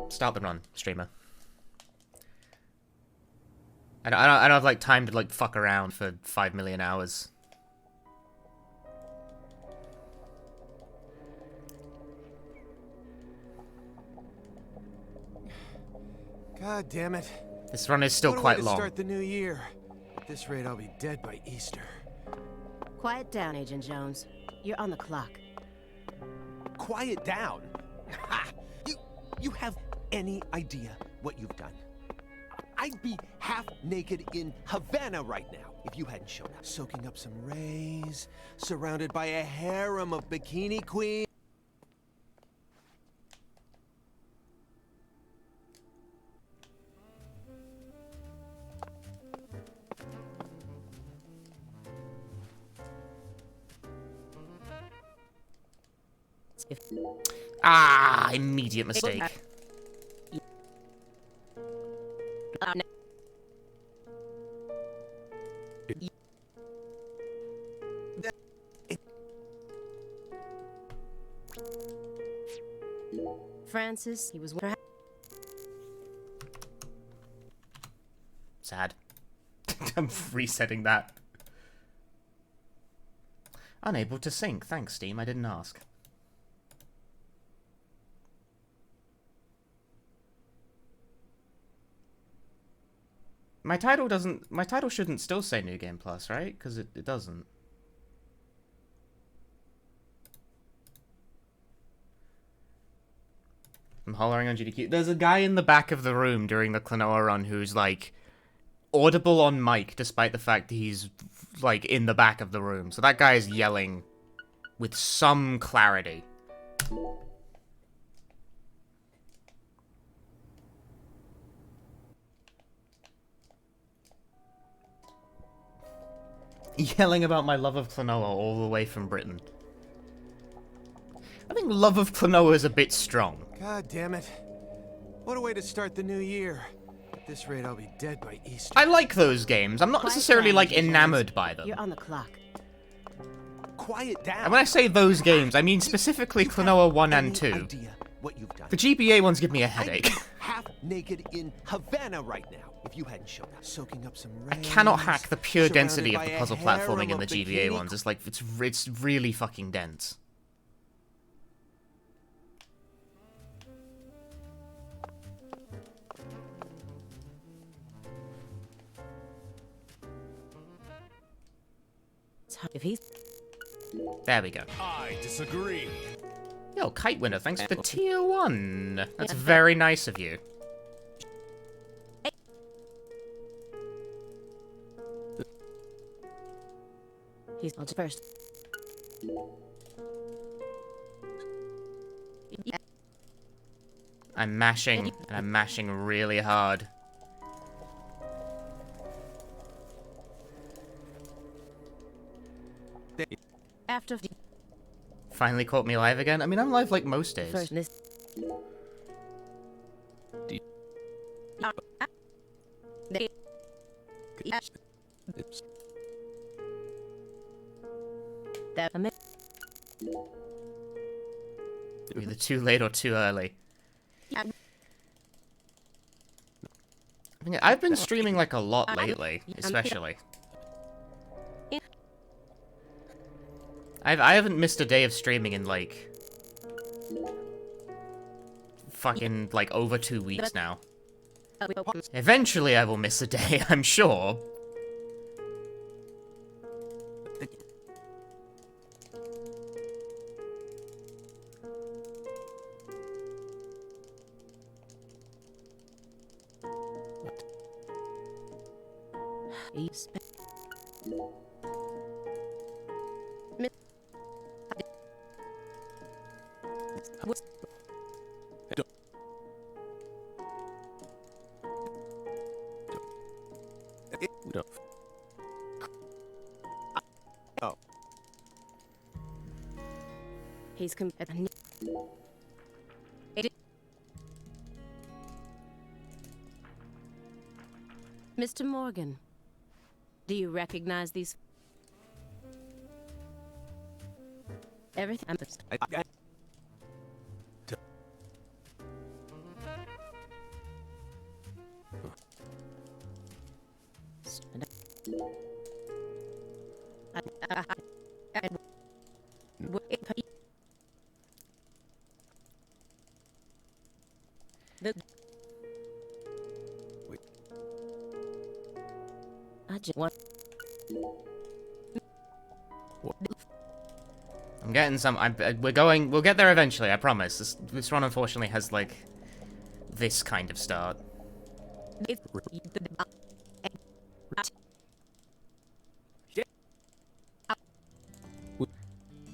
Start the run, streamer. I don't have like time to like fuck around for 5 million hours. God damn it. This run is still quite long. Start the new year. At this rate, I'll be dead by Easter. Quiet down, Agent Jones. You're on the clock. Quiet down? Ha! You have any idea what you've done? I'd be half naked in Havana right now if you hadn't shown up. Soaking up some rays, surrounded by a harem of bikini queens. Ah, immediate mistake. Francis, he was sad. I'm resetting that. Unable to sync. Thanks, Steam. I didn't ask. My title shouldn't still say New Game Plus, right? Because it doesn't. I'm hollering on GDQ. There's a guy in the back of the room during the Klonoa run who's, like, audible on mic, despite the fact that he's, like, in the back of the room. So that guy is yelling with some clarity. Yelling about my love of Klonoa all the way from Britain. I think love of Klonoa is a bit strong. God damn it. What a way to start the new year. At this rate, I'll be dead by Easter. I like those games. I'm not necessarily, like, enamored by them. You're on the clock. Quiet down. And when I say those games, I mean specifically Klonoa 1 and 2. What you've done. The GBA ones give me a headache. Half naked in Havana right now if you hadn't shown up. Soaking up some rays, I cannot hack the pure density of the puzzle platforming in the GBA ones. It's like, it's really fucking dense. If he's... There we go. I disagree. Yo, Kite Winner, thanks for the tier 1. That's very nice of you. He's on first. I'm mashing, and I'm mashing really hard. After Finally caught me live again. I mean, I'm live like most days. first this. Either too late or too early. I mean, I've been streaming like a lot lately, especially. I haven't missed a day of streaming in like fucking like over 2 weeks now. Eventually I will miss a day, I'm sure. Oh. He's Mr. Morgan, do you recognize these? Everything. I just want. I'm getting some. We're going. We'll get there eventually. I promise. This run unfortunately has like this kind of start. The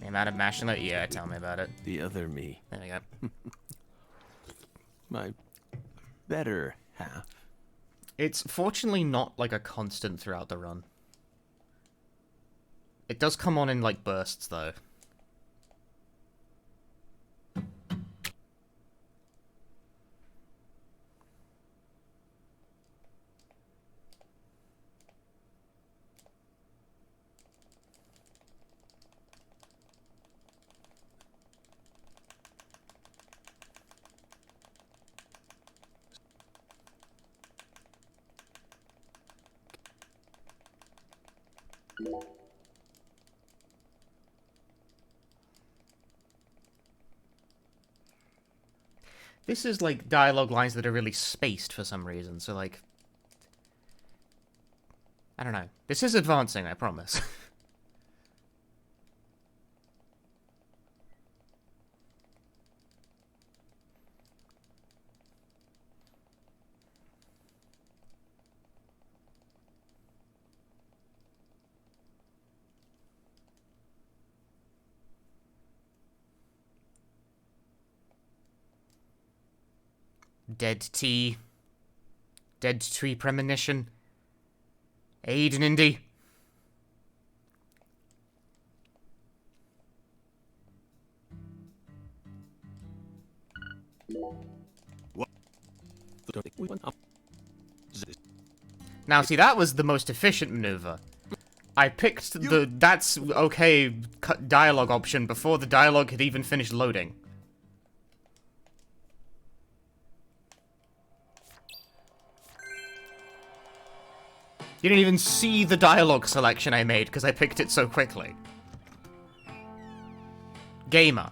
amount of mashing it. Yeah, tell me about it. The other me. There we go. My better half. It's fortunately not like a constant throughout the run. It does come on in like bursts though. This is like dialogue lines that are really spaced for some reason, so like... I don't know. This is advancing, I promise. Deadly Premonition. Aid and Indy. Now, see, that was the most efficient maneuver. I picked the that's okay dialogue option before the dialogue had even finished loading. You didn't even see the dialogue selection I made because I picked it so quickly. Gamer.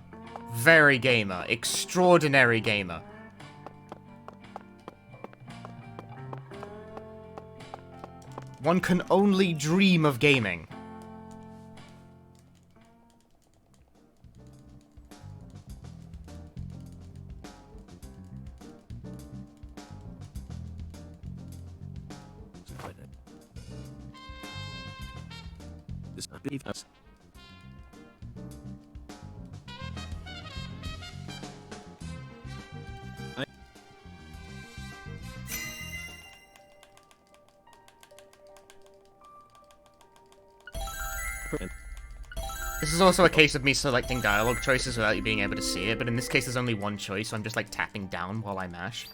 Very gamer. Extraordinary gamer. One can only dream of gaming. This is also a case of me selecting dialogue choices without you being able to see it, but in this case there's only one choice, so I'm just like tapping down while I mash.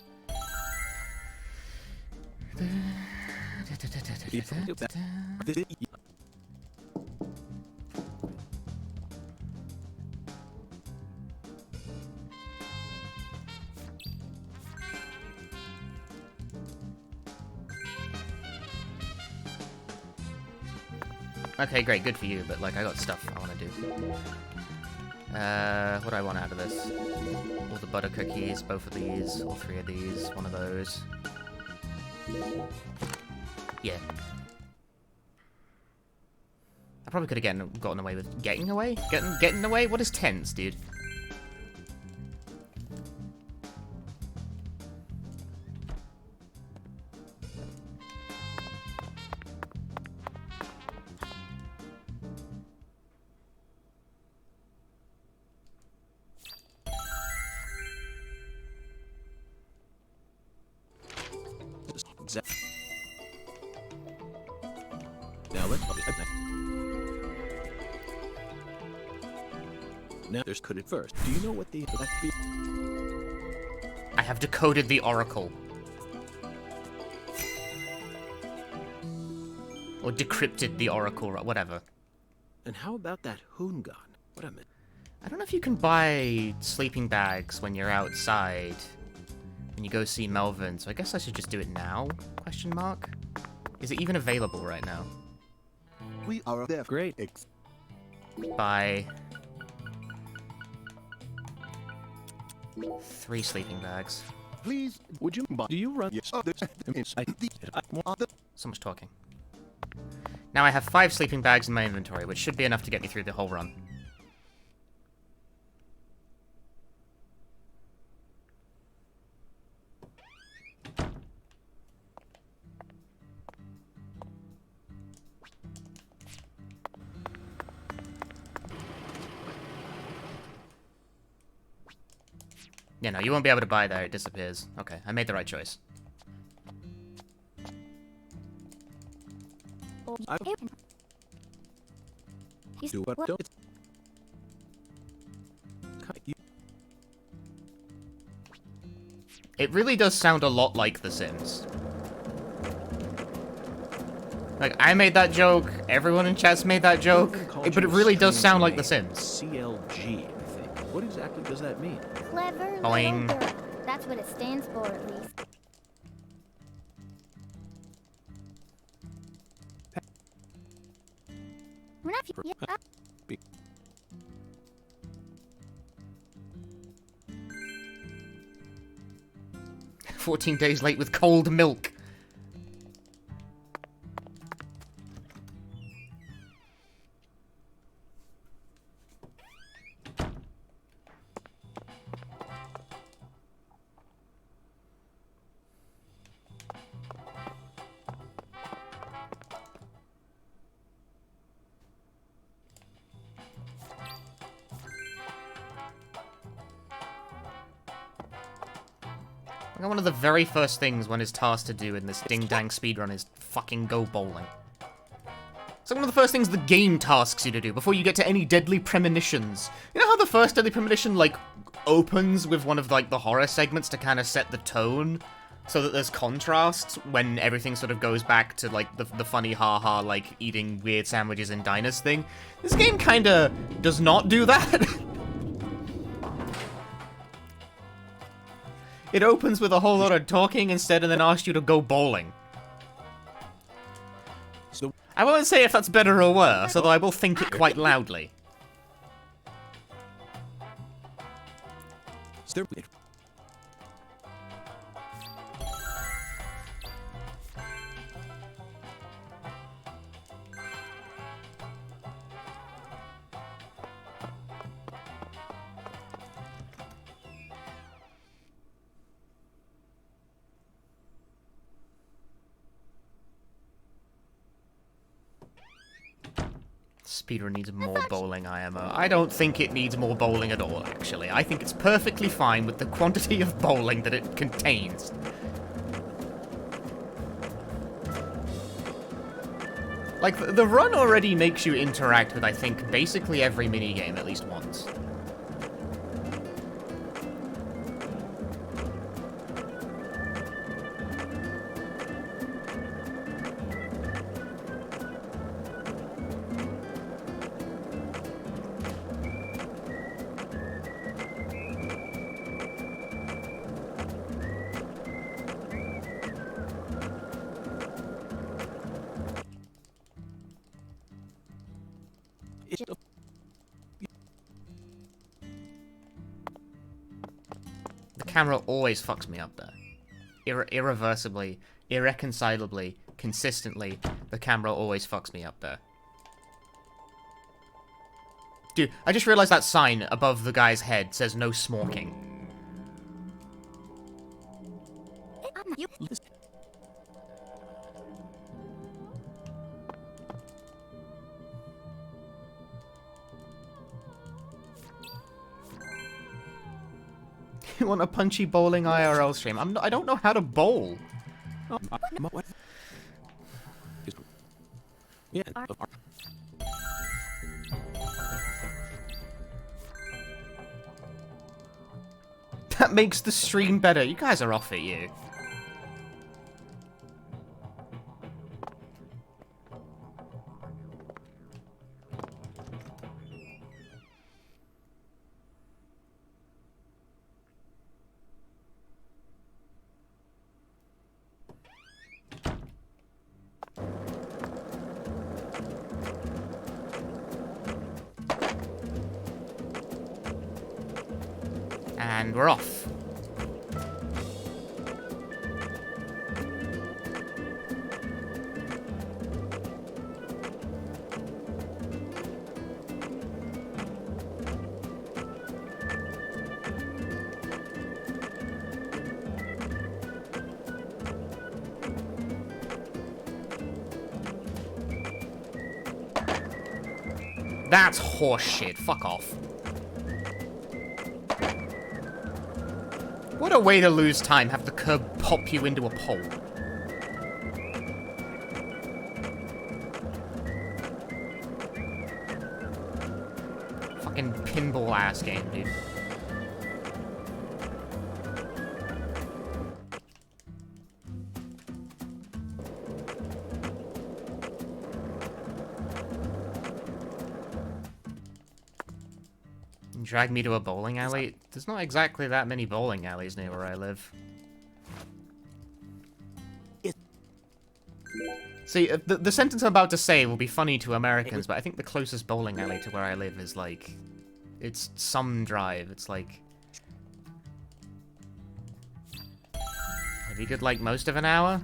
Okay, great, good for you, but like I got stuff I want to do. What do I want out of this? All the butter cookies, both of these, all three of these, one of those. Yeah. I probably could have gotten away with getting away? Getting away? What is tense, dude? Now let's now there's coded first. Do you know what the I have decoded the oracle. Or decrypted the oracle, or whatever. And how about that Hoongan? What a minute. I don't know if you can buy sleeping bags when you're outside. When you go see Melvin, so I guess I should just do it now? Question mark? Is it even available right now? We are there. Great. Buy 3 sleeping bags. Please, would you buy? Do you run? Yes. Oh, So much talking. Now I have 5 sleeping bags in my inventory, which should be enough to get me through the whole run. Yeah, no, you won't be able to buy there. It disappears. Okay, I made the right choice. Do what? Don't. It really does sound a lot like The Sims. Like, I made that joke, everyone in chat's made that joke, but it really does sound like The Sims. CLG, I think. What exactly does that mean? Clever Boing. little girl. That's what it stands for, at least. We're not. Yeah. 14 days late with cold milk. One of the very first things one is tasked to do in this ding-dang speedrun is fucking go bowling. It's like one of the first things the game tasks you to do before you get to any Deadly Premonitions. You know how the first Deadly Premonition, like, opens with one of, like, the horror segments to kind of set the tone? So that there's contrast when everything sort of goes back to, like, the funny haha, like, eating weird sandwiches in diners thing. This game kind of does not do that. It opens with a whole lot of talking instead and then asks you to go bowling. So I won't say if that's better or worse, although I will think it quite loudly. Speedrun needs more bowling IMO. I don't think it needs more bowling at all, actually. I think it's perfectly fine with the quantity of bowling that it contains. Like, the run already makes you interact with, I think, basically every minigame at least once. The camera always fucks me up there. Irreversibly, irreconcilably, consistently, the camera always fucks me up there. Dude, I just realized that sign above the guy's head says no smoking. You want a Punchy bowling IRL stream? I don't know how to bowl. What? Yeah. That makes the stream better. You guys are off at you. And we're off. That's horseshit. Fuck off. What a way to lose time, have the curb pop you into a pole. Fucking pinball ass game, dude. Drag me to a bowling alley? There's not exactly that many bowling alleys near where I live. See, the sentence I'm about to say will be funny to Americans, but I think the closest bowling alley to where I live is, like... It's some drive. It's, like... Maybe good, like, most of an hour?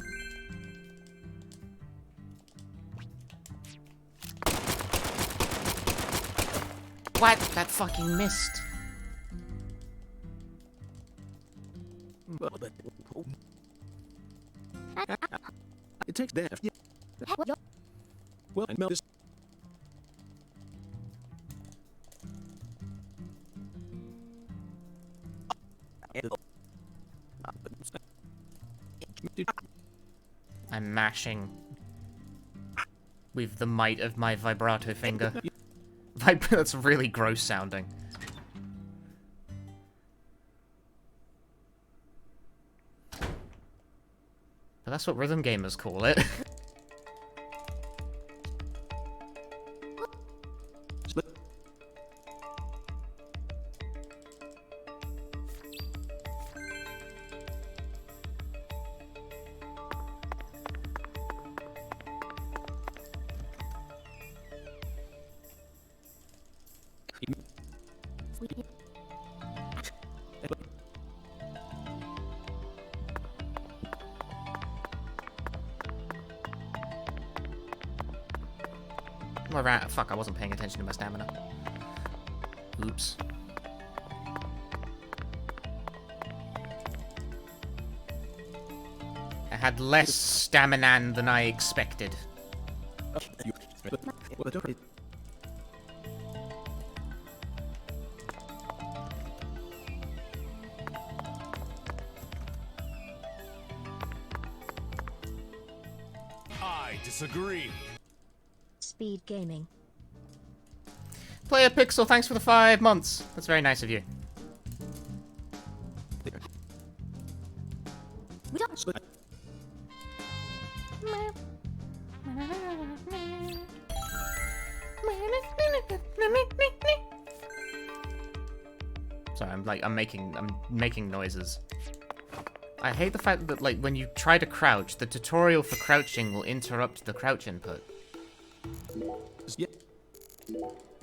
What? That fucking missed. It takes that. Yeah. Well, I know this. I'm mashing with the might of my vibrato finger. That's really gross sounding. But that's what rhythm gamers call it. Fuck, I wasn't paying attention to my stamina. Oops. I had less stamina than I expected. I disagree. Speed gaming. Player Pixel, thanks for the 5 months. That's very nice of you. We don't. Sorry, I'm making noises. I hate the fact that, like, when you try to crouch, the tutorial for crouching will interrupt the crouch input. Yeah.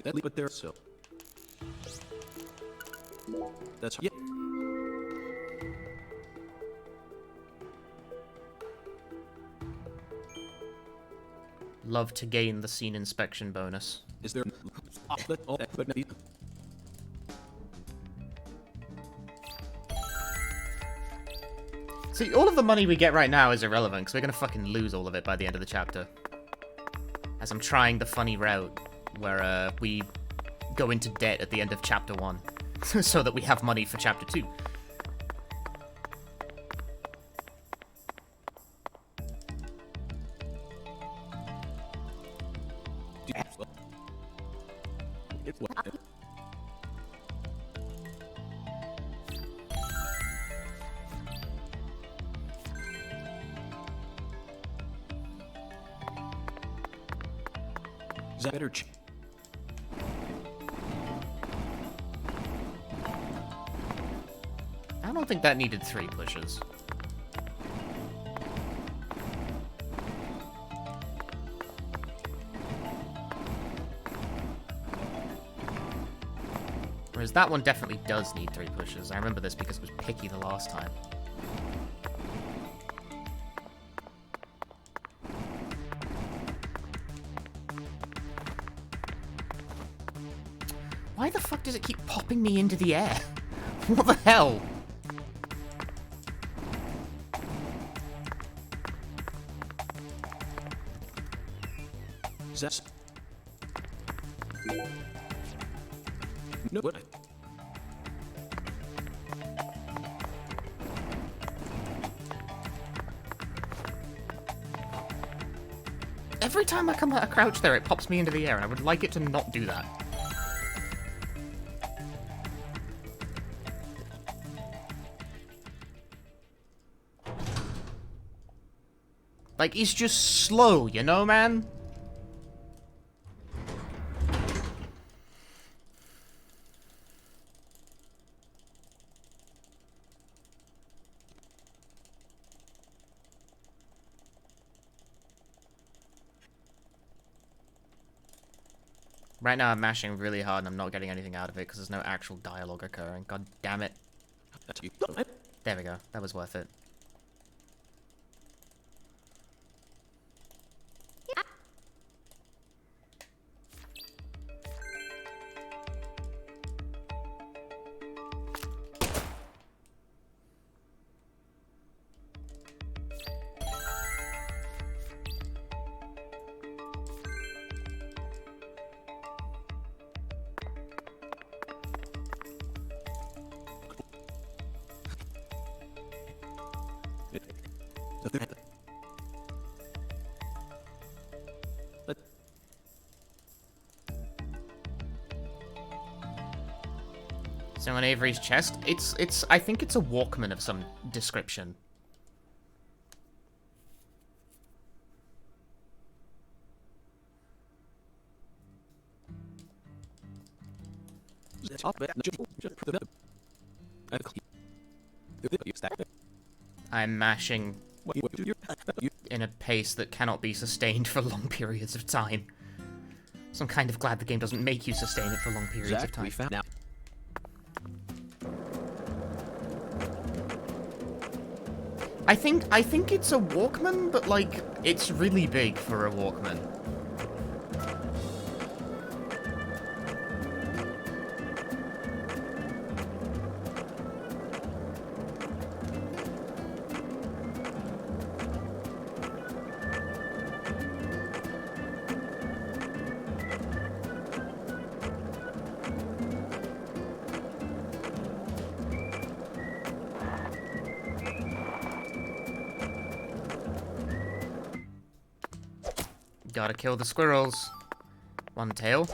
But there, so. That's yeah. Love to gain the scene inspection bonus. Is there? All that, but See, all of the money we get right now is irrelevant, because we're gonna fucking lose all of it by the end of the chapter. As I'm trying the funny route, where we go into debt at the end of chapter 1, so that we have money for chapter 2. Better. I don't think that needed 3 pushes. Whereas that one definitely does need 3 pushes. I remember this because it was picky the last time. Why the fuck does it keep popping me into the air? What the hell? That's... No, what? Every time I come out of crouch there, it pops me into the air, and I would like it to not do that. Like, he's just slow, you know, man? Right now I'm mashing really hard and I'm not getting anything out of it because there's no actual dialogue occurring. God damn it. There we go. That was worth it. So on Avery's chest, I think it's a Walkman of some description. I'm mashing in a pace that cannot be sustained for long periods of time. So I'm kind of glad the game doesn't make you sustain it for long periods of time. I think it's a Walkman, but like it's really big for a Walkman. Gotta kill the squirrels. One tail.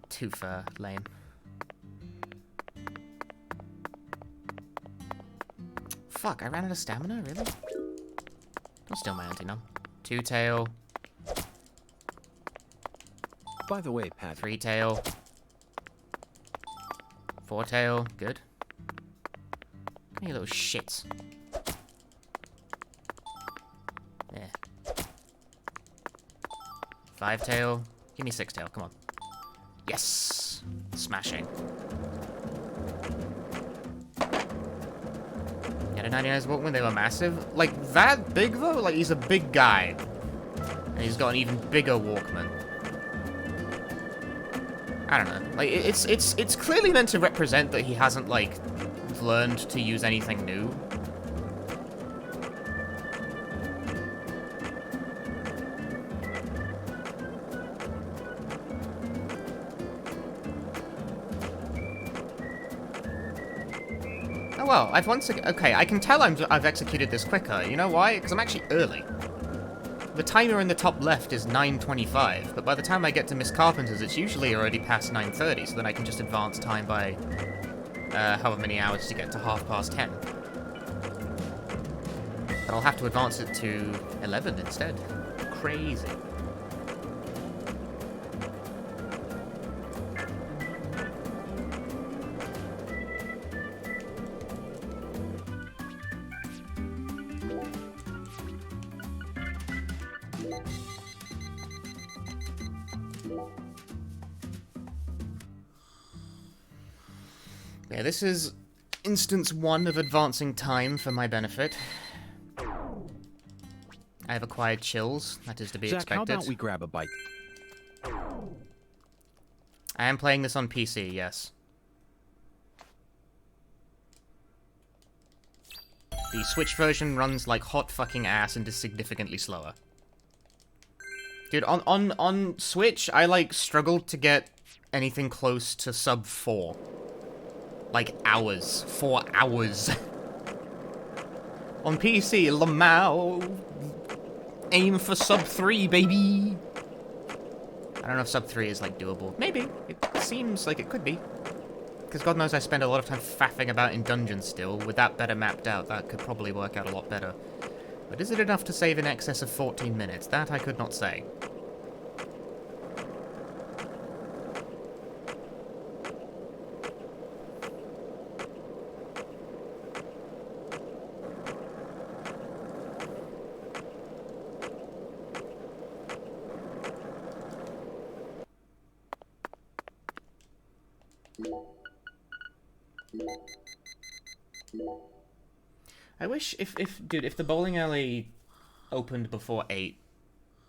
Too far, lame. Fuck, I ran out of stamina, really? I'll steal my anti-num. 2 tail. By the way, Pat. 3 tail. 4 tail, good. You little shits. Yeah. 5 tail. Give me 6 tail, come on. Yes! Smashing. Yeah, the 99's Walkman, they were massive. Like, that big, though? Like, he's a big guy. And he's got an even bigger Walkman. I don't know. Like, it's clearly meant to represent that he hasn't, like, learned to use anything new. Oh well, I've once again... Okay, I can tell I've executed this quicker. You know why? Because I'm actually early. The timer in the top left is 9:25, but by the time I get to Miss Carpenter's, it's usually already past 9:30, so then I can just advance time by however many hours to get to 10:30. But I'll have to advance it to 11 instead. Crazy. Okay, this is instance 1 of advancing time for my benefit. I have acquired chills. That is to be Zach, expected. how about we grab a bite? I am playing this on PC, yes. The Switch version runs like hot fucking ass and is significantly slower. Dude, on Switch, I, like, struggled to get anything close to sub 4. Like, hours. 4 hours. On PC, Lamau. Aim for sub 3, baby. I don't know if sub 3 is, like, doable. Maybe. It seems like it could be. Because God knows I spend a lot of time faffing about in dungeons still. With that better mapped out, that could probably work out a lot better. But is it enough to save in excess of 14 minutes? That I could not say. I wish if the bowling alley opened before 8,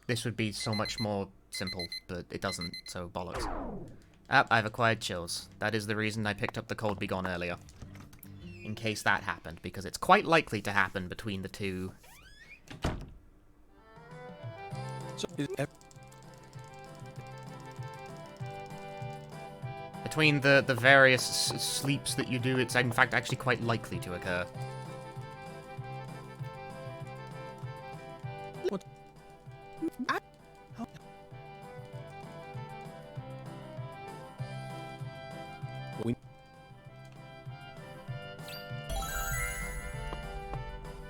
this would be so much more simple, but it doesn't, so bollocks. Ah, I've acquired chills. That is the reason I picked up the Cold Be Gone earlier. In case that happened, because it's quite likely to happen between the two. Between the various sleeps that you do, it's in fact actually quite likely to occur.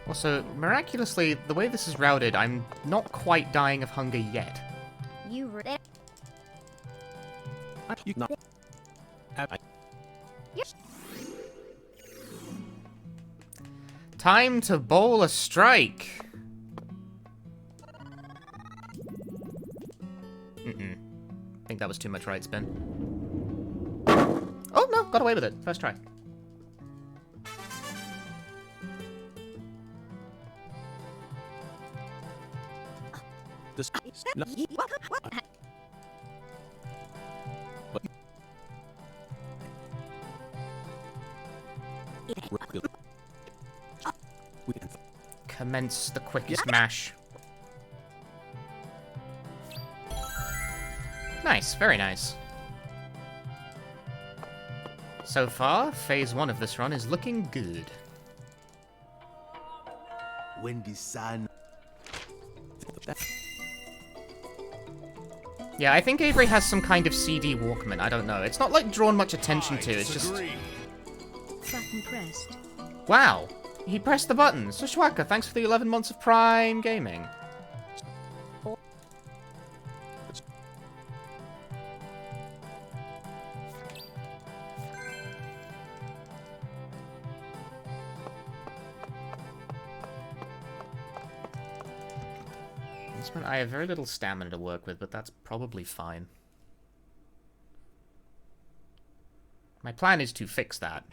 Also, miraculously, the way this is routed, I'm not quite dying of hunger yet. You ready? Time to bowl a strike! I think that was too much right spin. Oh, no, got away with it. First try. This, no. Commence the quickest mash. Nice, very nice. So far, phase 1 of this run is looking good. When the sun. Yeah, I think Avery has some kind of CD Walkman, I don't know. It's not, like, drawn much attention to, it's just... Button pressed. Wow! He pressed the button! Sushwaka, thanks for the 11 months of Prime Gaming. I have very little stamina to work with, but that's probably fine. My plan is to fix that.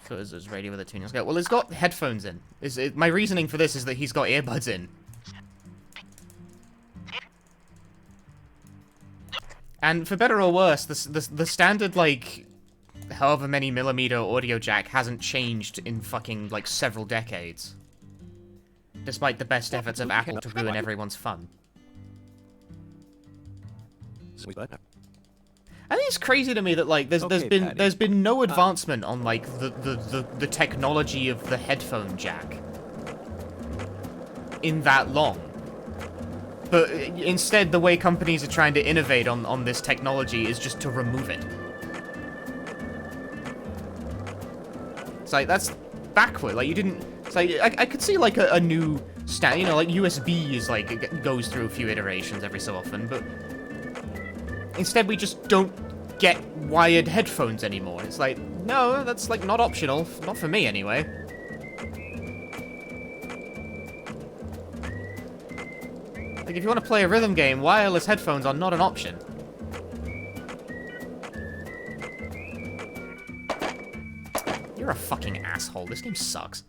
His radio with a tuning scale. Well, it's got headphones in. My reasoning for this is that he's got earbuds in. And for better or worse, the standard, like, however many millimeter audio jack hasn't changed in fucking, like, several decades. Despite the best efforts of Apple to ruin everyone's fun. I think it's crazy to me that, like, there's been no advancement on, like, the technology of the headphone jack in that long. But instead, the way companies are trying to innovate on this technology is just to remove it. It's like, that's backward. Like, you didn't... It's like, I could see, like, a new stand... You know, like, USB is, like, it goes through a few iterations every so often, but... Instead, we just don't get wired headphones anymore. It's like, no, that's like not optional. Not for me anyway. Like, if you want to play a rhythm game, wireless headphones are not an option. You're a fucking asshole. This game sucks.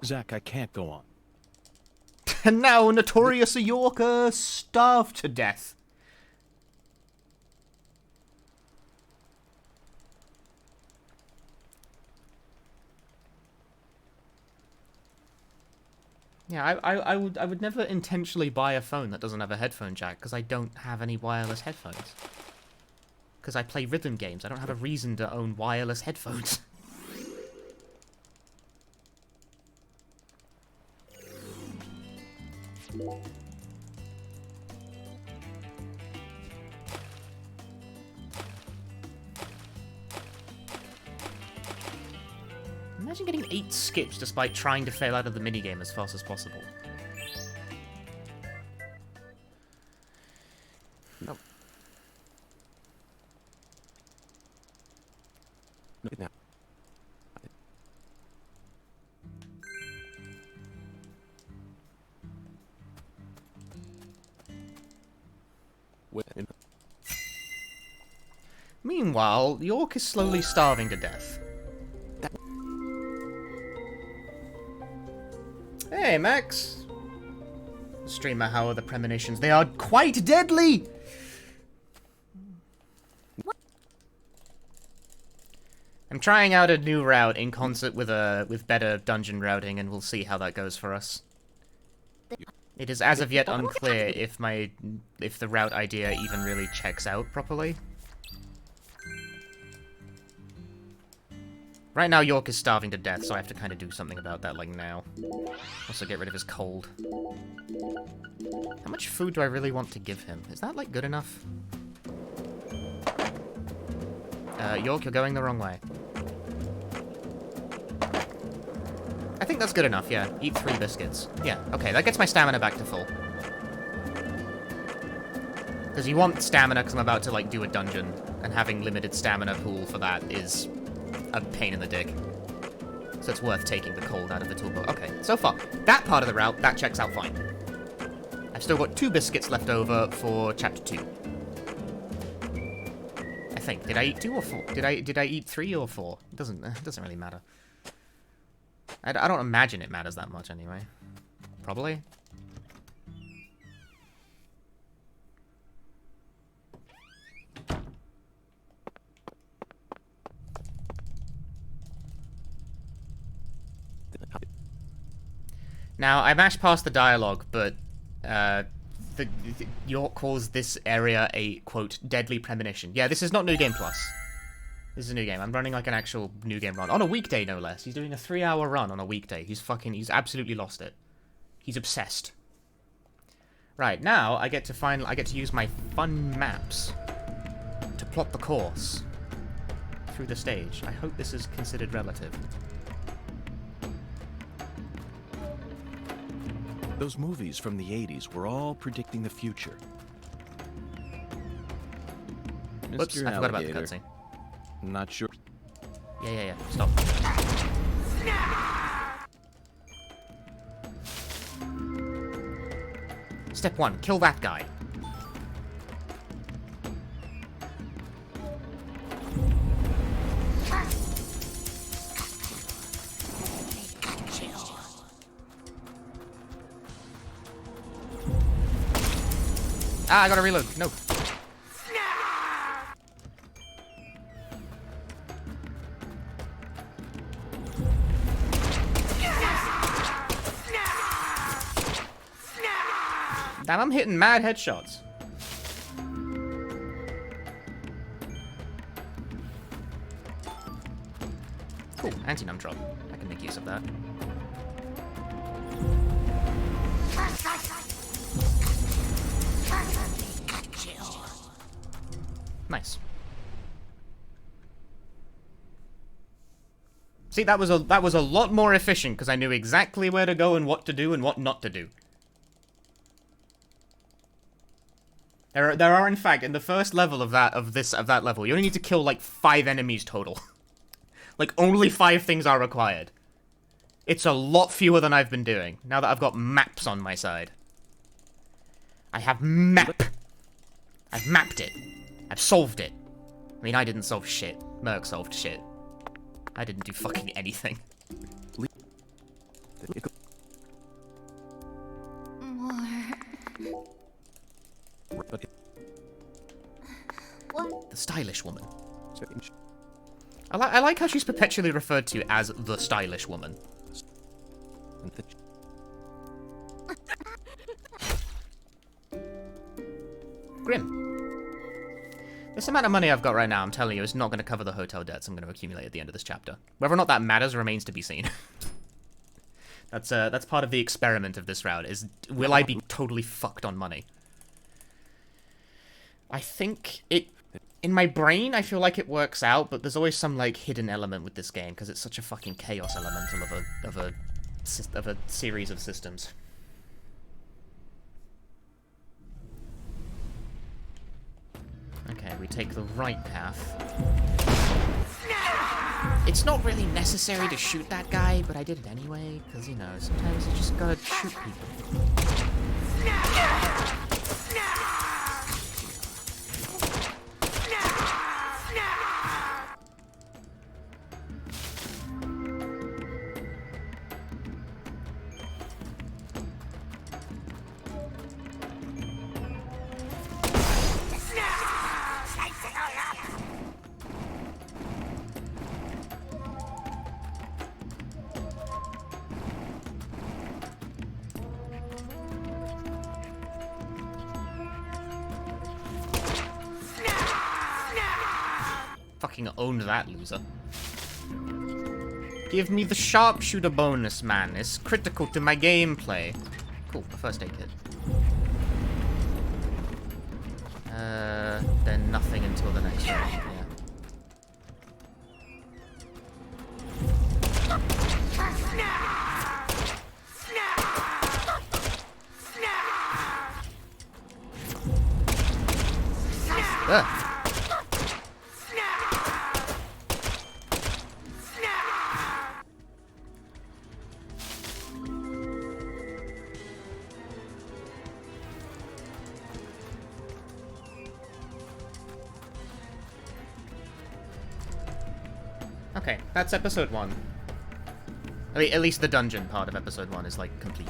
Zach, I can't go on. And now Notorious Yorker starved to death. Yeah, I would never intentionally buy a phone that doesn't have a headphone jack, because I don't have any wireless headphones. Because I play rhythm games, I don't have a reason to own wireless headphones. Imagine getting 8 skips despite trying to fail out of the minigame as fast as possible. Nope. Now. Meanwhile, York is slowly starving to death. Hey, Max. Streamer, how are the premonitions? They are quite deadly! I'm trying out a new route in concert with better dungeon routing, and we'll see how that goes for us. It is as of yet unclear if the route idea even really checks out properly. Right now, York is starving to death, so I have to kind of do something about that, like, now. Also get rid of his cold. How much food do I really want to give him? Is that, like, good enough? York, you're going the wrong way. I think that's good enough, yeah. Eat 3 biscuits. Yeah, okay, that gets my stamina back to full. Because you want stamina because I'm about to, like, do a dungeon, and having limited stamina pool for that is a pain in the dick. So it's worth taking the cold out of the toolbox. Okay, so far, that part of the route, that checks out fine. I've still got 2 biscuits left over for chapter 2. I think. Did I eat 2 or 4? Did I eat 3 or 4? It doesn't really matter. I don't imagine it matters that much anyway. Probably. Now, I mashed past the dialogue, but York calls this area a, quote, Deadly Premonition. Yeah, this is not New Game Plus. This is a new game. I'm running like an actual new game run. On a weekday, no less. He's doing a 3-hour run on a weekday. He's absolutely lost it. He's obsessed. Right, now I get to use my fun maps to plot the course through the stage. I hope this is considered relative. Those movies from the 80s were all predicting the future. Whoops, I forgot about the cutscene. Not sure. Yeah. Stop. Step 1, kill that guy. Ah, I gotta reload. No. Damn, I'm hitting mad headshots. Cool. anti-numb drop. I can make use of that. Nice. See, that was a lot more efficient because I knew exactly where to go and what to do and what not to do. There are in fact in the first level of that level, you only need to kill like 5 enemies total. Like only 5 things are required. It's a lot fewer than I've been doing now that I've got maps on my side. I have map. I've mapped it. I've solved it. I mean, I didn't solve shit. Merc solved shit. I didn't do fucking anything. What? The stylish woman. I like how she's perpetually referred to as the stylish woman. Grim. This amount of money I've got right now, I'm telling you, is not going to cover the hotel debts I'm going to accumulate at the end of this chapter. Whether or not that matters remains to be seen. That's part of the experiment of this route, is will I be totally fucked on money? I think it... In my brain, I feel like it works out, but there's always some, like, hidden element with this game, because it's such a fucking chaos elemental of a series of systems. Okay, we take the right path. It's not really necessary to shoot that guy, but I did it anyway, because, you know, sometimes you just gotta shoot people. Fucking owned that, loser. Give me the sharpshooter bonus, man. It's critical to my gameplay. Cool, the first aid kit. Then nothing until the next one. Yeah. Okay, that's episode 1. At least the dungeon part of episode 1 is, like, complete.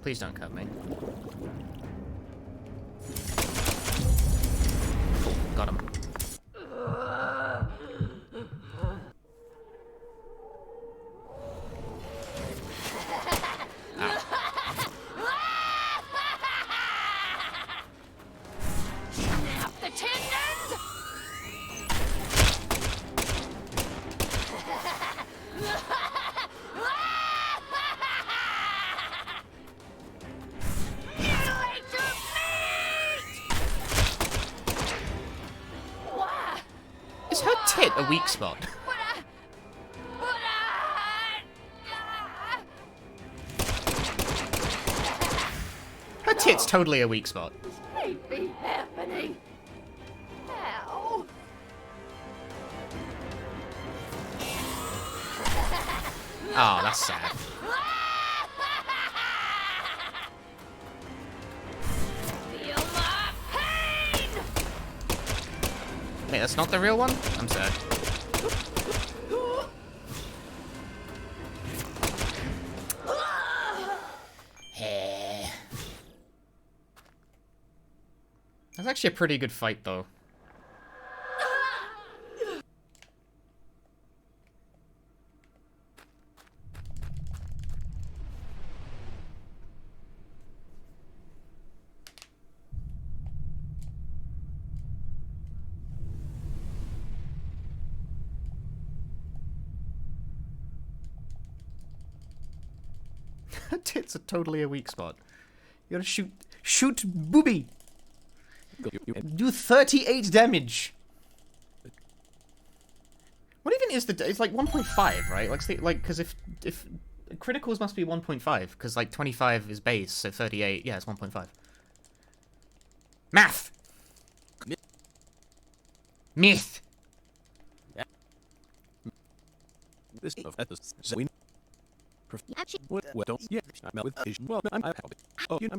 Please don't cut me. Cool, got him. Snap the tendons! Is her tit a weak spot? Her tit's totally a weak spot. This can't be happening. Ow. Oh, that's sad. Feel my pain! Wait, that's not the real one? I'm sad. That's actually a pretty good fight, though. Tits are totally a weak spot. You gotta shoot booby! Do 38 damage! What even is the... It's like 1.5, right? Because if criticals must be 1.5, because like 25 is base, so 38, yeah, it's 1.5. Math! Myth! This of so we what don't yeah I'm out with vision well I'm helping oh you know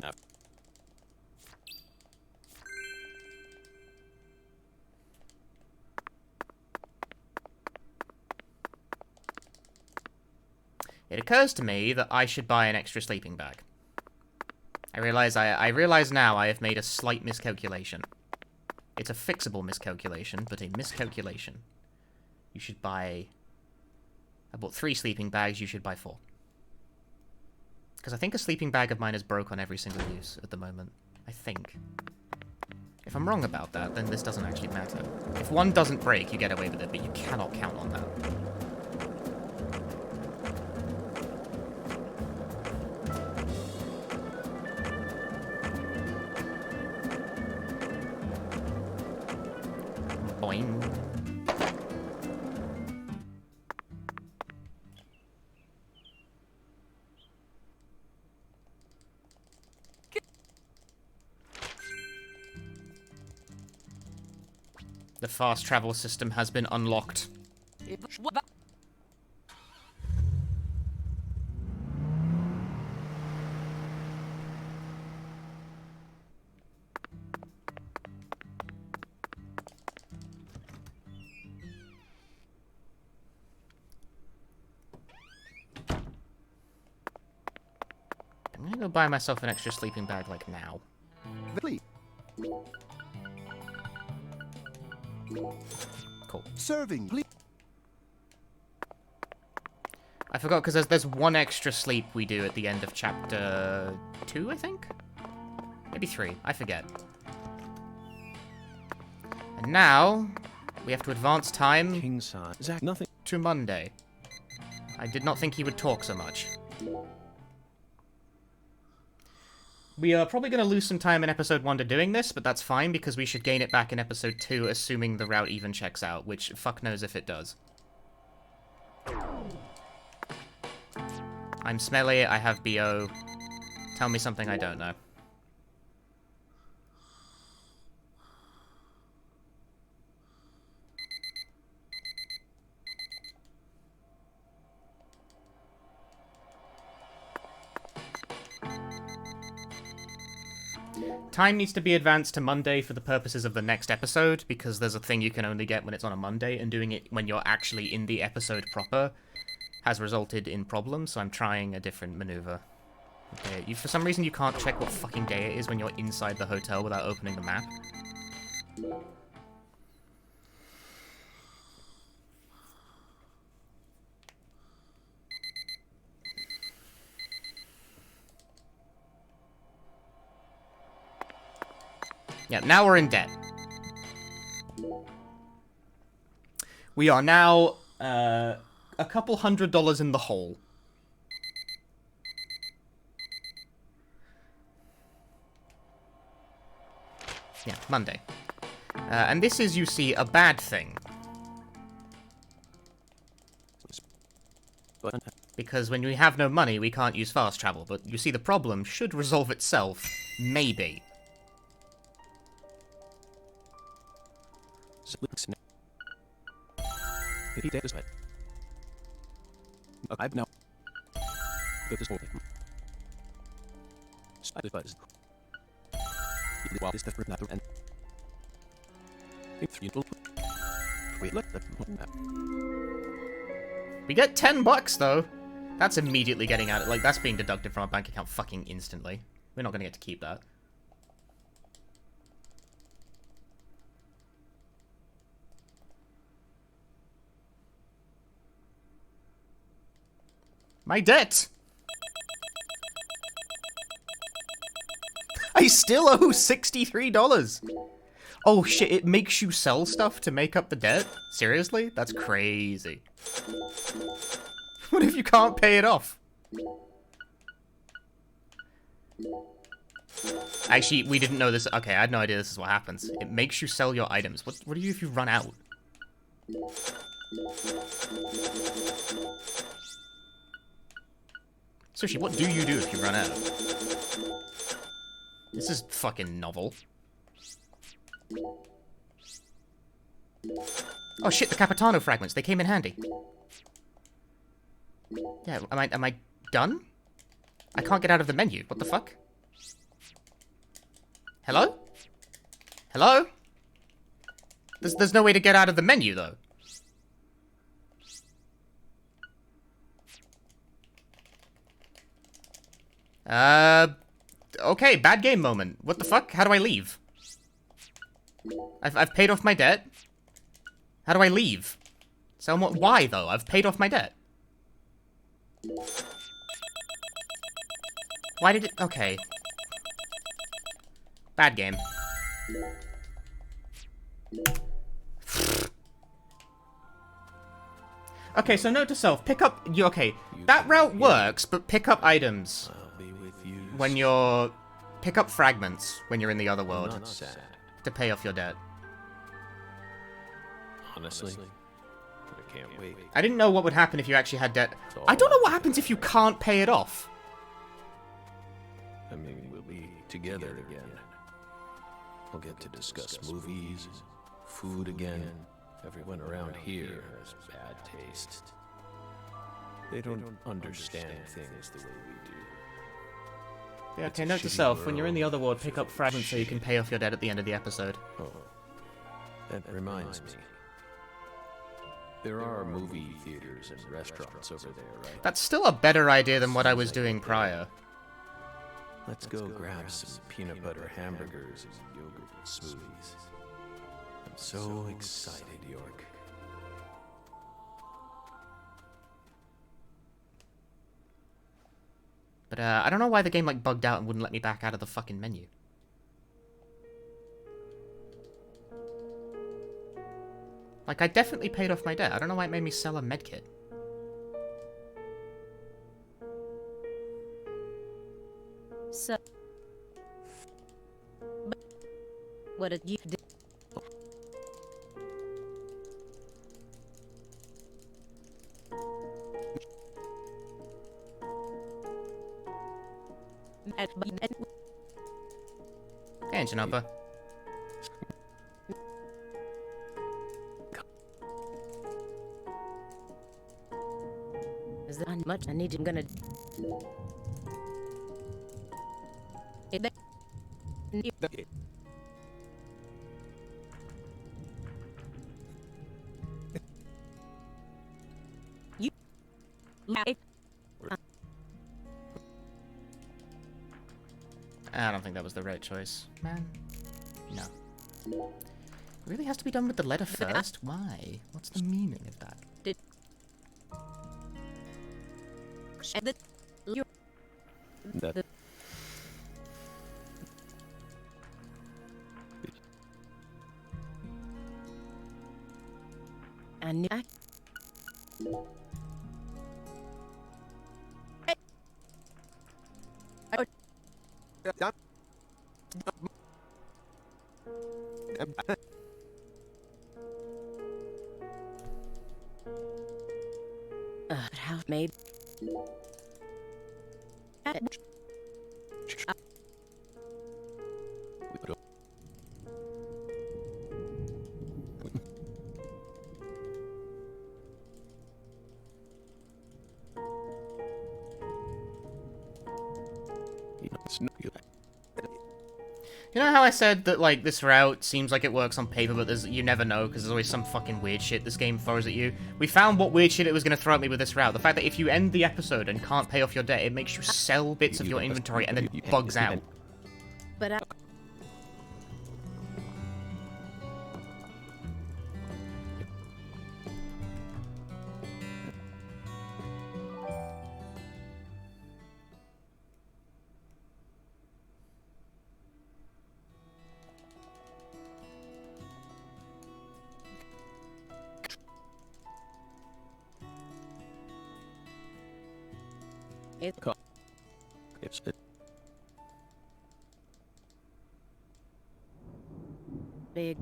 It occurs to me that I should buy an extra sleeping bag. I realize now I have made a slight miscalculation. It's a fixable miscalculation, but a miscalculation. You should buy... I bought 3 sleeping bags, you should buy 4. Because I think a sleeping bag of mine is broke on every single use at the moment. I think. If I'm wrong about that, then this doesn't actually matter. If one doesn't break, you get away with it, but you cannot count on that. Boing. The fast travel system has been unlocked. I'm gonna go buy myself an extra sleeping bag, like, now. Please. Cool. Serving, please. I forgot, because there's one extra sleep we do at the end of chapter 2, I think? Maybe 3, I forget. And now, we have to advance time king size Zach nothing to Monday. I did not think he would talk so much. We are probably going to lose some time in episode 1 to doing this, but that's fine, because we should gain it back in episode 2, assuming the route even checks out, which fuck knows if it does. I'm smelly, I have BO. Tell me something I don't know. Time needs to be advanced to Monday for the purposes of the next episode, because there's a thing you can only get when it's on a Monday, and doing it when you're actually in the episode proper has resulted in problems, so I'm trying a different maneuver. Okay, for some reason you can't check what fucking day it is when you're inside the hotel without opening the map. Yeah, now we're in debt. We are now, a couple $100 in the hole. Yeah, Monday. And this is, you see, a bad thing. Because when we have no money, we can't use fast travel. But you see, the problem should resolve itself. Maybe. I've now got this morning. Spider buzz. While this different matter and we get $10 though. That's immediately getting out. Like, that's being deducted from our bank account fucking instantly. We're not gonna get to keep that. My debt! I still owe $63! Oh shit, it makes you sell stuff to make up the debt? Seriously? That's crazy. What if you can't pay it off? Actually, we didn't know this. Okay, I had no idea this is what happens. It makes you sell your items. What do you do if you run out? Sushi, what do you do if you run out? This is fucking novel. Oh shit, the Capitano fragments. They came in handy. Yeah, am I done? I can't get out of the menu. What the fuck? Hello? Hello? There's no way to get out of the menu, though. Okay, bad game moment. What the fuck? How do I leave? I've paid off my debt. How do I leave? So why, though? I've paid off my debt. Why did it... Okay. Bad game. Okay, so note to self, pick up... Okay, that route works, but pick up items when you're... Pick up fragments when you're in the other world to pay off your debt. Honestly, I can't wait. I didn't know what would happen if you actually had debt. I don't know what happens if you can't pay it off. I mean, we'll be together again. We'll get to discuss movies, food again. Everyone around here has bad taste. They don't understand things the way we do. Yeah, okay, note to self, when you're in the other world, pick up fragments so you can pay off your debt at the end of the episode. Oh, that reminds me. There are movie theaters and restaurants over there, right? That's still a better idea than what I was doing prior. Let's go grab some peanut butter hamburgers and yogurt smoothies. I'm so excited, York. But, I don't know why the game, like, bugged out and wouldn't let me back out of the fucking menu. Like, I definitely paid off my debt. I don't know why it made me sell a medkit. So... What did you do? Hey, Janopa. Is that much? I need you. I'm gonna... You... I don't think that was the right choice. Man. No. It really has to be done with the letter first? Why? What's the meaning of that? That I knew... how made... You know how I said that, like, this route seems like it works on paper, but you never know, because there's always some fucking weird shit this game throws at you? We found what weird shit it was going to throw at me with this route. The fact that if you end the episode and can't pay off your debt, it makes you sell bits of your inventory and then bugs out. But I... It's Big.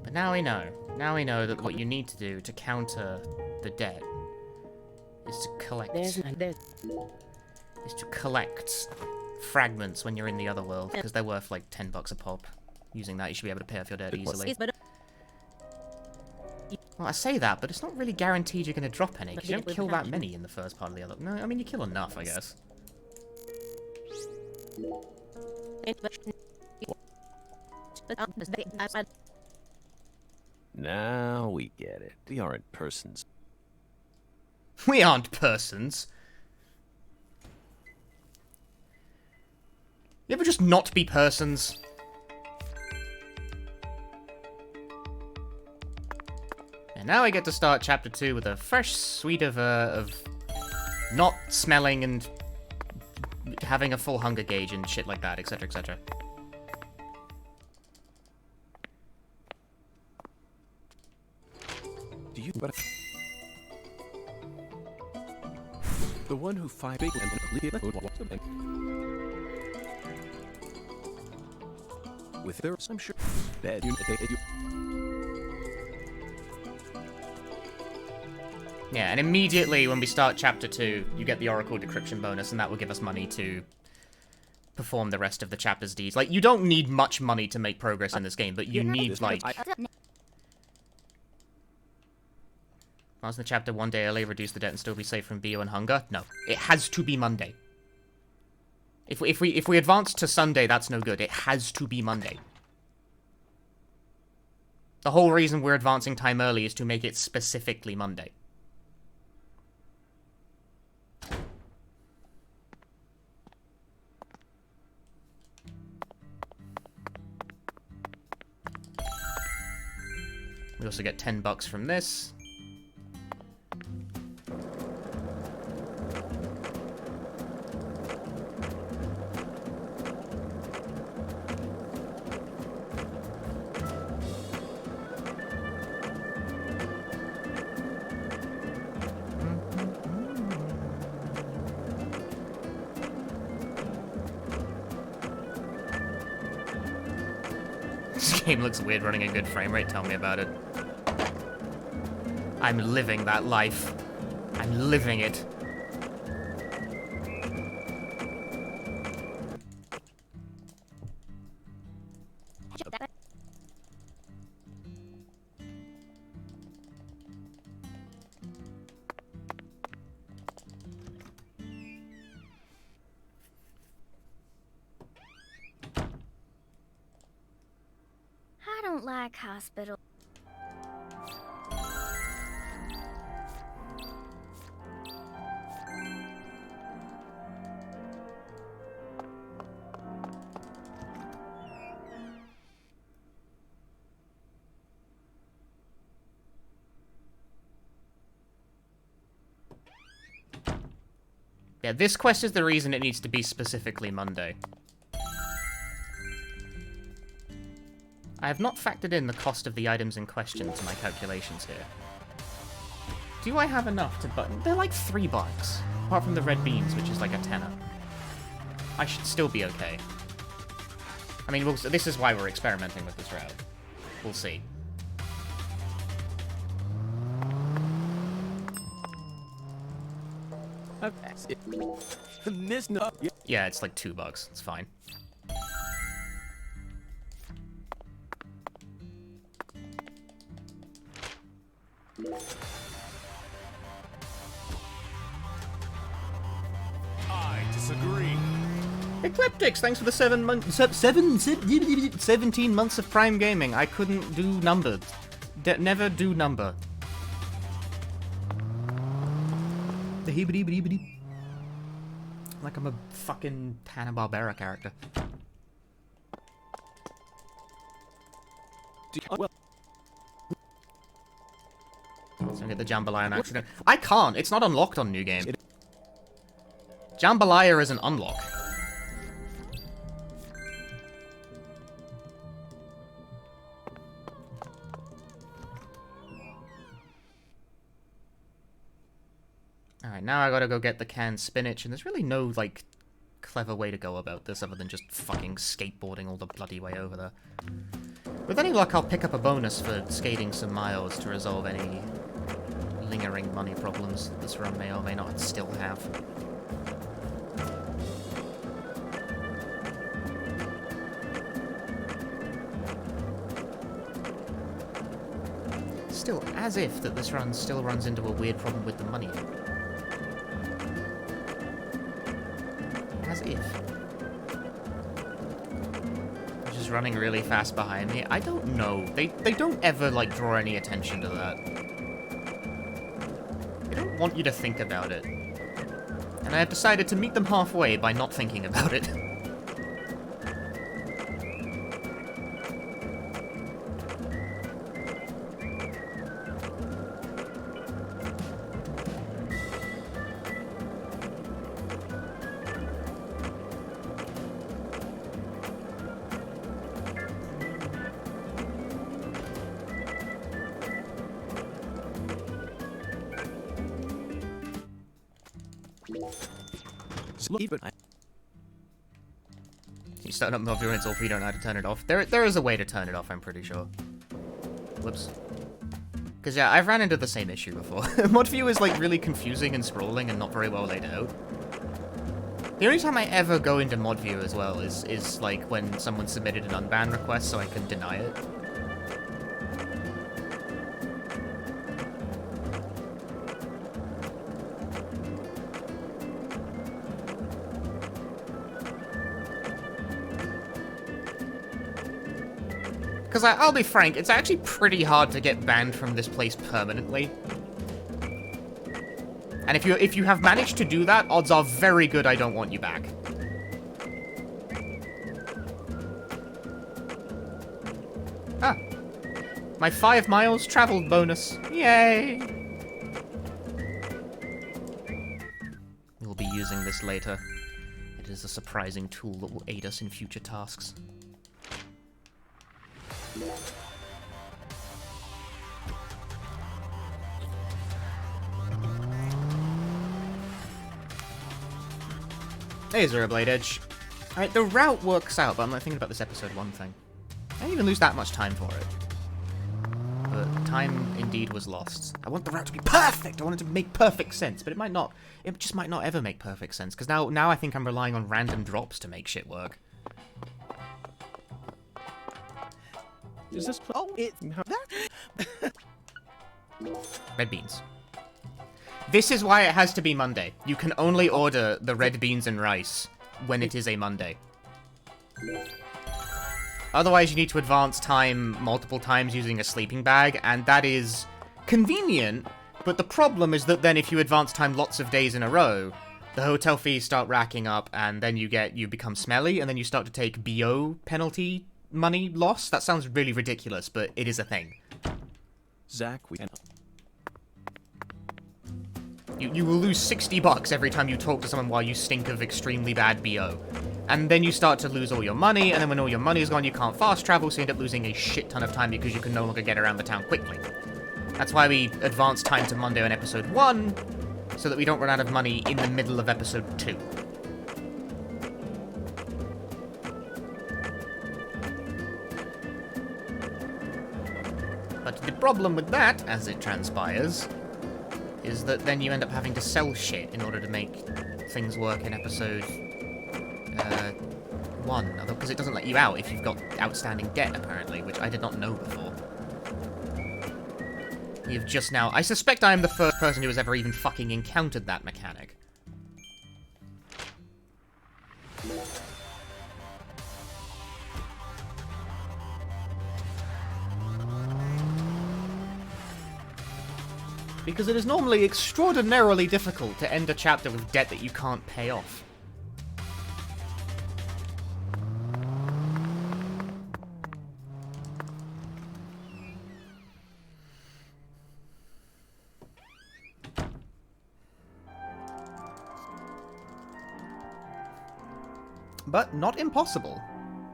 But now we know. Now we know that what you need to do to counter the debt is to collect. Is to collect fragments when you're in the other world, because they're worth like $10 a pop. Using that, you should be able to pay off your debt easily. Well, I say that, but it's not really guaranteed you're going to drop any, because you don't kill that many in the first part of the other. No, I mean, you kill enough, I guess. Now we get it. We aren't persons. We aren't persons. You ever just not be persons? And now I get to start chapter 2 with a fresh suite of not smelling and having a full hunger gauge and shit like that, etc, etc. Do you? The one who fight big and with their, I'm sure. Bad you. Yeah, and immediately when we start chapter 2, you get the Oracle decryption bonus, and that will give us money to perform the rest of the chapter's deeds. Like, you don't need much money to make progress in this game, but you need, like... Once in the chapter, one day early, reduce the debt and still be safe from BO and hunger? No. It has to be Monday. If we advance to Sunday, that's no good. It has to be Monday. The whole reason we're advancing time early is to make it specifically Monday. We also get $10 from this. This game looks weird running a good frame rate, tell me about it. I'm living that life. I'm living it. I don't like hospital. Yeah, this quest is the reason it needs to be specifically Monday. I have not factored in the cost of the items in question to my calculations here. Do I have enough to button? They're like $3, apart from the red beans, which is like a tenner. I should still be okay. I mean, this is why we're experimenting with this route. We'll see. Yeah, it's like $2. It's fine. I disagree. Ecliptics, thanks for the 17 months of Prime Gaming. I couldn't do numbers. Never do number. Like I'm a fucking Hanna-Barbera character. Well, So I get the Jambalaya on accident. I can't. It's not unlocked on New Game. Jambalaya is an unlock. Alright, now I gotta go get the canned spinach, and there's really no, like, clever way to go about this other than just fucking skateboarding all the bloody way over there. With any luck, I'll pick up a bonus for skating some miles to resolve any lingering money problems this run may or may not still have. Still, as if that this run still runs into a weird problem with the money. As if. Just running really fast behind me. I don't know. They don't ever, like, draw any attention to that. They don't want you to think about it. And I have decided to meet them halfway by not thinking about it. You start up Mod View and it's all for you don't know how to turn it off. There is a way to turn it off, I'm pretty sure. Whoops. Because, yeah, I've ran into the same issue before. Mod View is, like, really confusing and sprawling and not very well laid out. The only time I ever go into Mod View as well is like, when someone submitted an unban request so I can deny it. Because I'll be frank, it's actually pretty hard to get banned from this place permanently. And if you have managed to do that, odds are very good I don't want you back. Ah. My 5 miles traveled bonus. Yay! We'll be using this later. It is a surprising tool that will aid us in future tasks. Hey, Zero Blade Edge. Alright, the route works out, but I'm not thinking about this episode 1 thing. I didn't even lose that much time for it. But time indeed was lost. I want the route to be perfect! I want it to make perfect sense, but it might not. It just might not ever make perfect sense, because now I think I'm relying on random drops to make shit work. Is this? Oh, it. That. Red beans. This is why it has to be Monday. You can only order the red beans and rice when it is a Monday. Otherwise, you need to advance time multiple times using a sleeping bag, and that is convenient, but the problem is that then if you advance time lots of days in a row, the hotel fees start racking up, and then you become smelly, and then you start to take BO penalty money loss. That sounds really ridiculous, but it is a thing. Zach, You will lose $60 every time you talk to someone while you stink of extremely bad BO. And then you start to lose all your money, and then when all your money is gone, you can't fast travel, so you end up losing a shit ton of time because you can no longer get around the town quickly. That's why we advance time to Monday on episode 1, so that we don't run out of money in the middle of episode 2. But the problem with that, as it transpires, is that then you end up having to sell shit in order to make things work in episode 1, because it doesn't let you out if you've got outstanding debt, apparently, which I did not know before. You've just now... I suspect I am the first person who has ever even fucking encountered that mechanic. Because it is normally extraordinarily difficult to end a chapter with debt that you can't pay off. But not impossible.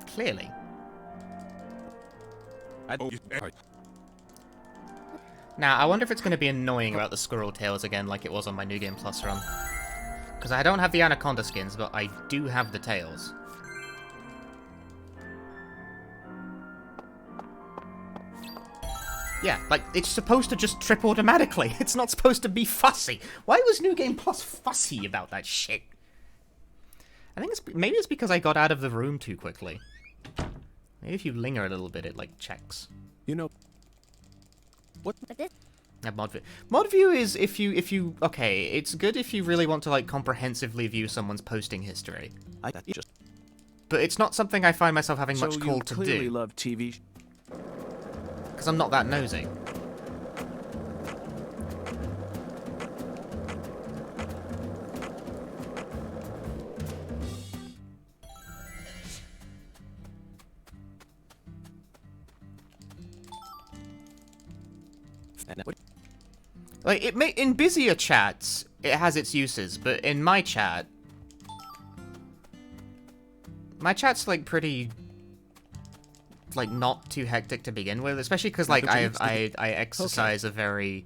Clearly. Now, I wonder if it's going to be annoying about the squirrel tails again like it was on my New Game Plus run. Because I don't have the anaconda skins, but I do have the tails. Yeah, like, it's supposed to just trip automatically. It's not supposed to be fussy. Why was New Game Plus fussy about that shit? I think maybe it's because I got out of the room too quickly. Maybe if you linger a little bit, it, like, checks. You know, But this Yeah, mod view. Mod view is if you okay, it's good if you really want to like comprehensively view someone's posting history. I just But it's not something I find myself having much call to clearly do. love TV. Because I'm not that nosy. Like, in busier chats, it has its uses, but in my chat's, like, pretty, like, not too hectic to begin with, especially because, like, I exercise a very,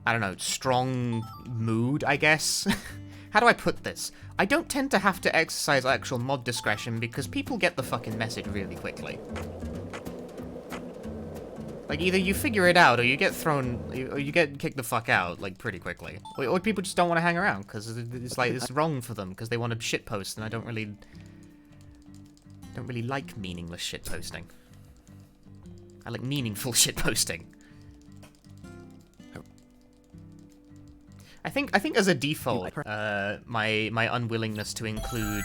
I don't know, strong mood, I guess? How do I put this? I don't tend to have to exercise actual mod discretion because people get the fucking message really quickly. Like, either you figure it out, or you get thrown, or you get kicked the fuck out, like, pretty quickly. Or people just don't want to hang around, because it's, like, it's wrong for them, because they want to shitpost, and I don't really like meaningless shitposting. I like meaningful shitposting. I think as a default, my unwillingness to include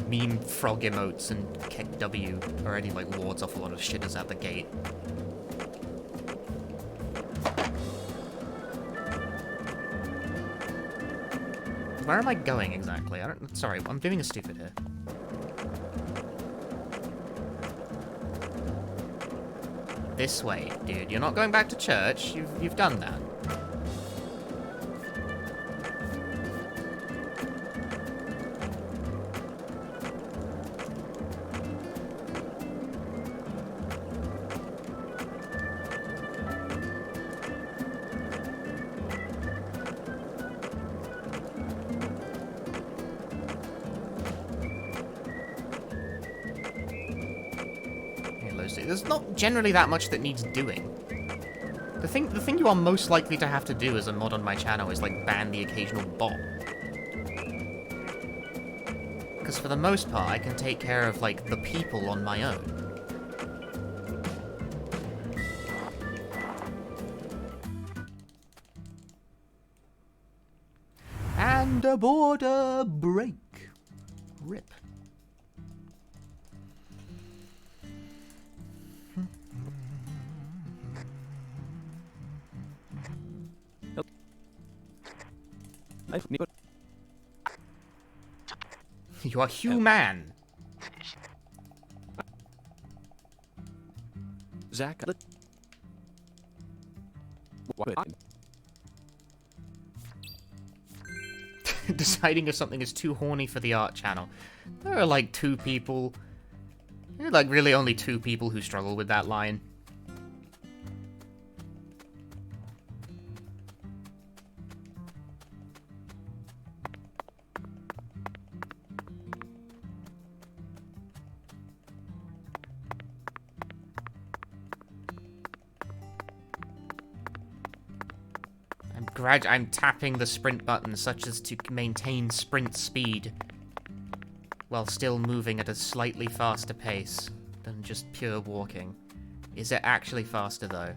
meme frog emotes and kick W already like wards off a lot of shitters at the gate. Where am I going exactly? Sorry, I'm doing a stupid here. This way, dude. You're not going back to church. You've done that. There's not generally that much that needs doing. The thing you are most likely to have to do as a mod on my channel is like ban the occasional bot. Because for the most part, I can take care of like the people on my own. And a border break. Rip. You are human. Zach, Deciding if something is too horny for the art channel. There are like two people. There are like really only two people who struggle with that line. I'm tapping the sprint button such as to maintain sprint speed while still moving at a slightly faster pace than just pure walking. Is it actually faster though?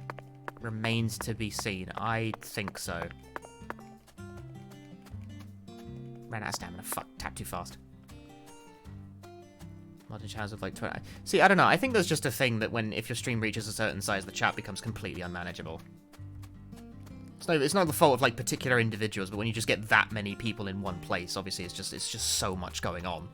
Remains to be seen. I think so. Ran out of stamina. Fuck, tap too fast. Modern channels of like 20. See, I don't know. I think there's just a thing that if your stream reaches a certain size, the chat becomes completely unmanageable. It's not the fault of like particular individuals, but when you just get that many people in one place, obviously it's just so much going on.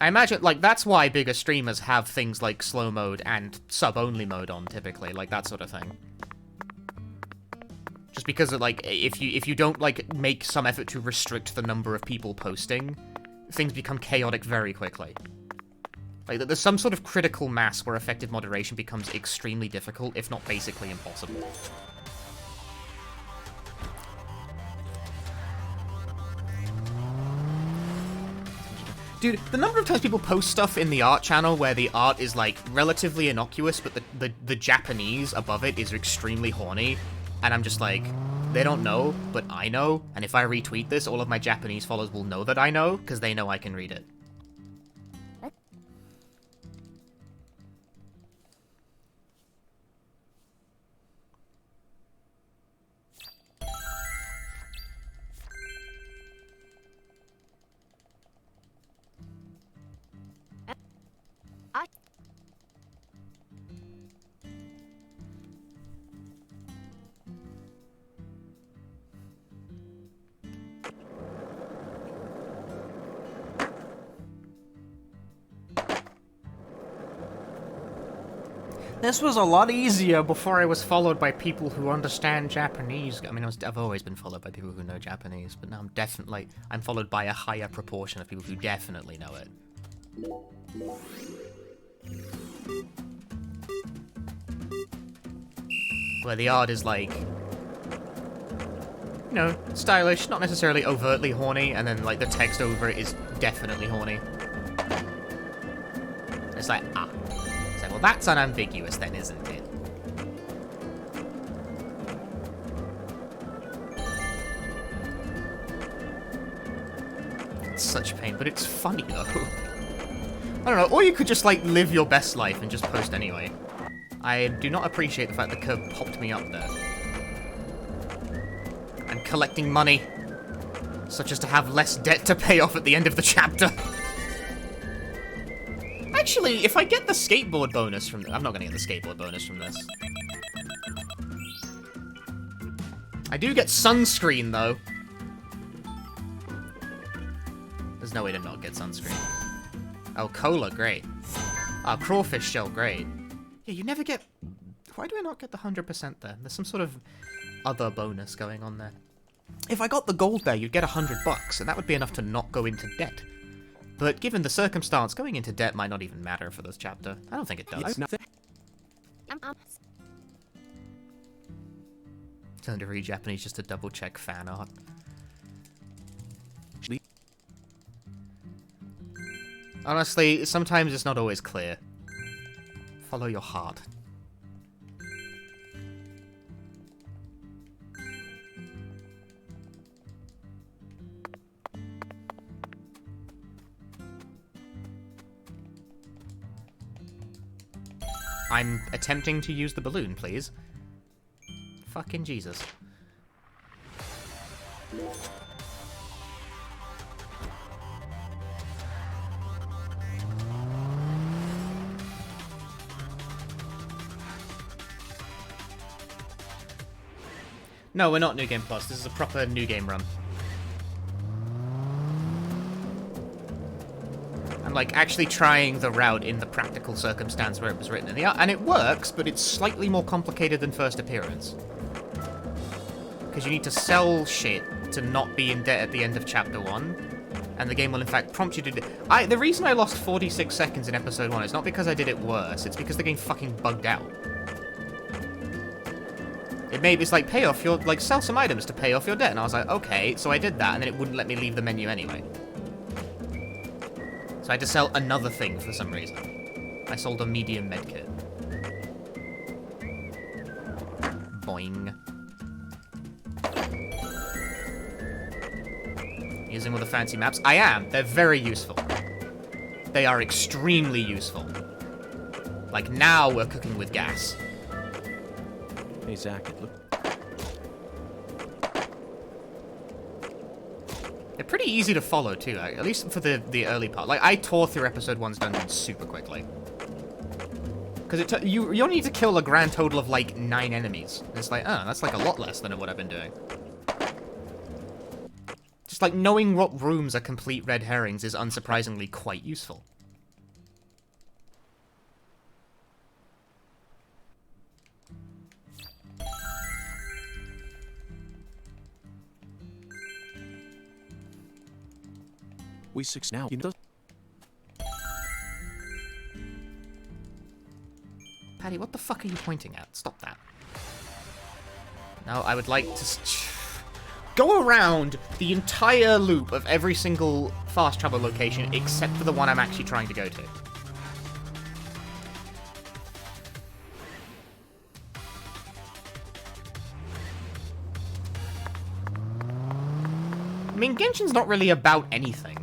I imagine, like, that's why bigger streamers have things like slow mode and sub-only mode on, typically, like, that sort of thing. Just because, like, if you don't, like, make some effort to restrict the number of people posting, things become chaotic very quickly. Like, there's some sort of critical mass where effective moderation becomes extremely difficult, if not basically impossible. Dude, the number of times people post stuff in the art channel where the art is, like, relatively innocuous, but the Japanese above it is extremely horny, and I'm just like, they don't know, but I know, and if I retweet this, all of my Japanese followers will know that I know, because they know I can read it. This was a lot easier before I was followed by people who understand Japanese. I mean, I've always been followed by people who know Japanese, but now I'm followed by a higher proportion of people who definitely know it. Where the art is like, you know, stylish, not necessarily overtly horny, and then like the text over it is definitely horny. It's like, ah. Well, that's unambiguous then, isn't it? It's such pain, but it's funny, though. I don't know, or you could just, like, live your best life and just post anyway. I do not appreciate the fact that Curb popped me up there. I'm collecting money, such as to have less debt to pay off at the end of the chapter. Actually, if I get the skateboard bonus from... I'm not going to get the skateboard bonus from this. I do get sunscreen, though. There's no way to not get sunscreen. Oh, cola, great. Oh, crawfish shell, great. Yeah, you never get... Why do I not get the 100% there? There's some sort of other bonus going on there. If I got the gold there, you'd get $100, and that would be enough to not go into debt. But given the circumstance, going into debt might not even matter for this chapter. I don't think it does. Turn to read Japanese just to double check fan art. Honestly, sometimes it's not always clear. Follow your heart. I'm attempting to use the balloon, please. Fucking Jesus. No, we're not New Game Plus. This is a proper New Game run. I'm, like, actually trying the route in the practical circumstance where it was written in the art, and it works, but it's slightly more complicated than first appearance. Because you need to sell shit to not be in debt at the end of Chapter 1, and the game will, in fact, prompt you to do... The reason I lost 46 seconds in Episode 1 is not because I did it worse, it's because the game fucking bugged out. It's like, pay off your... Like, sell some items to pay off your debt, and I was like, okay, so I did that, and then it wouldn't let me leave the menu anyway. So I had to sell another thing for some reason. I sold a medium medkit. Boing. Using all the fancy maps? I am. They're very useful. They are extremely useful. Like, now we're cooking with gas. Hey, Zach, look. They're pretty easy to follow, too, at least for the early part. Like, I tore through Episode 1's dungeon super quickly. Because you only need to kill a grand total of, like, 9 enemies. And it's like, oh, that's, like, a lot less than what I've been doing. Just, like, knowing what rooms are complete red herrings is unsurprisingly quite useful. We six now. You know. Patty, what the fuck are you pointing at? Stop that. Now, I would like to go around the entire loop of every single fast travel location except for the one I'm actually trying to go to. I mean, Genshin's not really about anything.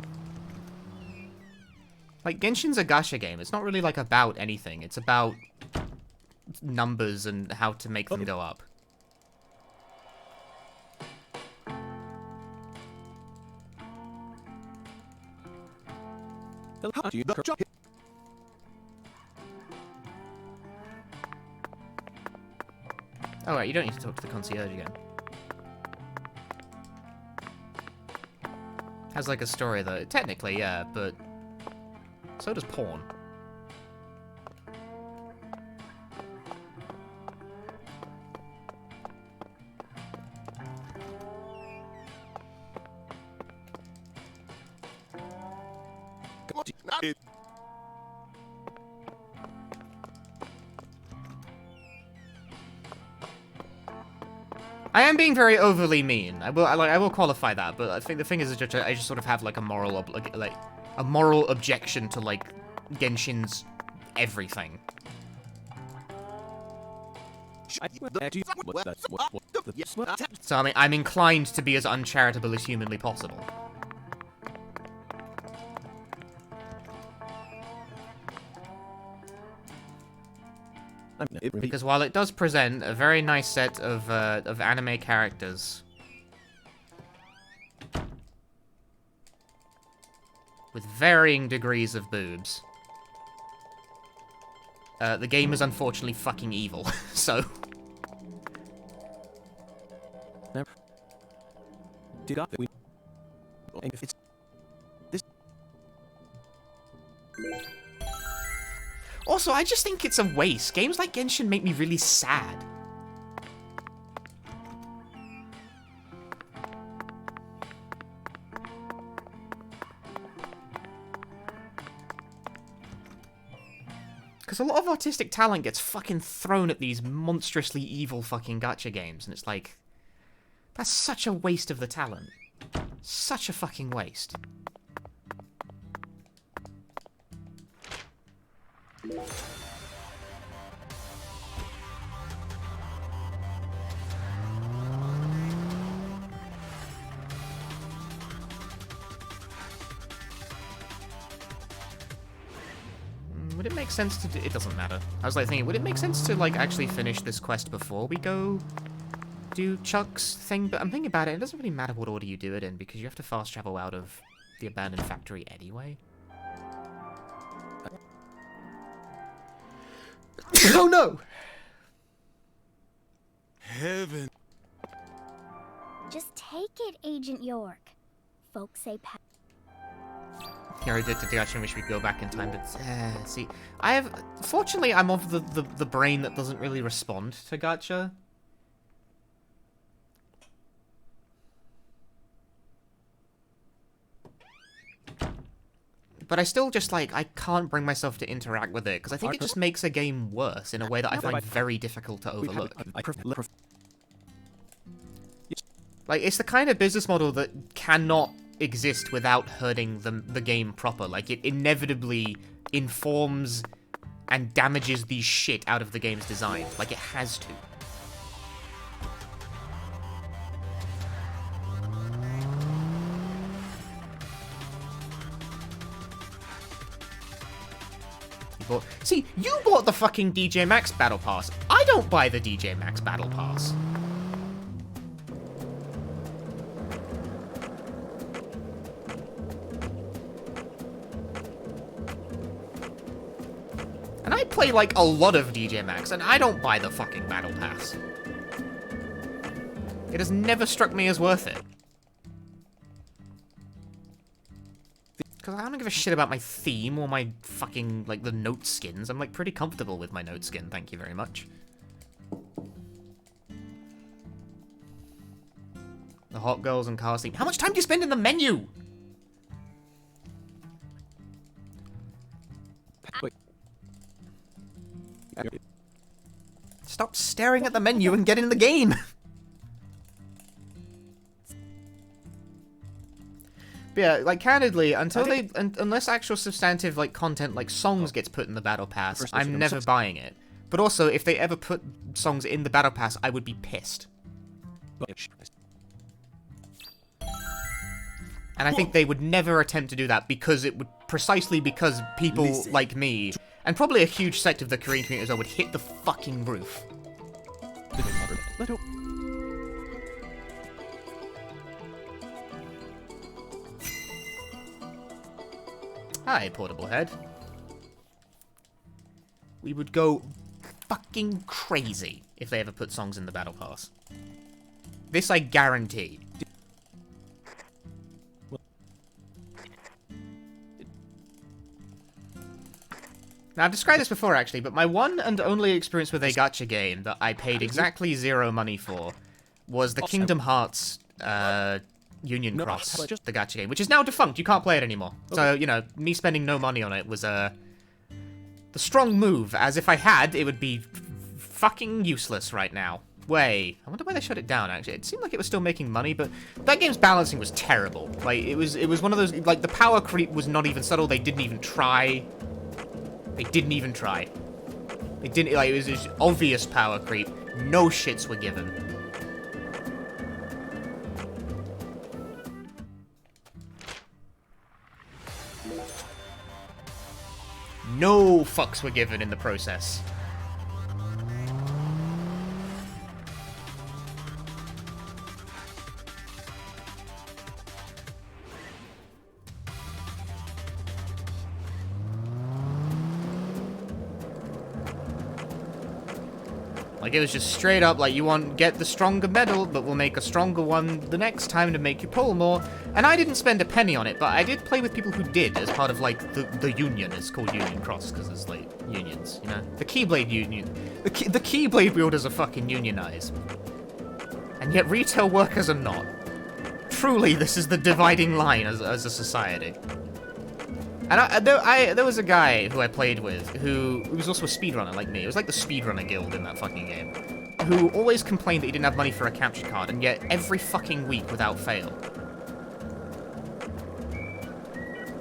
Like, Genshin's a gacha game. It's not really, like, about anything. It's about numbers and how to make them go up. Oh, right, you don't need to talk to the concierge again. Has, like, a story, though. Technically, yeah, but so does porn. I am being very overly mean. I will qualify that, but I think the thing is, I just sort of have like a moral objection to like Genshin's everything. So I mean, I'm inclined to be as uncharitable as humanly possible. Because while it does present a very nice set of anime characters with varying degrees of boobs, the game is unfortunately fucking evil, so... Also, I just think it's a waste. Games like Genshin make me really sad. Because a lot of artistic talent gets fucking thrown at these monstrously evil fucking gacha games, and it's like... That's such a waste of the talent. Such a fucking waste. Would it make sense to do... It doesn't matter. I was like thinking, would it make sense to like actually finish this quest before we go do Chuck's thing? But I'm thinking about it, it doesn't really matter what order you do it in because you have to fast travel out of the abandoned factory anyway. Oh no! Heaven. Just take it, Agent York. Folks say You're addicted to gacha and wish we could go back in time, but see, fortunately I'm of the brain that doesn't really respond to gacha. But I still just, like, I can't bring myself to interact with it, because I think it just makes a game worse in a way that I find very difficult to overlook. Like, it's the kind of business model that cannot exist without hurting the game proper. Like, it inevitably informs and damages the shit out of the game's design. Like, it has to. See, you bought the fucking DJ Maxx Battle Pass. I don't buy the DJ Maxx Battle Pass. And I play, like, a lot of DJ Maxx, and I don't buy the fucking Battle Pass. It has never struck me as worth it. Because I don't give a shit about my theme or my fucking, like, the note skins. I'm, like, pretty comfortable with my note skin, thank you very much. The hot girls and cars theme. How much time do you spend in the menu? stop staring at the menu and get in the game. But yeah, like, candidly, unless actual substantive, like, content, like, songs gets put in the Battle Pass, I'm never buying it. But also, if they ever put songs in the Battle Pass, I would be pissed. And I think they would never attempt to do that precisely because people like me, and probably a huge sect of the Korean community as well, would hit the fucking roof. Hi, Portable Head. We would go fucking crazy if they ever put songs in the Battle Pass. This I guarantee. Now, I've described this before, actually, but my one and only experience with a gacha game that I paid exactly 0 money for was the Kingdom Hearts, Union Cross, the gacha game, which is now defunct. You can't play it anymore. Okay. So, you know, me spending no money on it was, the strong move, as if I had, it would be fucking useless right now. I wonder why they shut it down, actually. It seemed like it was still making money, but that game's balancing was terrible. Like, it was one of those, like, the power creep was not even subtle. They didn't even try. They didn't even try. They didn't, like, it was just obvious power creep. No shits were given. No fucks were given in the process. Like, it was just straight up, like, get the stronger medal, but we'll make a stronger one the next time to make you pull more. And I didn't spend a penny on it, but I did play with people who did, as part of, like, the union. It's called Union Cross, because it's, like, unions, you know? The Keyblade Union. The Keyblade wielders are fucking unionized. And yet retail workers are not. Truly, this is the dividing line as a society. And there was a guy who I played with who was also a speedrunner like me. It was like the speedrunner guild in that fucking game. Who always complained that he didn't have money for a capture card, and yet every fucking week without fail.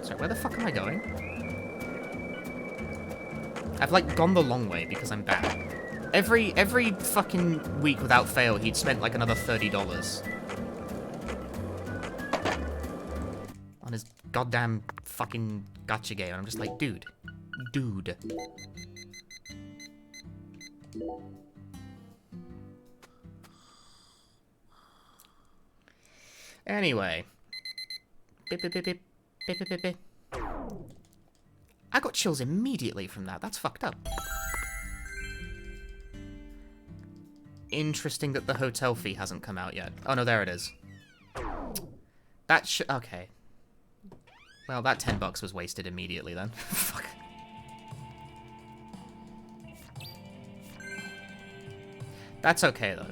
Sorry, where the fuck am I going? I've, like, gone the long way because I'm bad. Every fucking week without fail, he'd spent, like, another $30. On his goddamn fucking gacha game. I'm just like, dude. Anyway. I got chills immediately from that. That's fucked up. Interesting that the hotel fee hasn't come out yet. Oh no, there it is. Okay. Well, that $10 was wasted immediately then. Fuck. That's okay, though.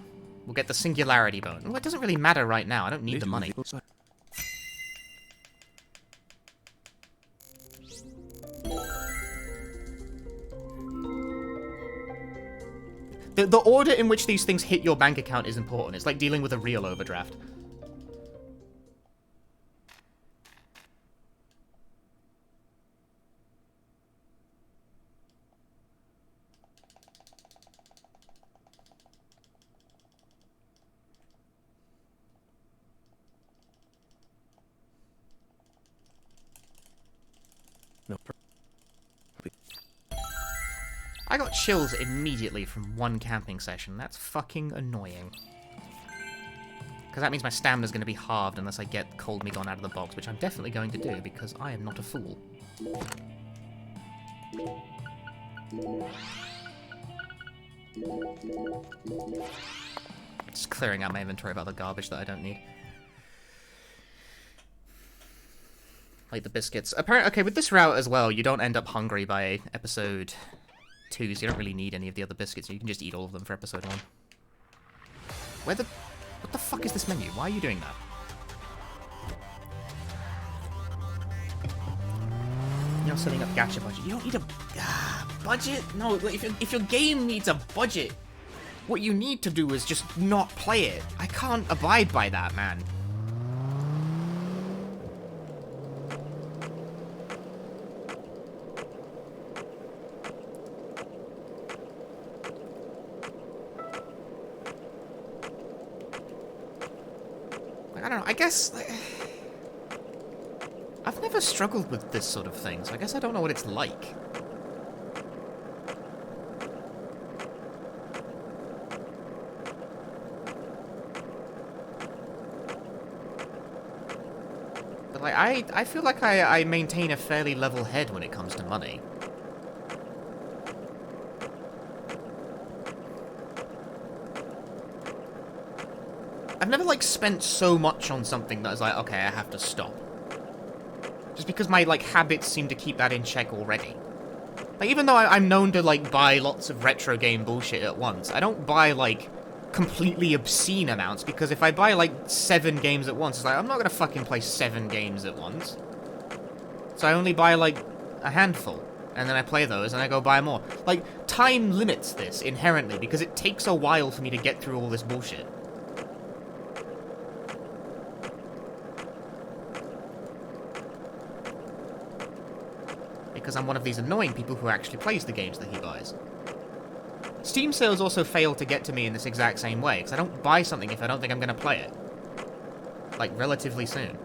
We'll get the singularity bone. Well, it doesn't really matter right now. I don't need the money. The order in which these things hit your bank account is important. It's like dealing with a real overdraft. I got chills immediately from one camping session. That's fucking annoying. Because that means my stamina's going to be halved unless I get Cold Me Gone out of the box, which I'm definitely going to do because I am not a fool. Just clearing out my inventory of other garbage that I don't need. Like the biscuits. Apparently, okay, with this route as well, you don't end up hungry by episode 2, so you don't really need any of the other biscuits. You can just eat all of them for episode 1. What the fuck is this menu? Why are you doing that? You're setting up gacha budget. You don't need a budget? No, if your game needs a budget, What you need to do is just not play it. I can't abide by that, man. Like, I don't know, I guess... Like, I've never struggled with this sort of thing, so I guess I don't know what it's like. But like, I feel like I maintain a fairly level head when it comes to money. I've never like spent so much on something that I was like, okay, I have to stop. Just because my, like, habits seem to keep that in check already. Like, even though I'm known to, like, buy lots of retro game bullshit at once, I don't buy, like, completely obscene amounts, because if I buy, like, 7 games at once, it's like, I'm not gonna fucking play 7 games at once. So I only buy, like, a handful, and then I play those, and I go buy more. Like, time limits this, inherently, because it takes a while for me to get through all this bullshit. Because I'm one of these annoying people who actually plays the games that he buys. Steam sales also fail to get to me in this exact same way, because I don't buy something if I don't think I'm going to play it. Like, relatively soon.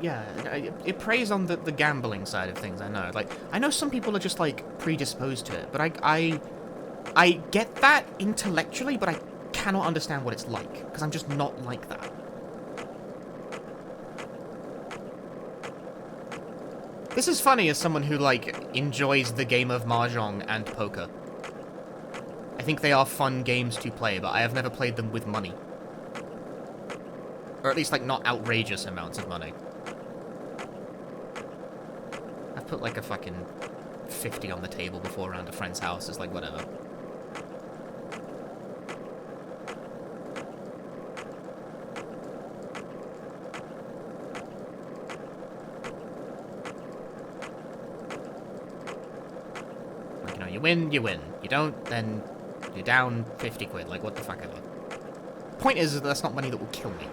Yeah, like, it preys on the gambling side of things, I know. Like, I know some people are just, like, predisposed to it, but I get that intellectually, but I cannot understand what it's like, because I'm just not like that. This is funny as someone who, like, enjoys the game of Mahjong and poker. I think they are fun games to play, but I have never played them with money. Or at least, like, not outrageous amounts of money. I've put, like, a fucking 50 on the table before around a friend's house. It's like, whatever. Like, you know, you win, you win. You don't, then you're down 50 quid. Like, what the fuck ever. Point is, that's not money that will kill me.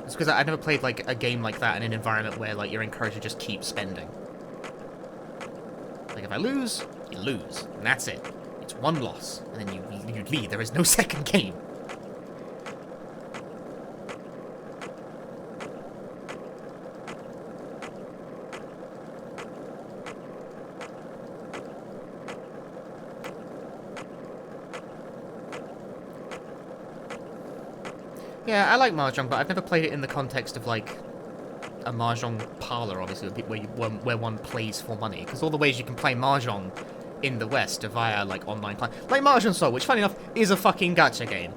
Because I've never played, like, a game like that in an environment where, like, you're encouraged to just keep spending. Like, if I lose, you lose. And that's it. It's one loss. And then you leave. There is no second game. Yeah, I like Mahjong, but I've never played it in the context of, like, a Mahjong parlor, obviously, where one plays for money. Because all the ways you can play Mahjong in the West are via, like, online play. Like Mahjong Soul, which, funny enough, is a fucking gacha game.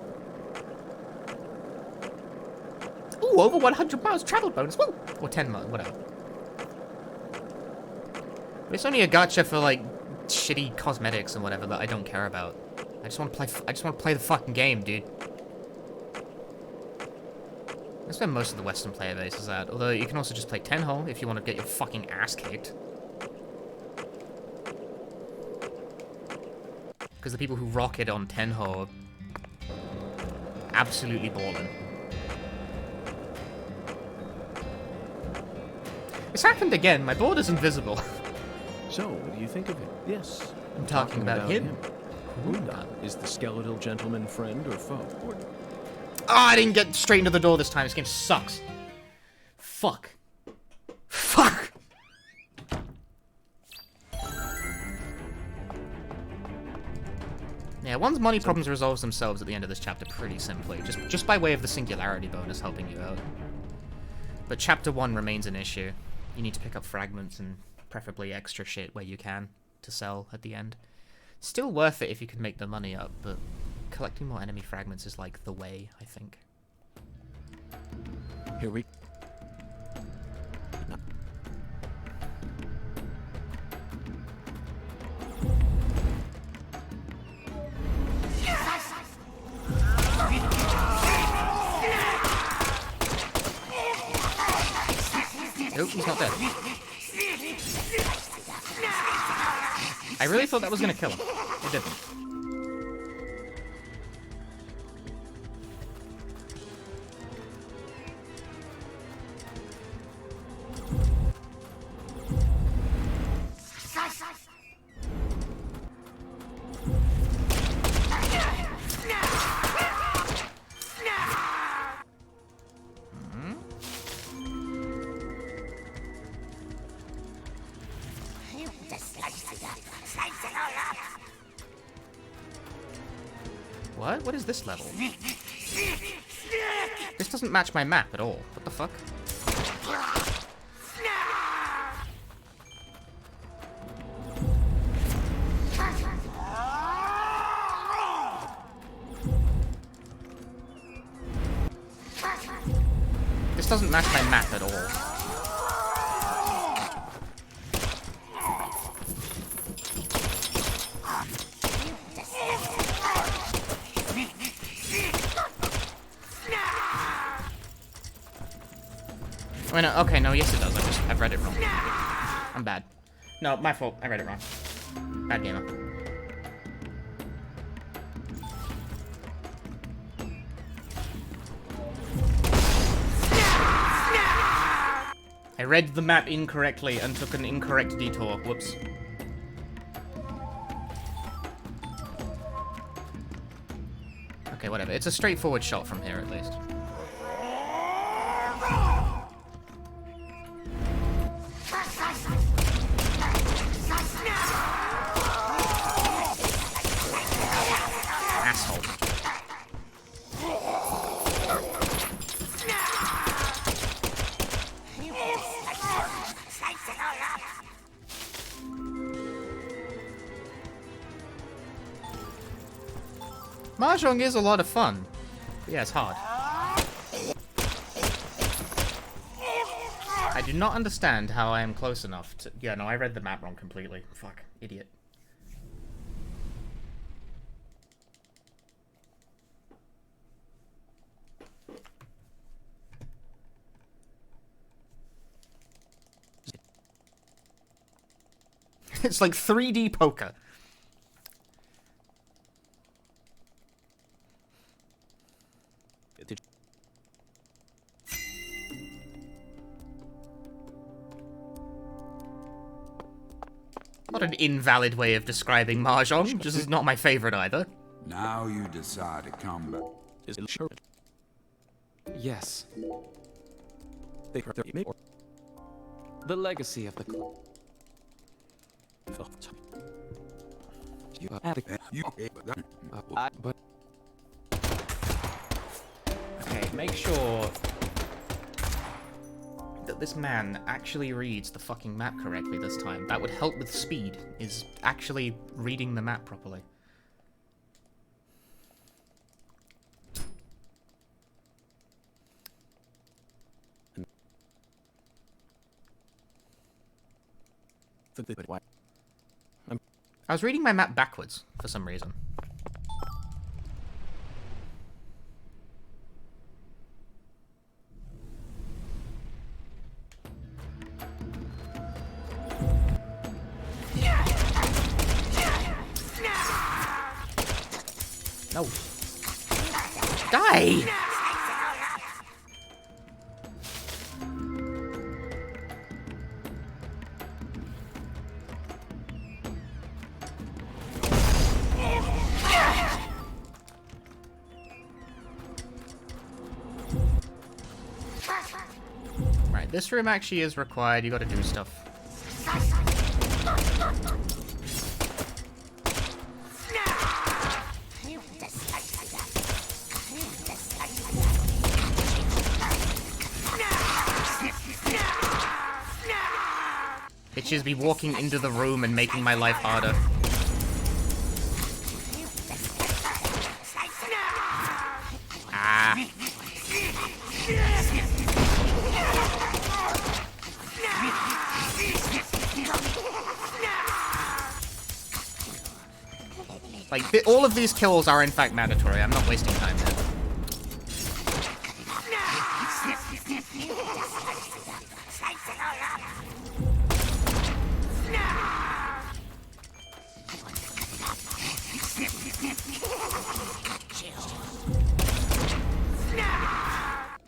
Ooh, over 100 miles travel bonus, woo! Or 10 miles, whatever. But it's only a gacha for, like, shitty cosmetics and whatever that I don't care about. I just want to play the fucking game, dude. That's where most of the Western player base is at. Although you can also just play Tenho if you want to get your fucking ass kicked. Because the people who rock it on Tenho are absolutely balling. It's happened again. My board is invisible. So, what do you think of him? Yes. I'm talking about him. Hunda. Is the skeletal gentleman friend or foe? Or... Oh, I didn't get straight into the door this time. This game sucks. Fuck. Fuck! Yeah, one's money problems resolves themselves at the end of this chapter pretty simply. Just by way of the singularity bonus helping you out. But chapter 1 remains an issue. You need to pick up fragments and preferably extra shit where you can to sell at the end. Still worth it if you can make the money up, but collecting more enemy fragments is like the way, I think. Here we... Nope, he's not dead. I really thought that was gonna kill him. It didn't. What? What is this level? This doesn't match my map at all. What the fuck? This doesn't match my map at all. Oh, no, okay, no, yes it does. I've read it wrong. I'm bad. No, my fault. I read it wrong. Bad gamer. I read the map incorrectly and took an incorrect detour. Whoops. Okay, whatever. It's a straightforward shot from here, at least. Asshole. Mahjong is a lot of fun. But yeah, it's hard. I do not understand how I am close enough to... Yeah, no, I read the map wrong completely. Fuck. Idiot. It's like 3D poker. Not an invalid way of describing Mahjong, just is not my favorite either. Now you decide to come back. Is it sure? Yes. The legacy of the club. But Okay, make sure that this man actually reads the fucking map correctly this time. That would help with speed, is actually reading the map properly. I was reading my map backwards for some reason. No. Die! Right, this room actually is required. You gotta do stuff. bitches be walking into the room and making my life harder. Ah. Like, all of these kills are in fact mandatory. I'm not wasting time there.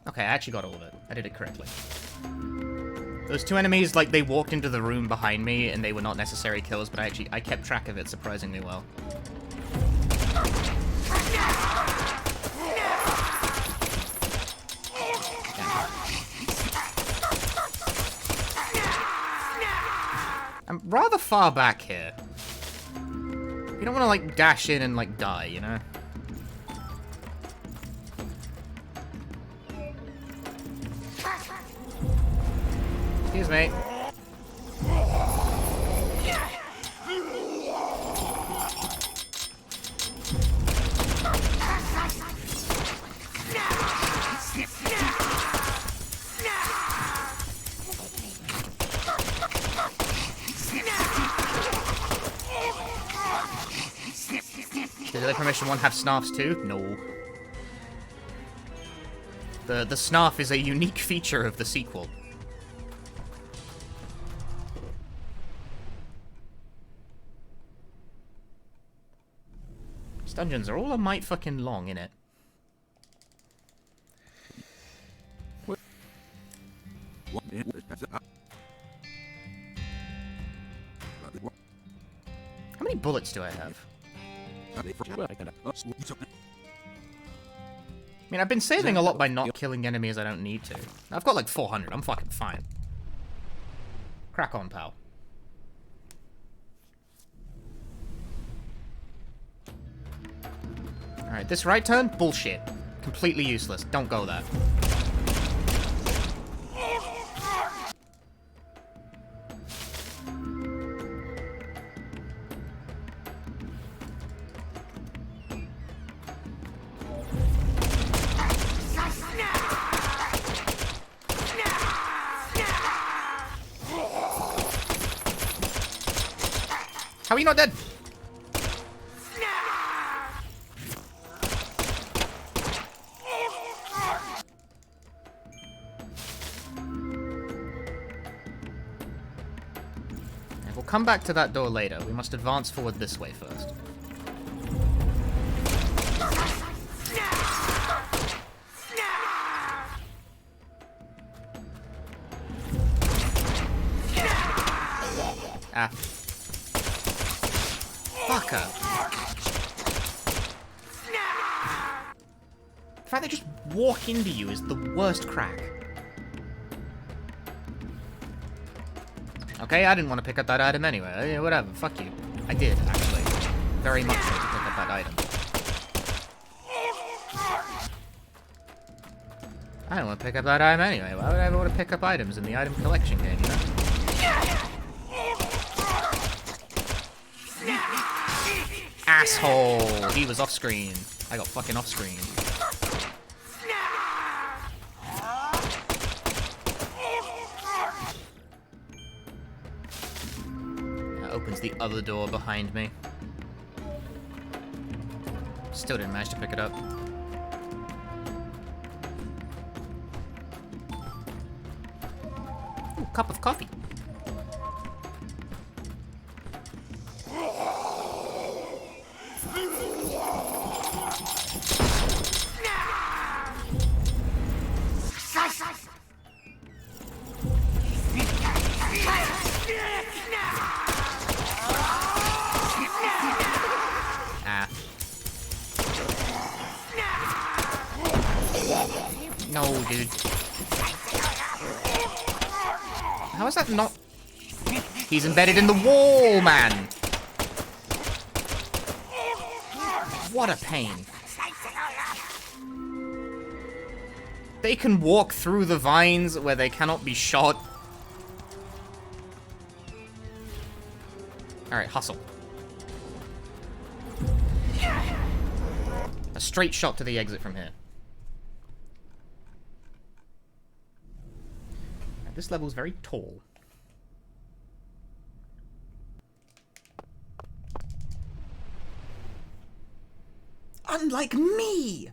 Okay, I actually got all of it. I did it correctly. Those two enemies, like, they walked into the room behind me, and they were not necessary kills, but I kept track of it surprisingly well. I'm rather far back here. You don't want to, like, dash in and, like, die, you know? Excuse me. Did Deadly Premonition 1 have snarfs too? No. The snarf is a unique feature of the sequel. These dungeons are all a mite fucking long, innit? How many bullets do I have? I mean, I've been saving a lot by not killing enemies I don't need to. I've got like 400. I'm fucking fine. Crack on, pal. Alright, this right turn? Bullshit. Completely useless. Don't go there. How are you not dead? We'll come back to that door later. We must advance forward this way first. Ah. Fucker. The fact they just walk into you is the worst crack. Okay, I didn't want to pick up that item anyway. Whatever, fuck you. I did, actually. Very much so to pick up that item. I don't want to pick up that item anyway. Why would I ever want to pick up items in the item collection game, you know? Asshole! He was off screen. I got fucking off screen. That opens the other door behind me. Still didn't manage to pick it up. Ooh, cup of coffee. No, dude. How is that not... He's embedded in the wall, man! What a pain. They can walk through the vines where they cannot be shot. Alright, hustle. A straight shot to the exit from here. Now, this level's very tall. Unlike me!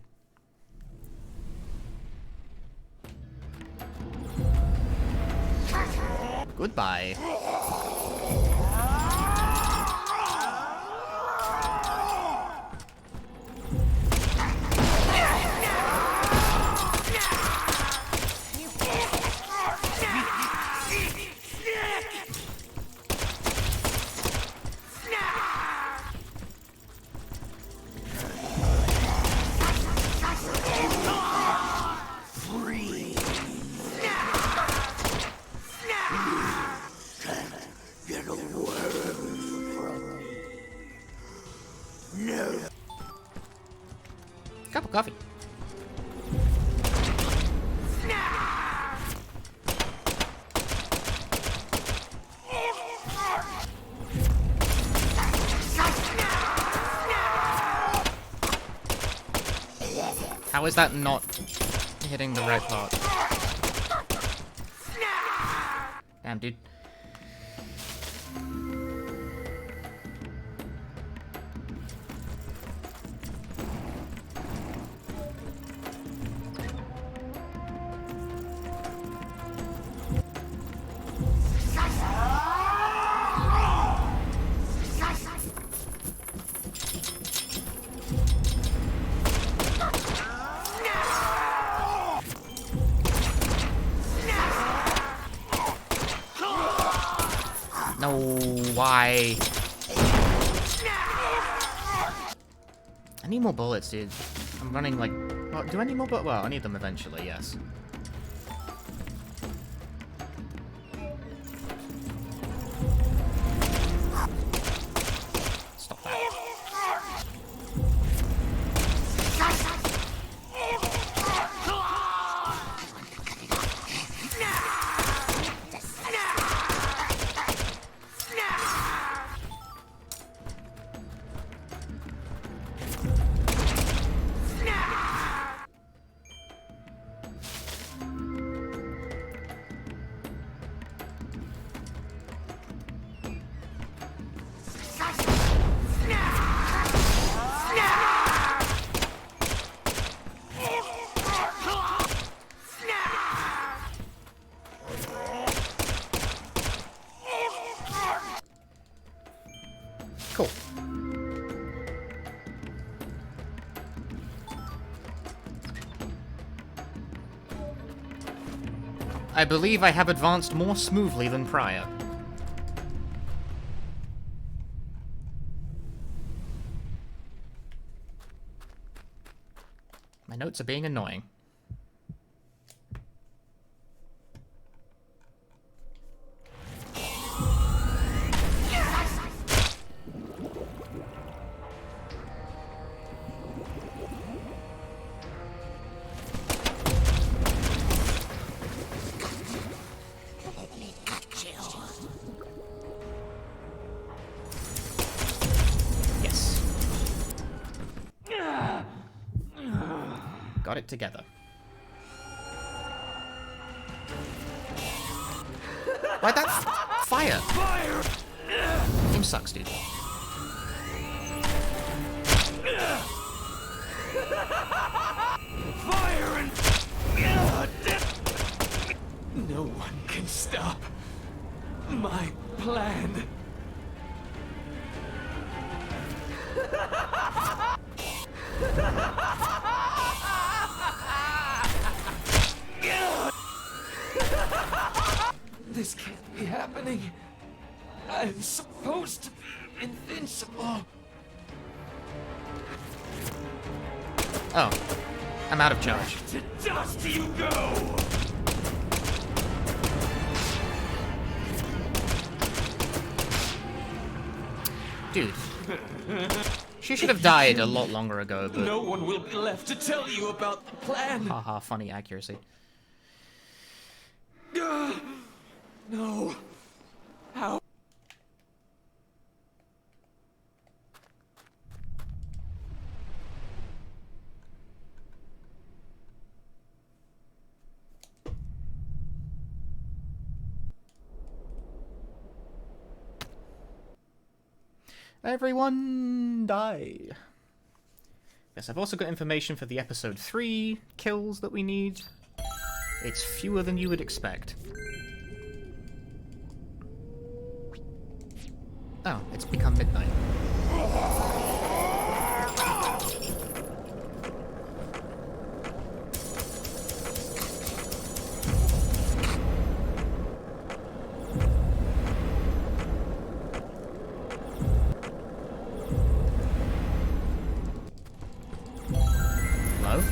Goodbye. Cup of coffee. How is that not hitting the right part? Damn, dude. No, why? I need more bullets, dude. I'm running like... Well, do I need more bullets? Well, I need them eventually, yes. Stop that. Cool. I believe I have advanced more smoothly than prior. My notes are being annoying. Got it together. Why that fire? Fire! Game sucks, dude. Fire and... No one can stop my plan. This can't be happening. I'm supposed to be invincible. Oh. I'm out of charge. To dust you go! Dude. She should have died a lot longer ago, but... No one will be left to tell you about the plan. Haha, funny accuracy. No. How? Everyone die. Yes, I've also got information for the episode 3 kills that we need. It's fewer than you would expect. Oh, it's become midnight. Hello?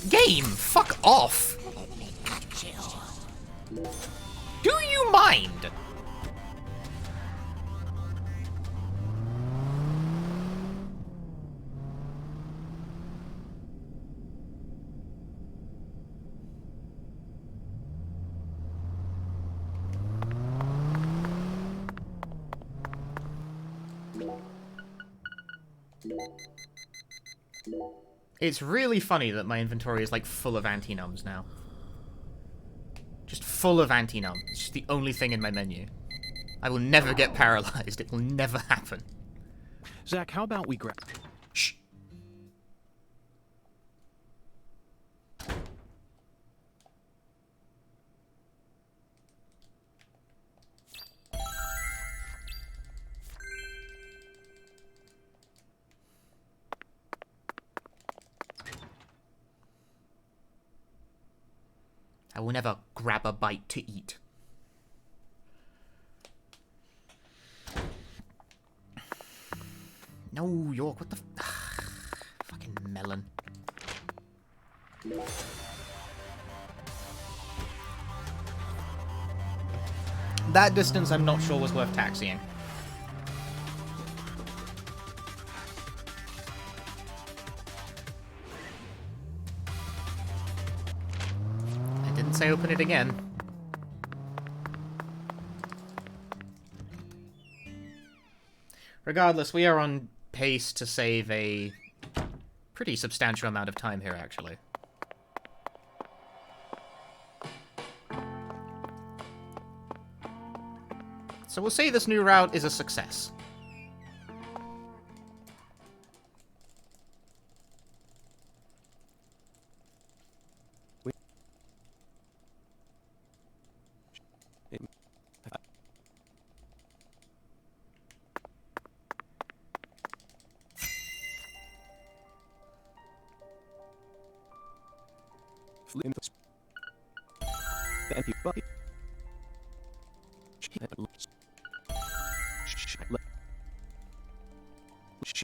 Game, fuck off! Do you mind? It's really funny that my inventory is like full of anti-nums now. Just full of anti-num. It's just the only thing in my menu. I will never get paralyzed. It will never happen. Zach, how about we grab... Shh. I will never grab a bite to eat. No, York, what the fucking melon. That distance I'm not sure was worth taxiing. I didn't say open it again. Regardless, we are on pace to save a pretty substantial amount of time here, actually. So we'll say this new route is a success.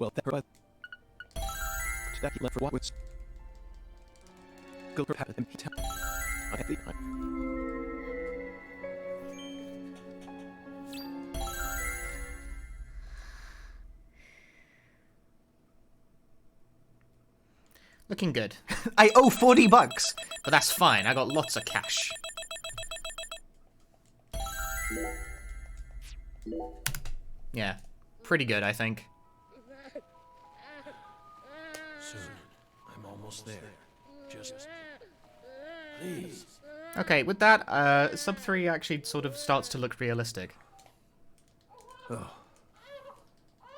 Well, that right. That he left for what was. Go for him. I think. Looking good. I owe $40, but that's fine. I got lots of cash. Yeah, pretty good, I think. Soon. I'm almost there. Just... please. Okay, with that, sub 3 actually sort of starts to look realistic. Oh.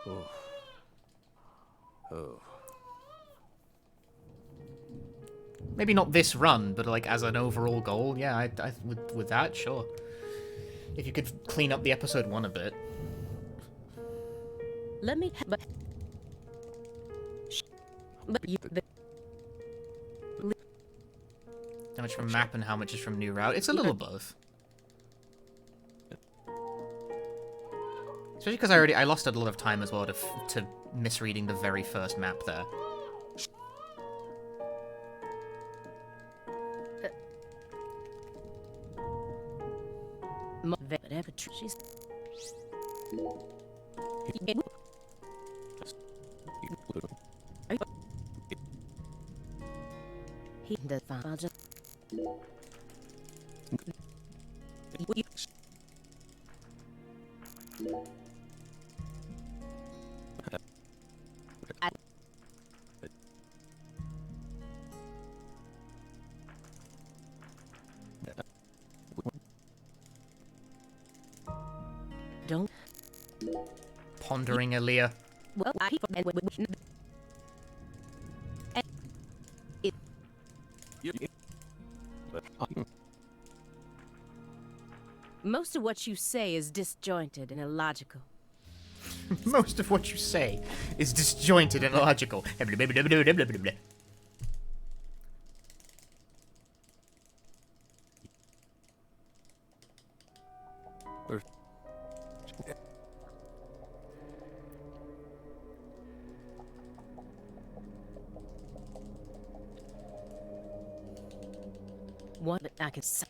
Oh. Oh. Maybe not this run, but like as an overall goal, yeah, with that, sure. If you could clean up the episode 1 a bit. Let me. But you. How much from map and how much is from new route? It's a little both. Especially because I lost a lot of time as well to misreading the very first map there. Whatever she's. He does fine. I'll just. Don't. Pondering Aaliyah. Well, most of what you say is disjointed and illogical. Most of what you say is disjointed and illogical. What I can say.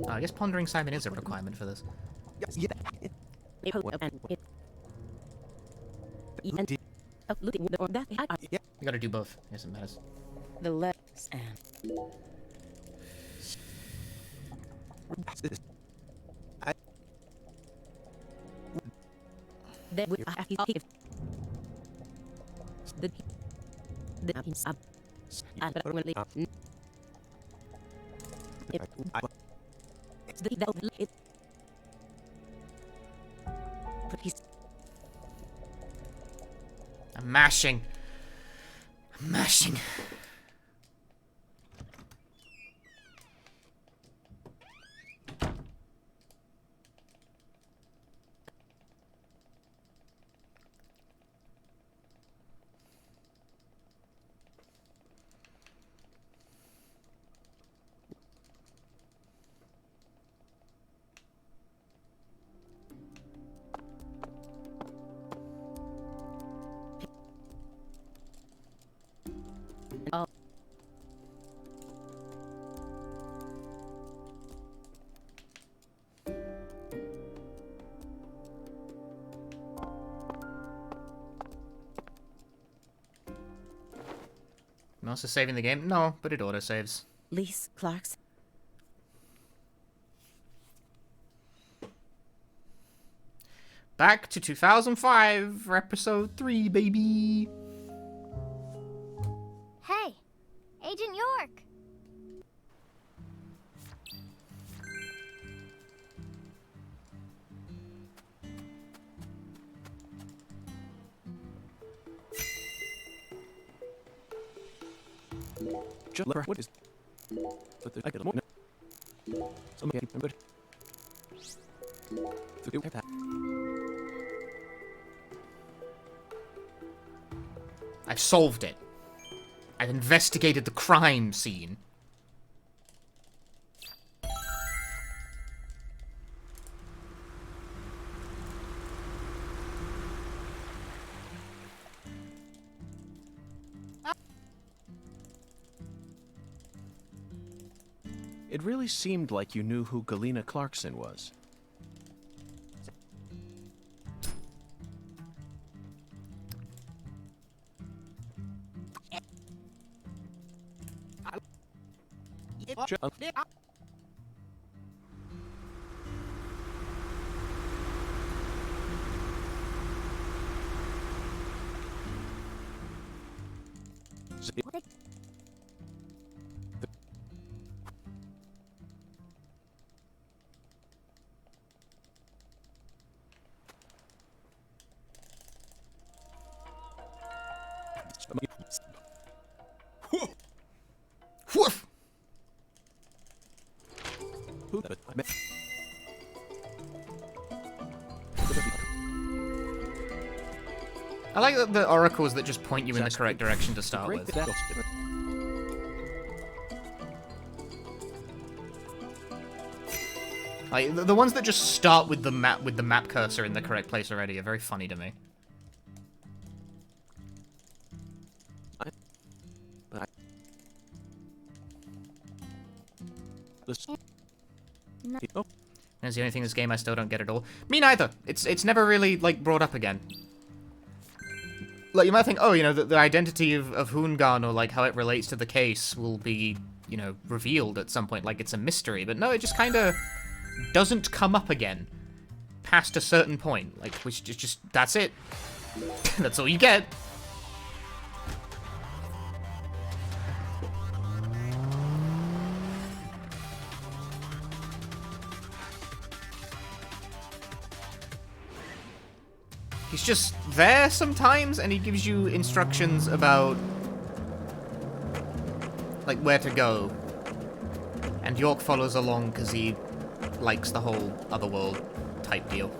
I guess Pondering Simon is a requirement for this. You gotta do both. Yes, it matters. The legs and I'm mashing. I'm mashing. Am I also saving the game? No, but it autosaves. Lise Clark's. Back to 2005, episode 3, baby. Hey, Agent York. What is? But I get a moment. Somebody keep them good. I've solved it. I've investigated the crime scene. It really seemed like you knew who Galena Clarkson was. Woof! I like the oracles that just point you in the correct direction to start with. Like the ones that just start with the map cursor in the correct place already are very funny to me. That's the only thing in this game I still don't get at all. Me neither. It's never really like brought up again. Like you might think, oh, you know, the identity of Hoongan or like how it relates to the case will be, you know, revealed at some point, like it's a mystery. But no, it just kind of doesn't come up again. past a certain point. Like, which is just, that's it. That's all you get. He's just there sometimes, and he gives you instructions about, like, where to go. And York follows along because he likes the whole otherworld type deal.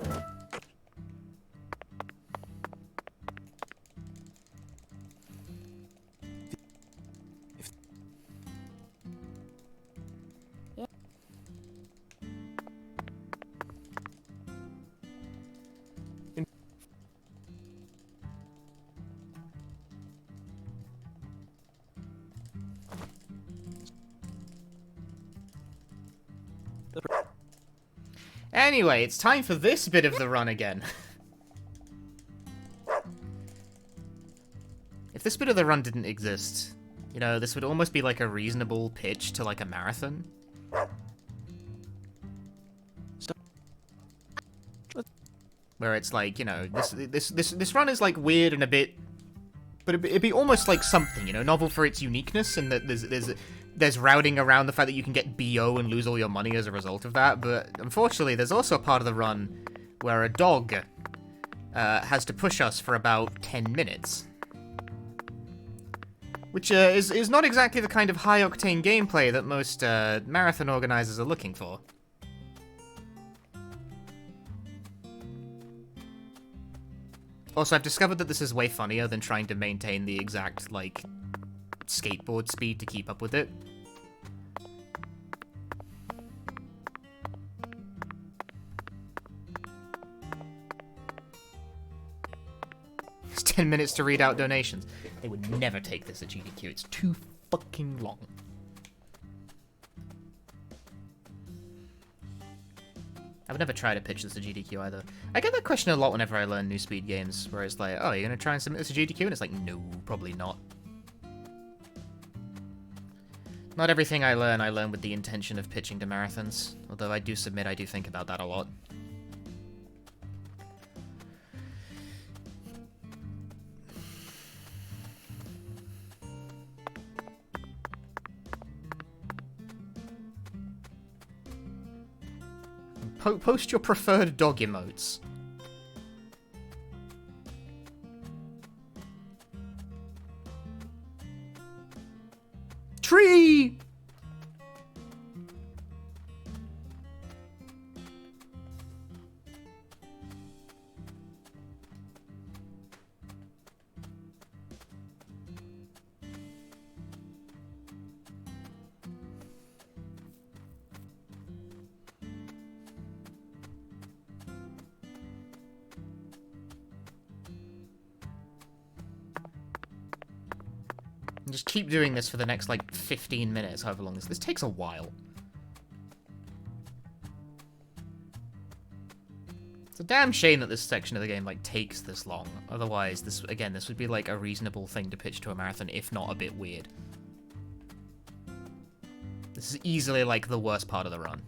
Anyway, it's time for this bit of the run again. If this bit of the run didn't exist, you know, this would almost be like a reasonable pitch to like a marathon. Where it's like, you know, this run is like weird and a bit, but it'd be almost like something, you know, novel for its uniqueness, and that there's routing around the fact that you can get BO and lose all your money as a result of that. But unfortunately, there's also a part of the run where a dog has to push us for about 10 minutes. Which is not exactly the kind of high-octane gameplay that most marathon organizers are looking for. Also, I've discovered that this is way funnier than trying to maintain the exact, like, skateboard speed to keep up with it. It's 10 minutes to read out donations. They would never take this at GDQ. It's too fucking long. I would never try to pitch this to GDQ either. I get that question a lot whenever I learn new speed games, where it's like, oh, you're gonna try and submit this to GDQ? And it's like, no, probably not. Not everything I learn with the intention of pitching to marathons. Although I do submit, I do think about that a lot. Post your preferred dog emotes. Tree! And just keep doing this for the next, like, 15 minutes, however long this takes a while. It's a damn shame that this section of the game, like, takes this long. Otherwise, this would be, like, a reasonable thing to pitch to a marathon, if not a bit weird. This is easily, like, the worst part of the run.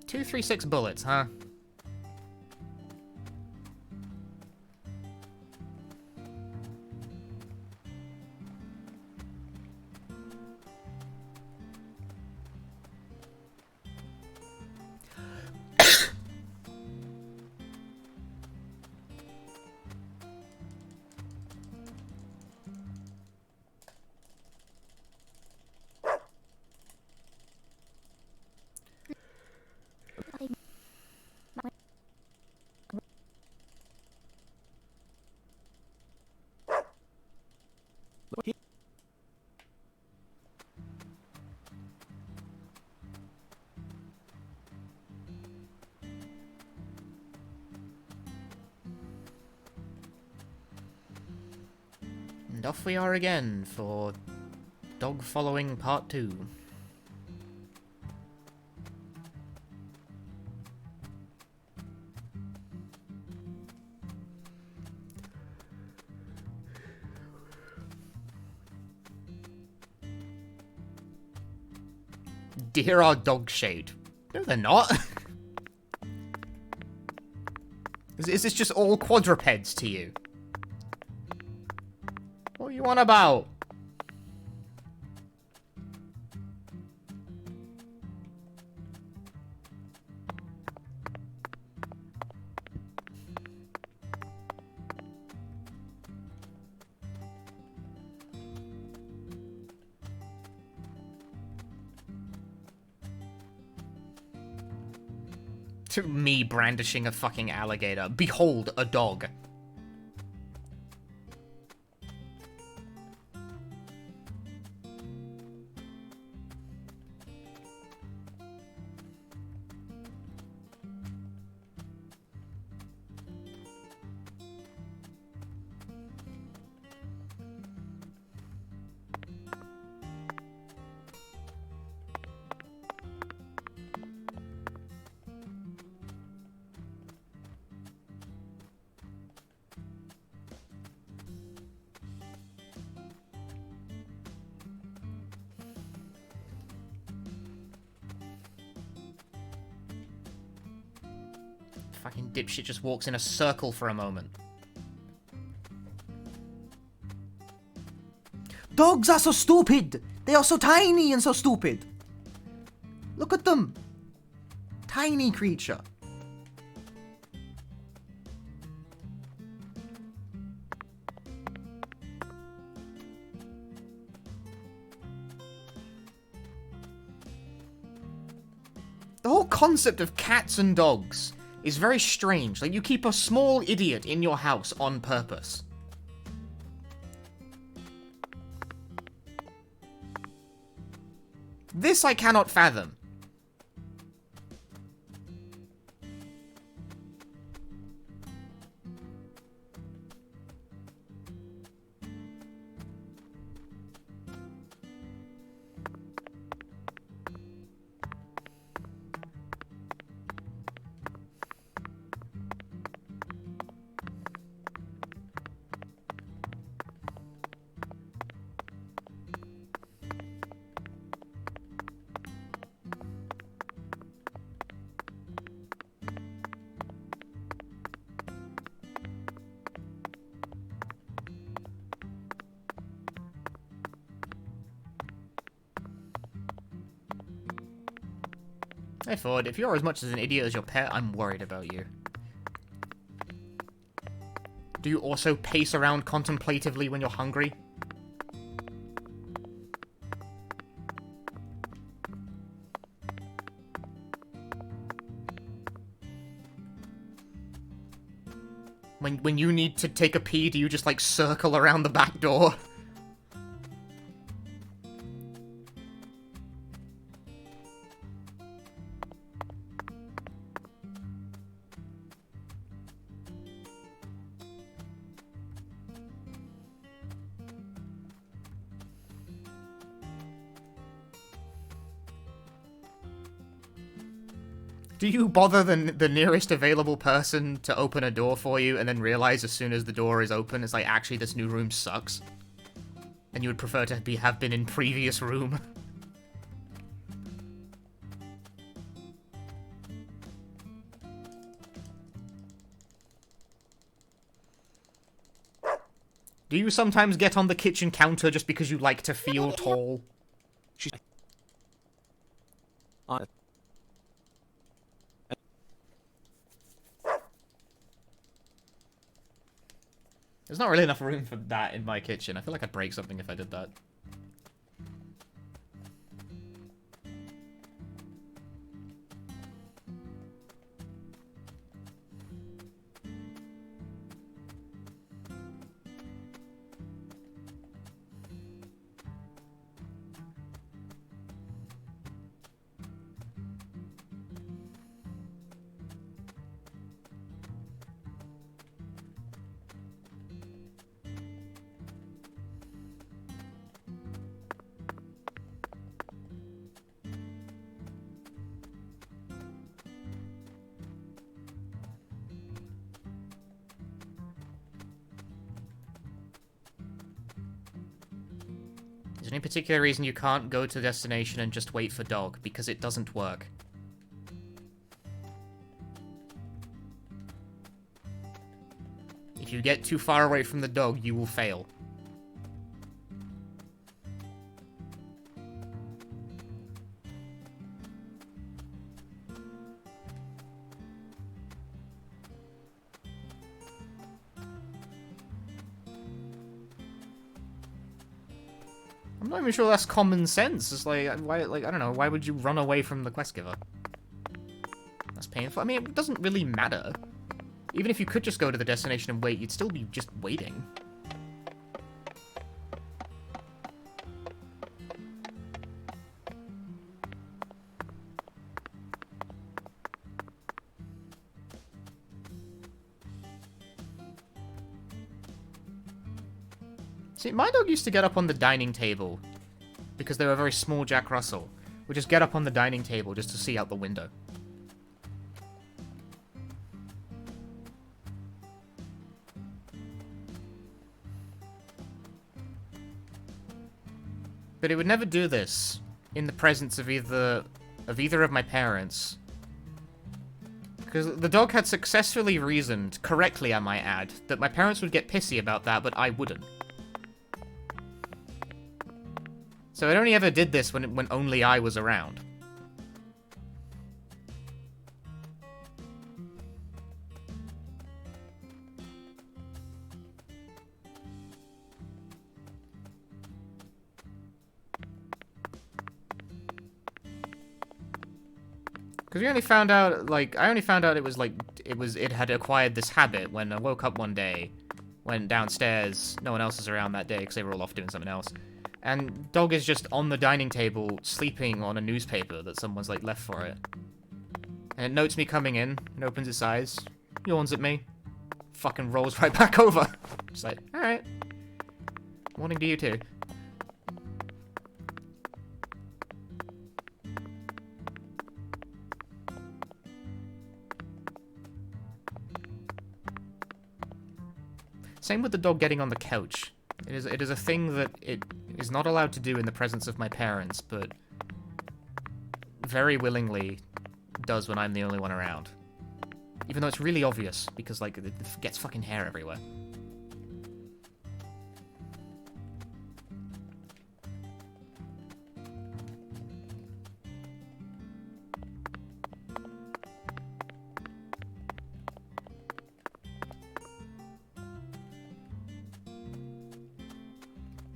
Two 3-6 bullets, huh? And off we are again for Dog Following Part 2. Deer are dog-shaped. No, they're not. Is this just all quadrupeds to you? What are you on about? To me brandishing a fucking alligator. Behold, a dog. Fucking dipshit just walks in a circle for a moment. Dogs are so stupid! They are so tiny and so stupid! Look at them! Tiny creature. The whole concept of cats and dogs is very strange. Like, you keep a small idiot in your house on purpose. This I cannot fathom. Hey Ford, if you're as much as an idiot as your pet, I'm worried about you. Do you also pace around contemplatively when you're hungry? When you need to take a pee, do you just like circle around the back door? Do you bother the nearest available person to open a door for you and then realize as soon as the door is open, it's like, actually, this new room sucks? And you would prefer to have been in previous room? Do you sometimes get on the kitchen counter just because you like to feel tall? She's There's not really enough room for that in my kitchen. I feel like I'd break something if I did that. Is there any particular reason you can't go to the destination and just wait for dog? Because it doesn't work. If you get too far away from the dog, you will fail. I'm not even sure that's common sense. It's like, why, like, I don't know, why would you run away from the quest giver? That's painful. I mean, it doesn't really matter. Even if you could just go to the destination and wait, you'd still be just waiting. See, my dog used to get up on the dining table because they were very small Jack Russell. Would just get up on the dining table just to see out the window. But it would never do this in the presence of either of my parents. Because the dog had successfully reasoned, correctly I might add, that my parents would get pissy about that, but I wouldn't. So it only ever did this when only I was around. Because we only found out, like, I only found out it had acquired this habit when I woke up one day, went downstairs, no one else was around that day because they were all off doing something else. And dog is just on the dining table, sleeping on a newspaper that someone's, like, left for it. And it notes me coming in, and opens its eyes, yawns at me, fucking rolls right back over. Just like, alright. Morning to you too. Same with the dog getting on the couch. It is a thing that it is not allowed to do in the presence of my parents, but very willingly does when I'm the only one around. Even though it's really obvious, because, like, it gets fucking hair everywhere.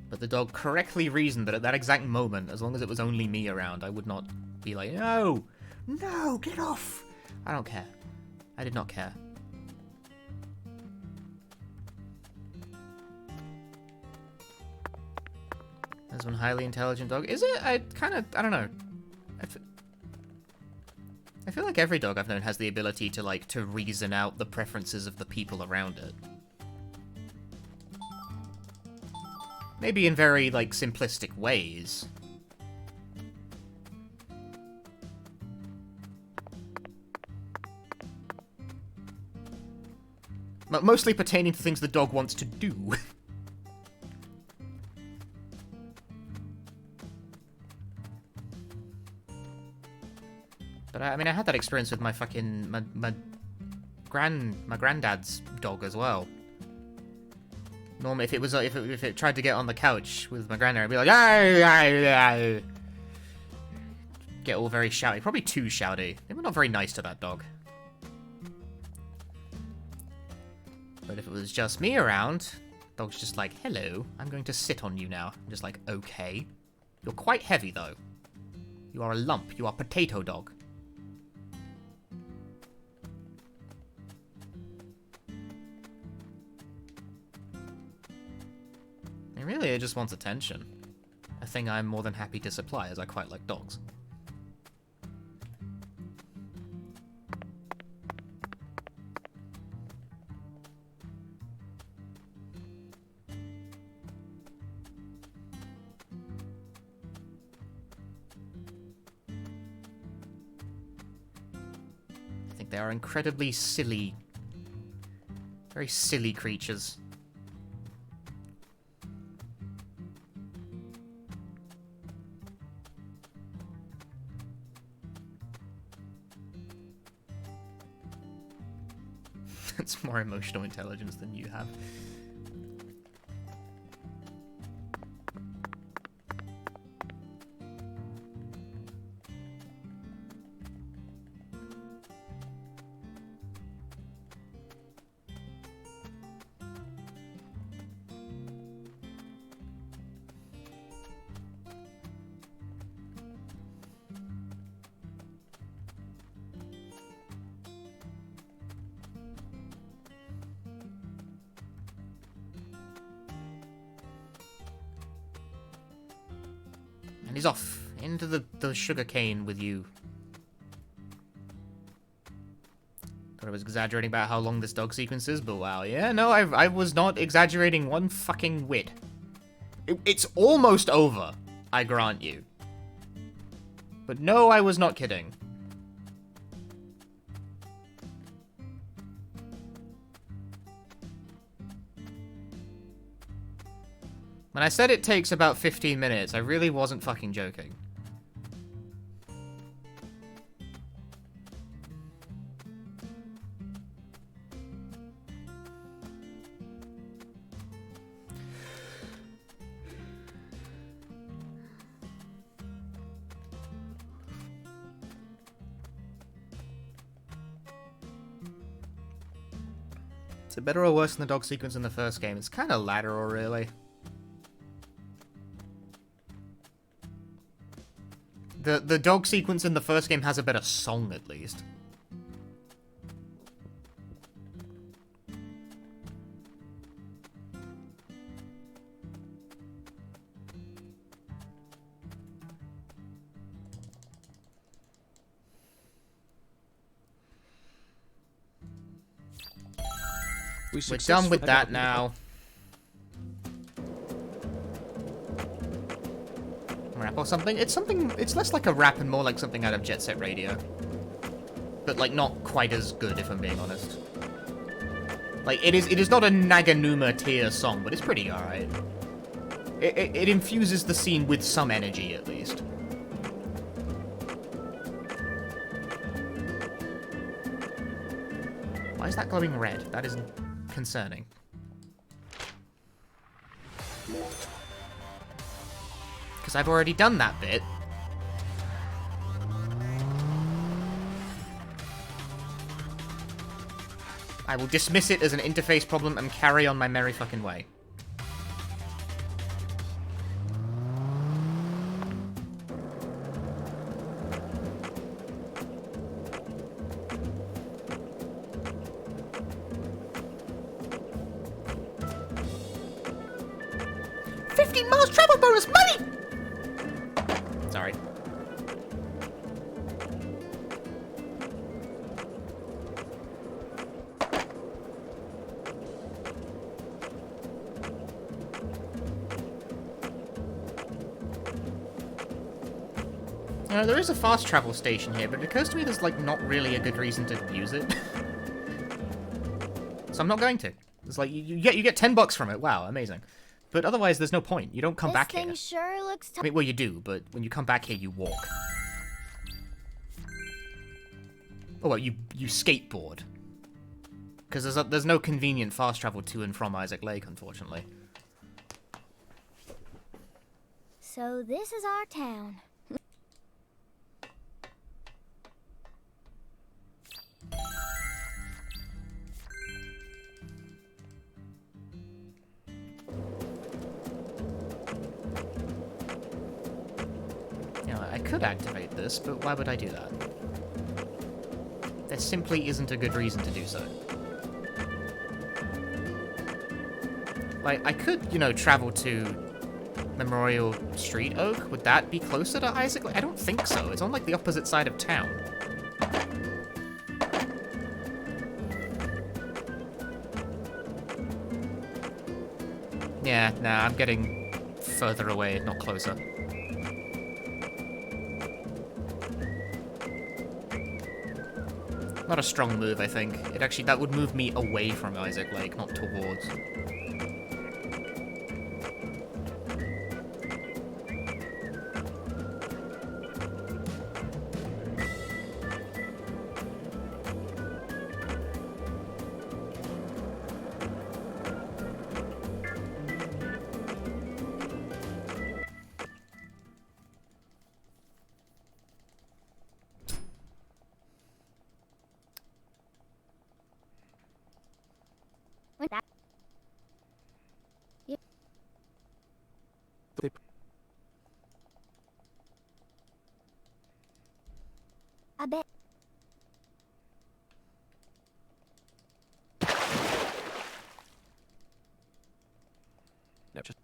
But the dog correctly reasoned that at that exact moment, as long as it was only me around, I would not be like, no, no, get off. I don't care. I did not care. There's one highly intelligent dog. Is it? I don't know. I feel like every dog I've known has the ability to, like, to reason out the preferences of the people around it. Maybe in very, like, simplistic ways. But mostly pertaining to things the dog wants to do. But I mean, I had that experience with my fucking, my granddad's dog as well. Normally, if it tried to get on the couch with my granddad, I'd be like, "Ay!" Get all very shouty, probably too shouty. They were not very nice to that dog. But if it was just me around, dog's just like, "Hello, I'm going to sit on you now." I'm just like, okay. You're quite heavy though. You are a lump. You are potato dog. Really, it just wants attention. A thing I'm more than happy to supply, as I quite like dogs. I think they are incredibly silly, very silly creatures. It's more emotional intelligence than you have. And he's off into the sugar cane with you. Thought I was exaggerating about how long this dog sequence is, but wow, yeah, no, I was not exaggerating one fucking whit. It's almost over, I grant you. But no, I was not kidding. When I said it takes about 15 minutes, I really wasn't fucking joking. Is it better or worse than the dog sequence in the first game? It's kind of lateral, really. The dog sequence in the first game has a better song, at least. We're done with that now. Rap or something. It's less like a rap and more like something out of Jet Set Radio. But like not quite as good, if I'm being honest. Like it is not a Naganuma tier song, but it's pretty alright. It infuses the scene with some energy at least. Why is that glowing red? That is concerning. Because I've already done that bit. I will dismiss it as an interface problem and carry on my merry fucking way. $15 travel bonus money! Sorry. There is a fast travel station here, but it occurs to me there's, like, not really a good reason to use it. So I'm not going to. It's like, you get $10 from it. Wow, amazing. But otherwise, there's no point. You don't come back here. This thing sure looks I mean, well, you do, but when you come back here, you walk. Oh, well, you skateboard. Because there's no convenient fast travel to and from Isaac Lake, unfortunately. So this is our town. I could activate this, but why would I do that? There simply isn't a good reason to do so. Like, I could, you know, travel to Memorial Street Oak. Would that be closer to Isaac? I don't think so. It's on, like, the opposite side of town. Yeah, nah, I'm getting further away, not closer. Not a strong move, I think. That would move me away from Isaac Lake, not towards. I bet. No, just...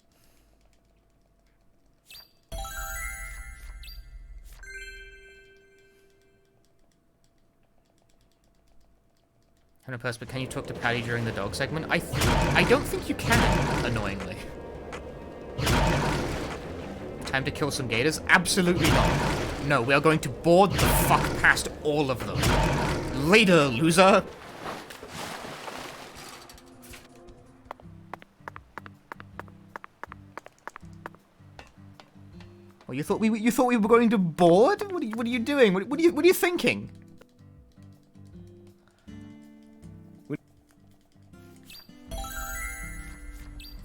But can you talk to Patty during the dog segment? I don't think you can, annoyingly. Time to kill some gators? Absolutely not. No, we are going to board the fuck past all of them. Later, loser! Well, you thought we were going to board? What are you doing? What are you thinking?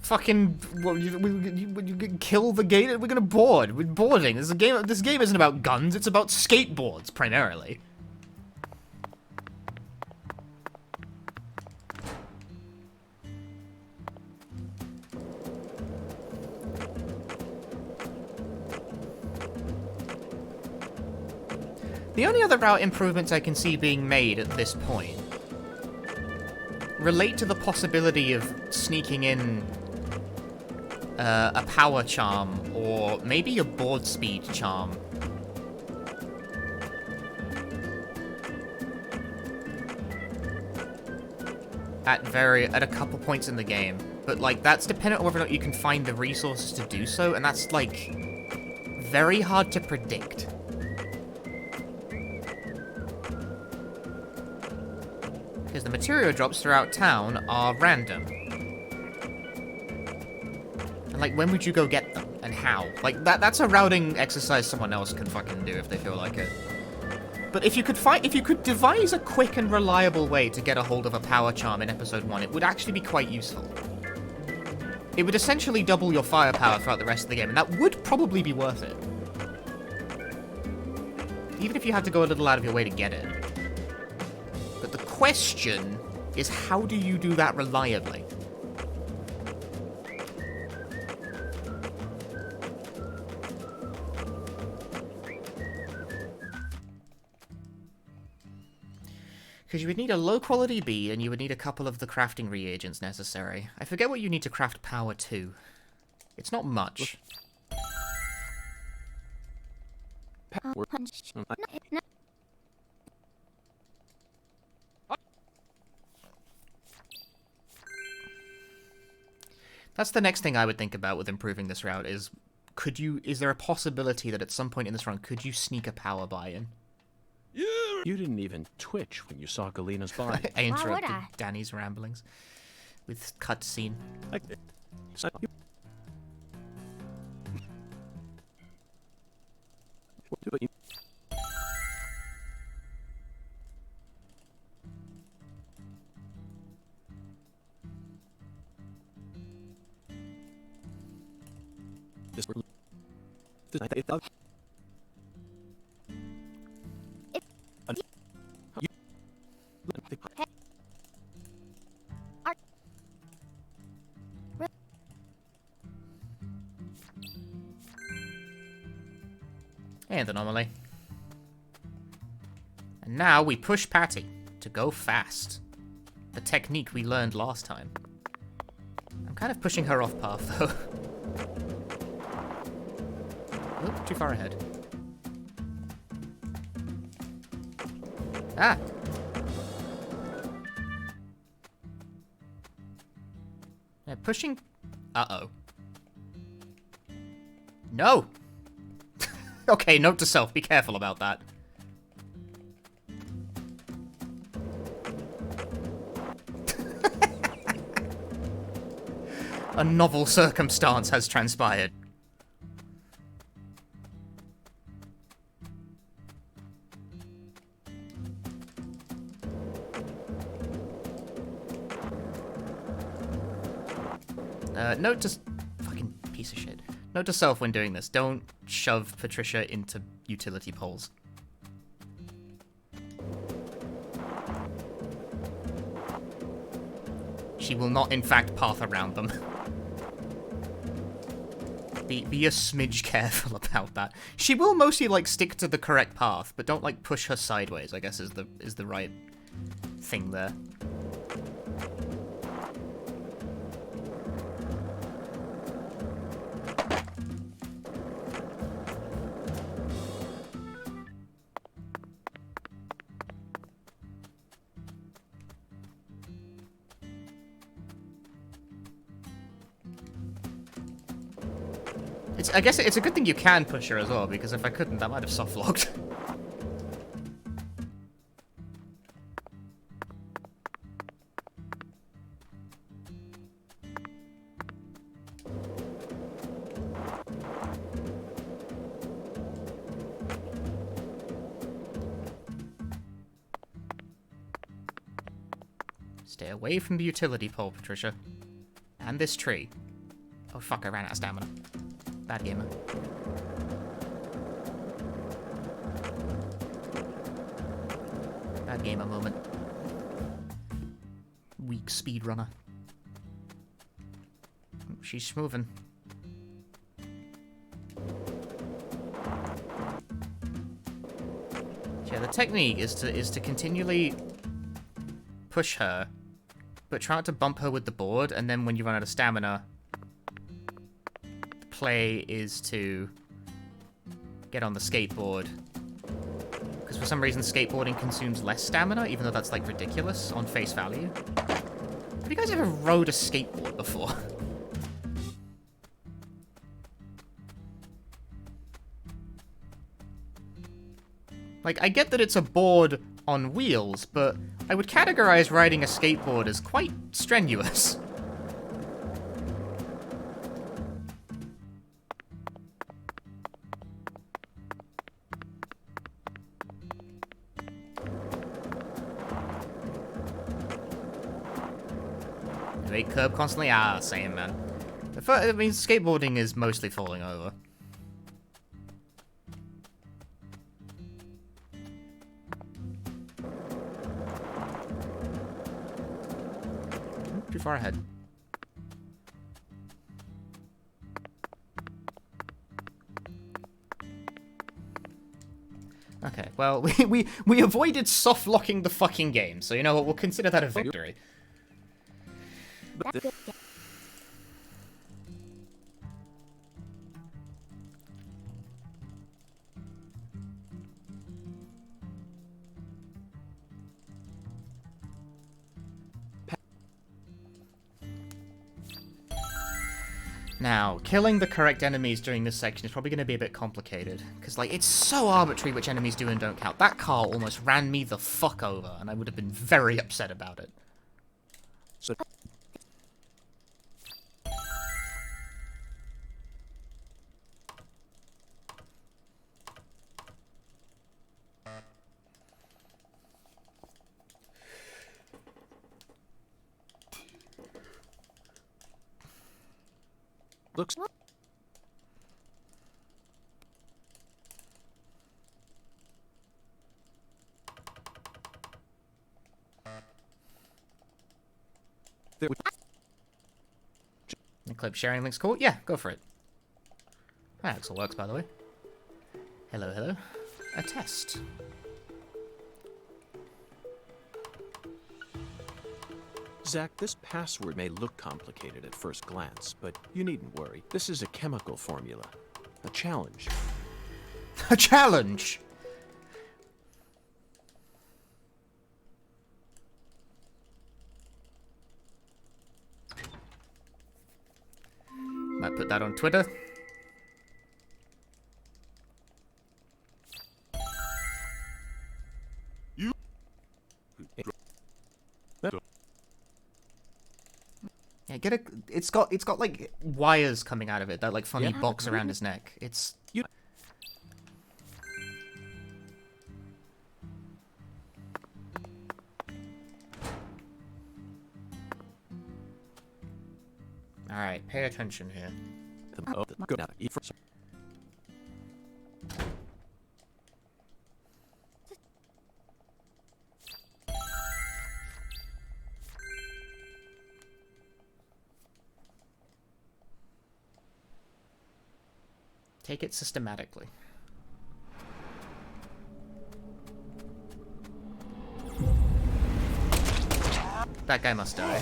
Fucking, you kill the gator? We're gonna board. We're boarding. This game isn't about guns. It's about skateboards primarily. The only other route improvements I can see being made at this point relate to the possibility of sneaking in a power charm, or maybe a board speed charm. At a couple points in the game. But, like, that's dependent on whether or not you can find the resources to do so, and that's, like, very hard to predict. Because the material drops throughout town are random. Like, when would you go get them? And how? Like, that's a routing exercise someone else can fucking do if they feel like it. But if you could devise a quick and reliable way to get a hold of a power charm in episode 1, it would actually be quite useful. It would essentially double your firepower throughout the rest of the game, and that would probably be worth it. Even if you had to go a little out of your way to get it. But the question is, how do you do that reliably? Because you would need a low-quality bee, and you would need a couple of the crafting reagents necessary. I forget what you need to craft power to. It's not much. Power. That's the next thing I would think about with improving this route is, is there a possibility that at some point in this run, could you sneak a power buy-in? You didn't even twitch when you saw Galena's body. I interrupted Danny's ramblings with cutscene. And anomaly. And now we push Patty to go fast. The technique we learned last time. I'm kind of pushing her off path, though. Oop, too far ahead. Ah! Yeah, pushing... Uh-oh. No! Okay, note to self, be careful about that. A novel circumstance has transpired. Note to... Fucking piece of shit. Note to self when doing this, don't shove Patricia into utility poles. She will not, in fact, path around them. Be a smidge careful about that. She will mostly, like, stick to the correct path, but don't, like, push her sideways, I guess is the right thing there. I guess it's a good thing you can push her as well, because if I couldn't, that might have soft-locked. Stay away from the utility pole, Patricia. And this tree. Oh fuck, I ran out of stamina. Bad gamer. Bad gamer moment. Weak speedrunner. She's moving. Yeah, the technique is to continually push her, but try not to bump her with the board, and then when you run out of stamina, play is to get on the skateboard, because for some reason skateboarding consumes less stamina, even though that's like ridiculous on face value. Have you guys ever rode a skateboard before? Like, I get that it's a board on wheels, but I would categorize riding a skateboard as quite strenuous. They curb constantly? Ah, same, man. I mean, skateboarding is mostly falling over. Too far ahead. Okay, well, we avoided soft-locking the fucking game, so you know what, we'll consider that a victory. Now, killing the correct enemies during this section is probably going to be a bit complicated, because, like, it's so arbitrary which enemies do and don't count. That car almost ran me the fuck over, and I would have been very upset about it. So looks. The clip sharing link's cool? Yeah, go for it. That Axel works, by the way. Hello, hello. A test. Zach, this password may look complicated at first glance, but you needn't worry. This is a chemical formula. A challenge. A challenge? Might put that on Twitter. Yeah, get a. It's got like wires coming out of it, that like funny box around his neck. It's. All right, pay attention here. Take it systematically. That guy must die.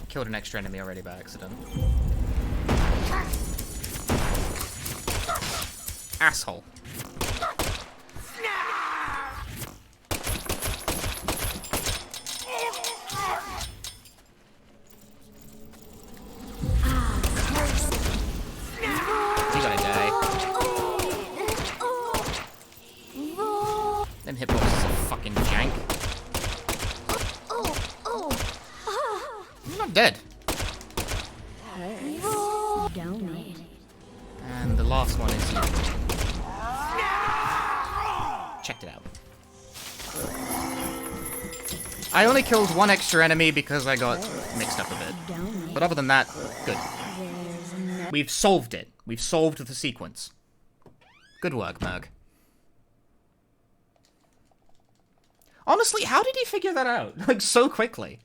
Killed an extra enemy already by accident. Asshole. You gotta die. Them hitboxes are fucking jank. I'm not dead. And the last one is you. Checked it out. I only killed one extra enemy because I got mixed up a bit. But other than that, good. We've solved it. We've solved the sequence. Good work, Merg. Honestly, how did he figure that out? Like, so quickly?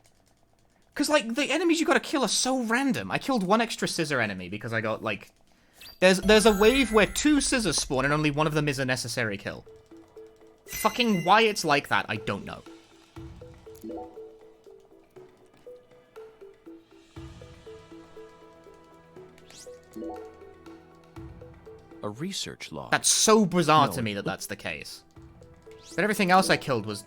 Because, like, the enemies you gotta kill are so random. I killed one extra scissor enemy because I got, like... There's a wave where 2 scissors spawn and only one of them is a necessary kill. Fucking why it's like that, I don't know. A research log. That's so bizarre to me that that's the case. But everything else I killed was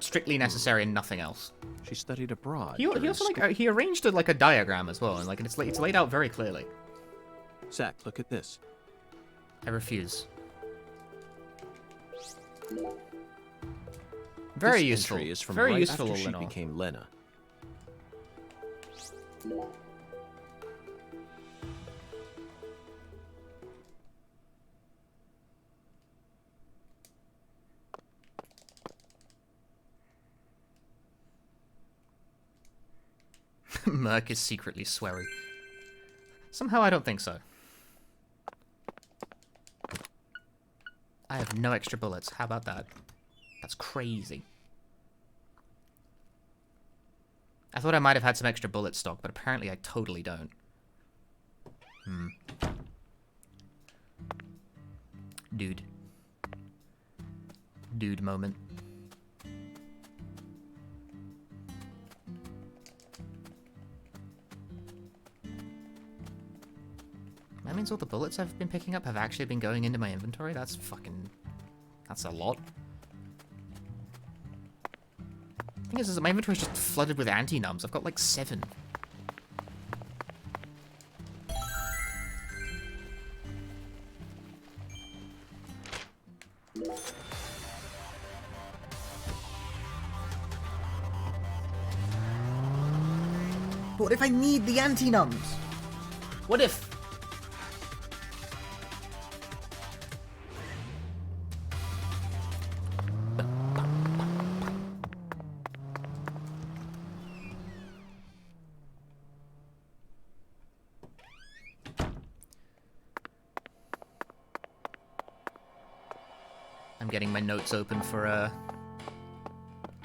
strictly necessary and nothing else. She studied abroad. He also like he arranged it like a diagram as well, and like it's laid out very clearly. Zach, look at this. I refuse. Very This useful. entry is from Very right useful, after she Lenore. became Lena. Merc is secretly sweary. Somehow I don't think so. I have no extra bullets. How about that? That's crazy. I thought I might have had some extra bullet stock, but apparently I totally don't. Dude. Dude moment. That means all the bullets I've been picking up have actually been going into my inventory? That's fucking... That's a lot. The thing is my inventory's just flooded with anti-nums. I've got like 7. What if I need the anti-nums? What if... I'm getting my notes open for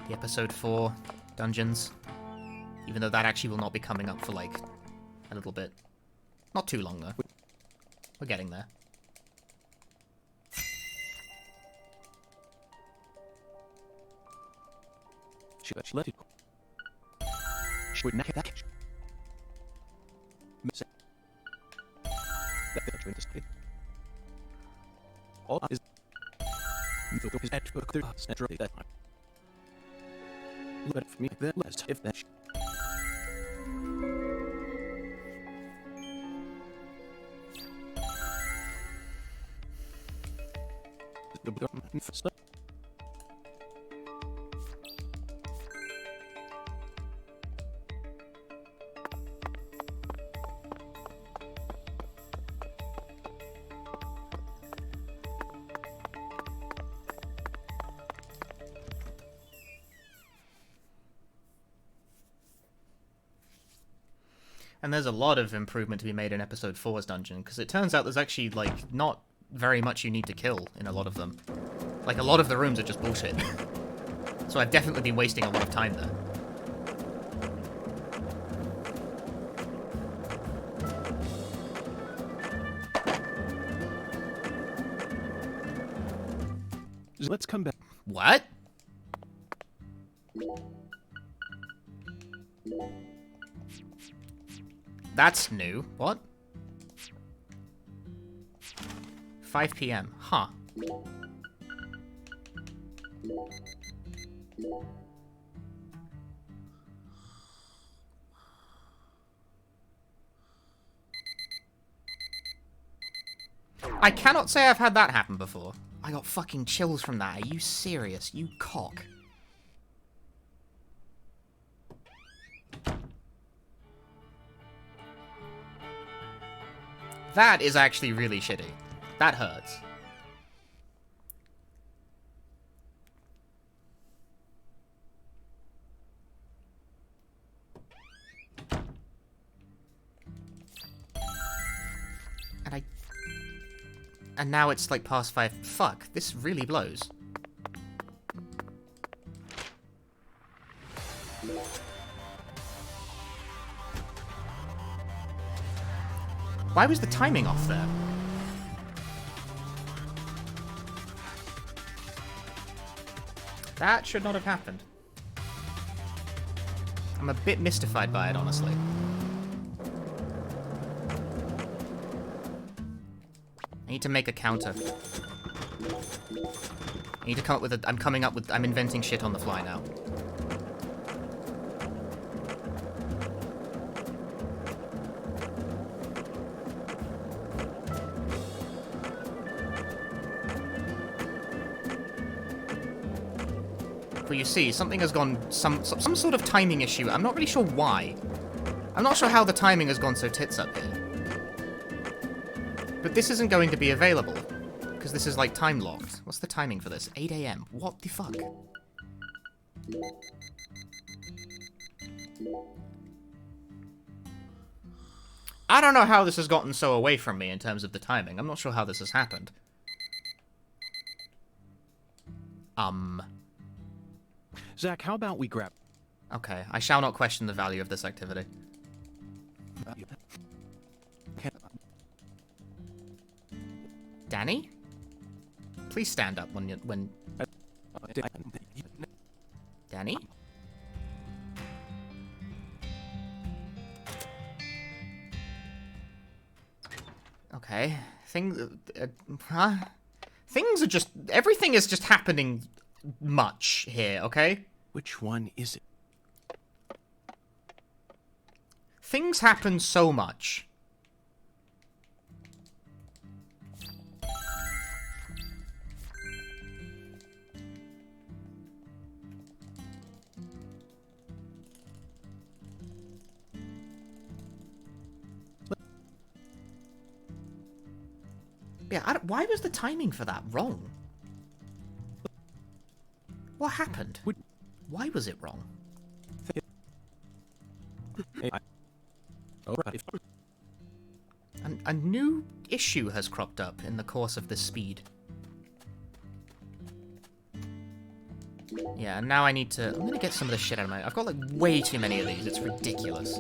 the episode 4 dungeons. Even though that actually will not be coming up for like a little bit. Not too long though. We're getting there. She left it. She would not that. All is that let me that last if that And there's a lot of improvement to be made in episode 4's dungeon, because it turns out there's actually, like, not very much you need to kill in a lot of them. Like, a lot of the rooms are just bullshit. So I've definitely been wasting a lot of time there. Let's come back. What? That's new. What? 5 p.m. Huh. I cannot say I've had that happen before. I got fucking chills from that. Are you serious? You cock. That is actually really shitty. That hurts. And now it's like past 5. Fuck, this really blows. Why was the timing off there? That should not have happened. I'm a bit mystified by it, honestly. I need to make a counter. I need to come up with a... I'm inventing shit on the fly now. But you see, something has gone... Some sort of timing issue. I'm not really sure why. I'm not sure how the timing has gone so tits up here. But this isn't going to be available, because this is, like, time-locked. What's the timing for this? 8 a.m. What the fuck? I don't know how this has gotten so away from me in terms of the timing. I'm not sure how this has happened. Zach, how about we grab... Okay, I shall not question the value of this activity. Danny? Please stand up when... Danny? Okay. Things are just... Everything is just happening much here, okay? Which one is it? Things happen so much. Yeah, why was the timing for that wrong? What happened? Why was it wrong? A new issue has cropped up in the course of this speed. Yeah, and now I need to... I'm gonna get some of this shit out of my... I've got, like, way too many of these. It's ridiculous.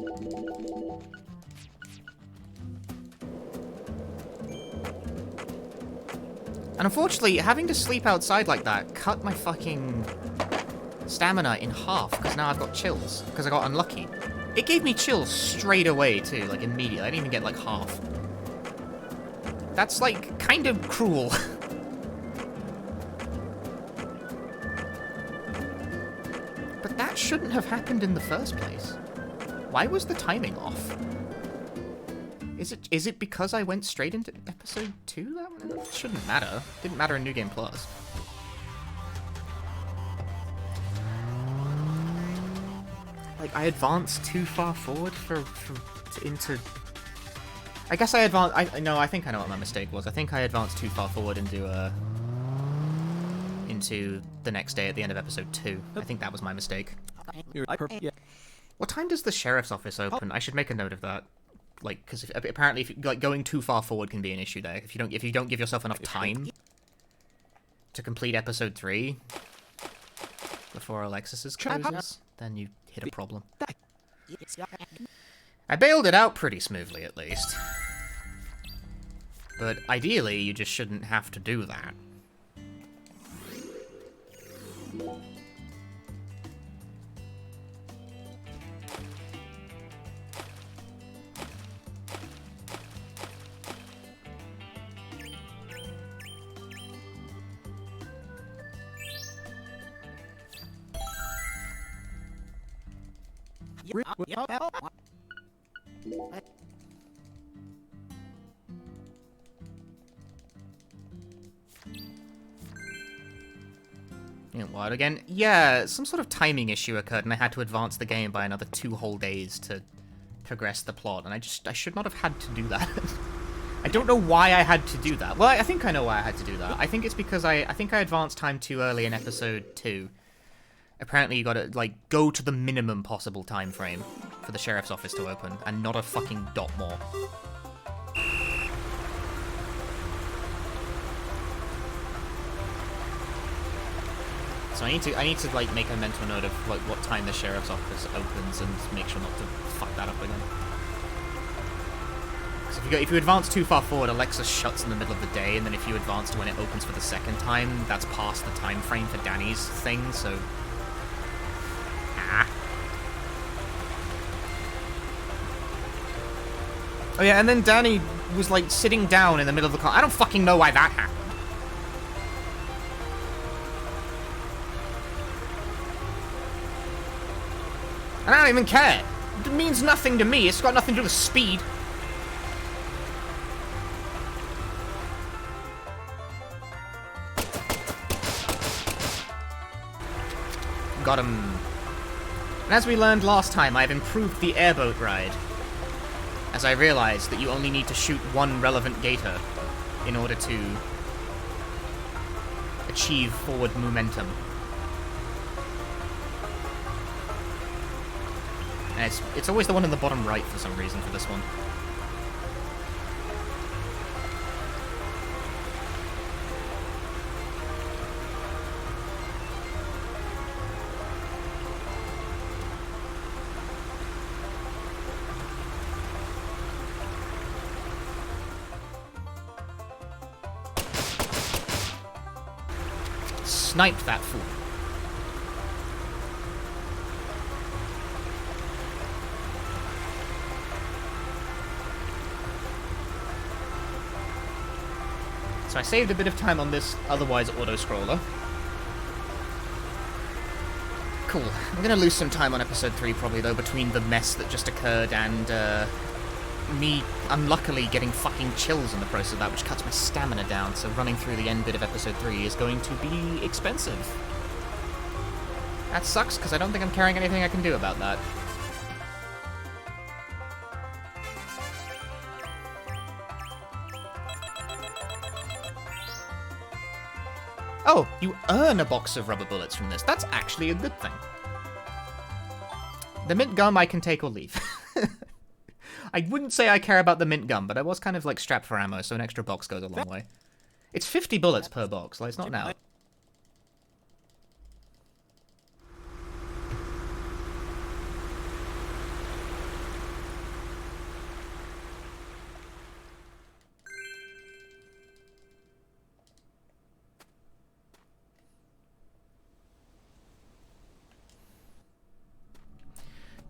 And unfortunately, having to sleep outside like that cut my fucking stamina in half, because now I've got chills, because I got unlucky. It gave me chills straight away, too, like, immediately. I didn't even get, like, half. That's, like, kind of cruel. But that shouldn't have happened in the first place. Why was the timing off? Is it because I went straight into episode 2? That shouldn't matter. Didn't matter in New Game Plus. Like, I advanced too far forward into... I guess I advanced... No, I think I know what my mistake was. I think I advanced too far forward into the next day at the end of episode 2. I think that was my mistake. What time does the sheriff's office open? I should make a note of that. Like, because apparently, like, going too far forward can be an issue there. If you don't give yourself enough time. to complete episode 3 before Alexis's closes, then you hit a problem. I bailed it out pretty smoothly, at least. But ideally, you just shouldn't have to do that. What again? Yeah, some sort of timing issue occurred and I had to advance the game by another 2 whole days to progress the plot, and I should not have had to do that. I don't know why I had to do that. Well, I think I know why I had to do that. I think it's because I think I advanced time too early in episode 2. Apparently you gotta, like, go to the minimum possible time frame for the sheriff's office to open, and not a fucking dot more. So I need to like make a mental note of like what time the sheriff's office opens and make sure not to fuck that up again. Because if you advance too far forward, Alexa shuts in the middle of the day, and then if you advance to when it opens for the second time, that's past the time frame for Danny's thing. So oh yeah, and then Danny was like sitting down in the middle of the car. I don't fucking know why that happened. And I don't even care. It means nothing to me. It's got nothing to do with speed. Got him. And as we learned last time, I've improved the airboat ride, as I realized that you only need to shoot one relevant gator in order to achieve forward momentum. And it's always the one in the bottom right for some reason for this one. Sniped that fool. So I saved a bit of time on this otherwise auto-scroller. Cool. I'm gonna lose some time on episode 3 probably though, between the mess that just occurred and me unluckily getting fucking chills in the process of that, which cuts my stamina down, so running through the end bit of episode 3 is going to be expensive. That sucks, because I don't think I'm carrying anything I can do about that. Oh, you earn a box of rubber bullets from this. That's actually a good thing. The mint gum I can take or leave. I wouldn't say I care about the mint gum, but I was kind of like strapped for ammo, so an extra box goes a long way. It's 50 bullets per box, like it's not now.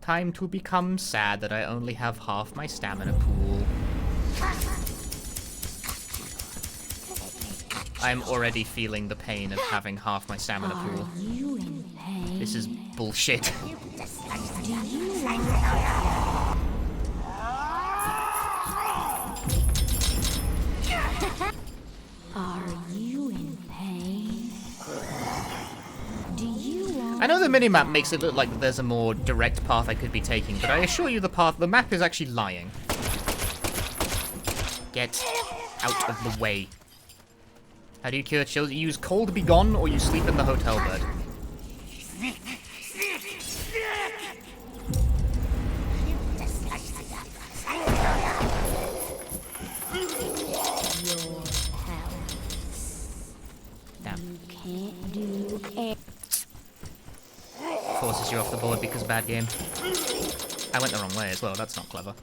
Time to become sad that I only have half my stamina pool. I'm already feeling the pain of having half my stamina pool. This is bullshit. Are you in pain? Do you want... I know the minimap makes it look like there's a more direct path I could be taking, but I assure you the map is actually lying. Get out of the way. How do you cure chills? You use Cold Be Gone or you sleep in the hotel bed. Yeah. You can't do it. Forces you off the board because bad game. I went the wrong way as well, that's not clever.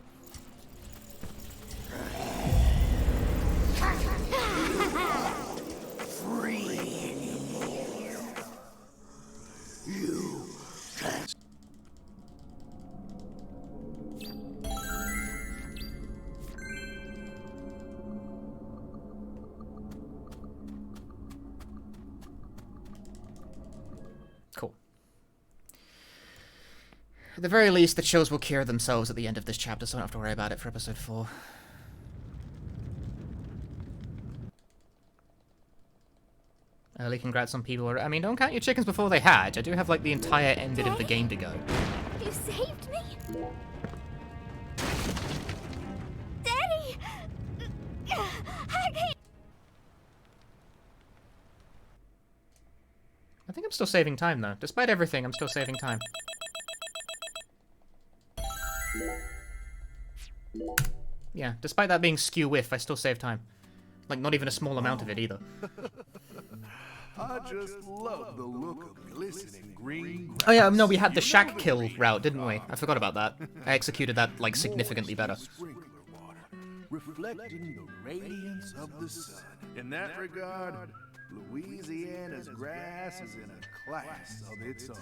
Cool. At the very least, the chills will cure themselves at the end of this chapter, so I don't have to worry about it for episode 4. Early congrats on people. I mean, don't count your chickens before they hatch. I do have, like, the entire end bit of the game to go. You saved me? Daddy! I think I'm still saving time, though. Despite everything, I'm still saving time. Yeah, despite that being skew-whiff, I still save time. Like, not even a small amount of it, either. I just love the look of glistening green. Oh yeah, no, we had the shack kill route, didn't we? I forgot about that. I executed that, like, significantly better. Reflecting the radiance of the sun. In that regard, Louisiana's grass is in a class of its own.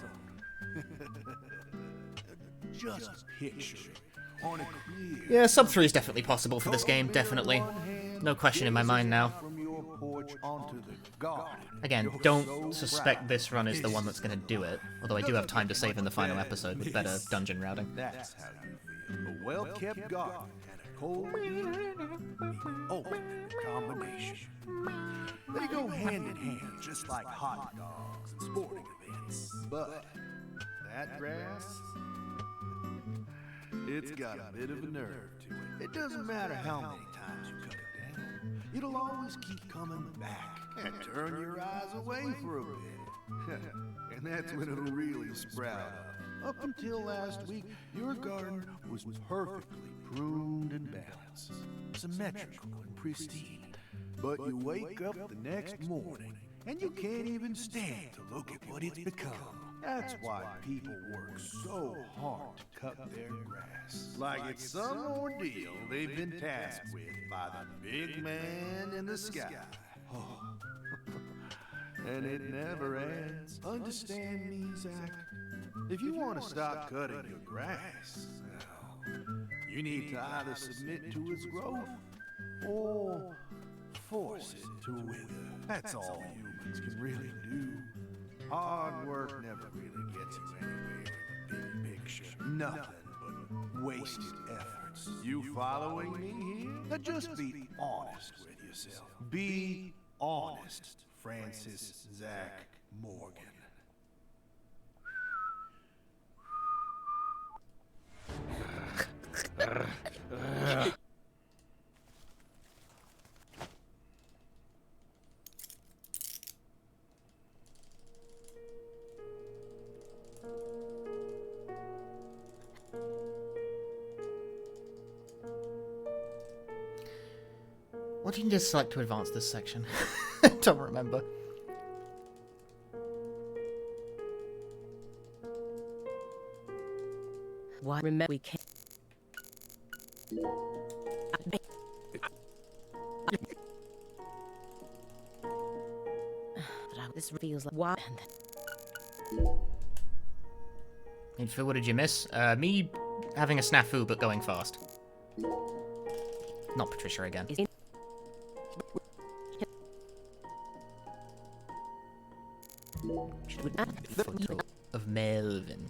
Just picture it on a clear. Yeah, sub 3 is definitely possible for this game, definitely. No question in my mind now. Again, don't suspect this run is the one that's going to do it, although I do have time to save in the final episode with better dungeon routing. That's how you feel. A well-kept garden and a cold beer, the ultimate combination. They go hand in hand, just like hot dogs and sporting events. But that grass, it's got a bit of a nerve to it. It doesn't matter how many times you cut it down. It'll always keep coming back and turn your eyes away for a bit. And that's when it'll really sprout up. Up until last week, your garden was perfectly pruned and balanced, symmetrical and pristine. But you wake up the next morning, and you can't even stand to look at what it's become. That's why people work so hard to cut their grass. Like it's some ordeal they've been tasked with by the big man in the sky. Oh. And it never ends. Understand me, Zach? If you want to stop cutting your grass, well, you need to either submit to its growth or force it to wither. That's all humans can really do. Hard work never really gets you anywhere in the big picture. Nothing but wasted efforts. You following me here? Now just be honest with yourself. Be honest, Francis Zach Morgan. What do you need to select to advance this section? I don't remember. Why remember we can't. This feels like why. And Phil, what did you miss? Me having a snafu but going fast. Not Patricia again. Photo of Melvin.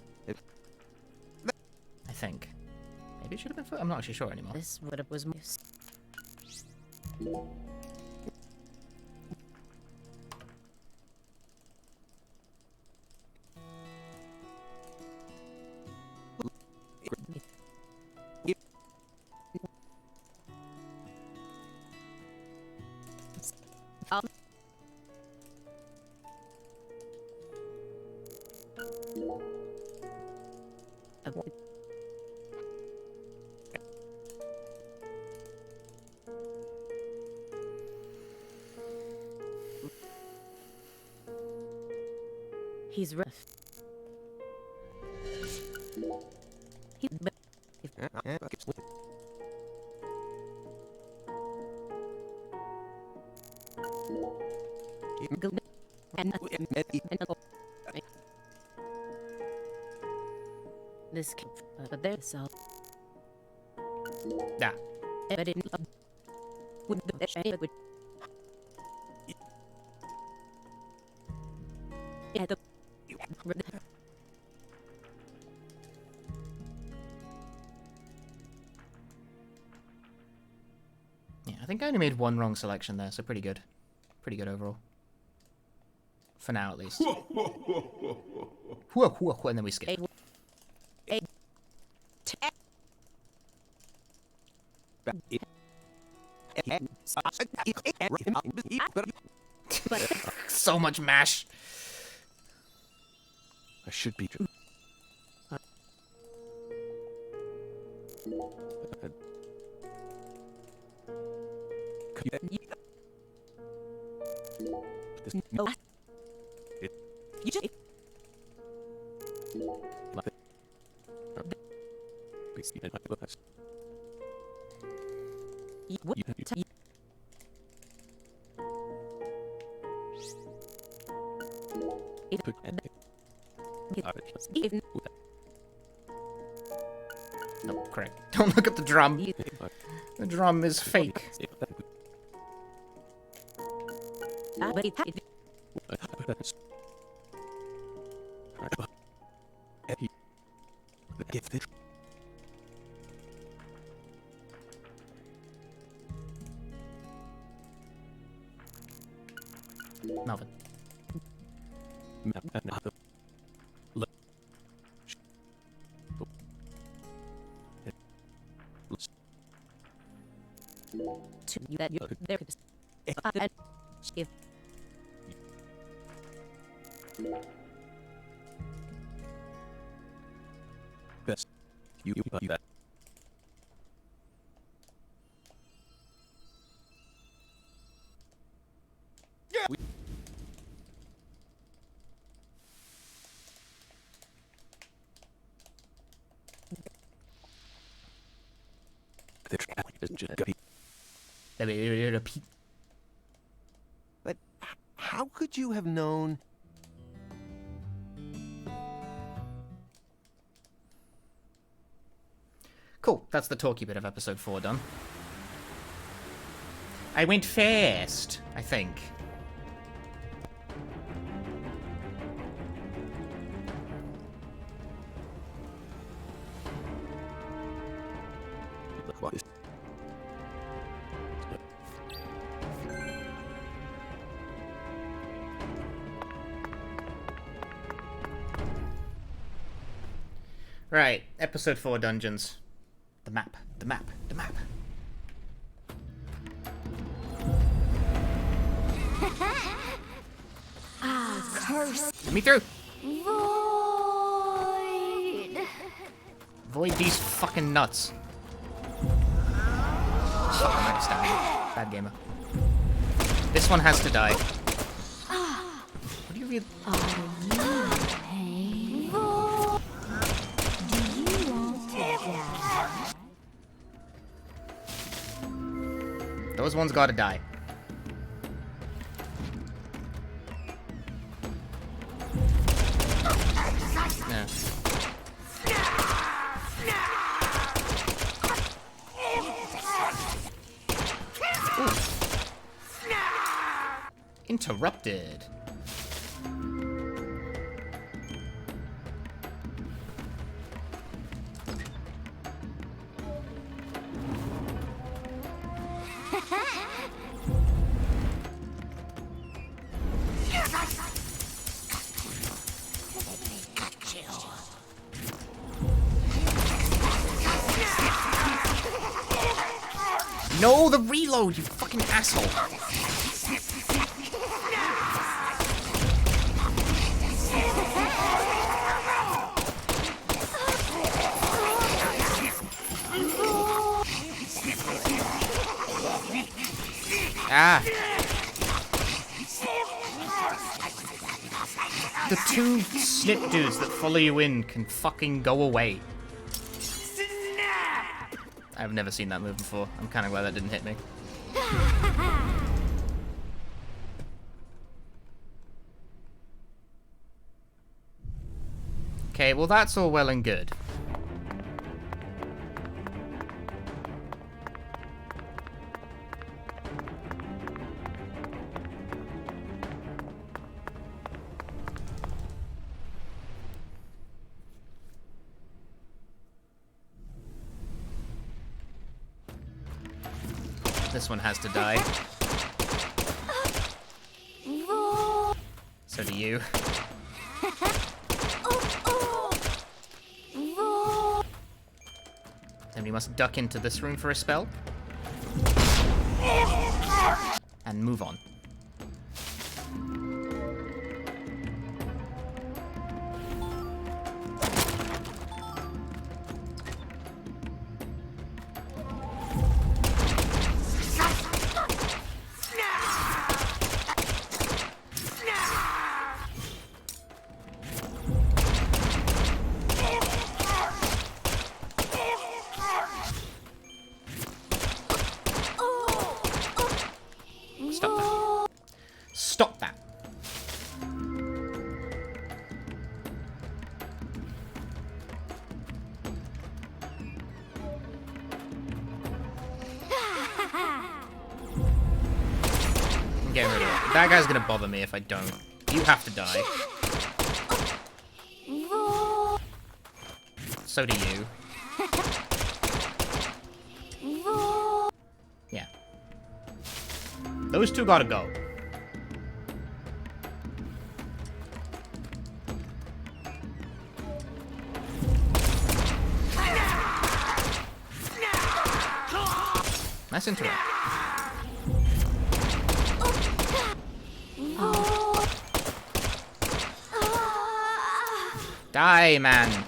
I think. Maybe it should have been. I'm not actually sure anymore. This would have was. He's rough. This but there's so Yeah. Yeah, I think I only made one wrong selection there, so pretty good. Pretty good overall. For now, at least. And then we skip. So much mash. I should be. No, correct. Don't look at the drum. The drum is fake. Melvin. Best. You that. But how could you have known? Cool, that's the talky bit of episode 4 done. I went fast, I think. Right, episode 4 dungeons. The map, the map, the map. Ah, curse. Let me through! Void. Void these fucking nuts. Shit, I might have stabbed you. Bad gamer. This one has to die. What do you read? Are you painful? Do you want to die? Those ones gotta die. Yeah. Ooh. Interrupted. No, the reload, you fucking asshole. Ah. the two snip dudes that follow you in can fucking go away. I've never seen that move before. I'm kind of glad that didn't hit me. Okay, well that's all well and good. This one has to die. So do you. Then we must duck into this room for a spell. And move on. Stop that. Stop that. I'm getting rid of it. That guy's gonna bother me if I don't. You have to die. So do you. Yeah. Those two gotta go. Nice interact. Die, man.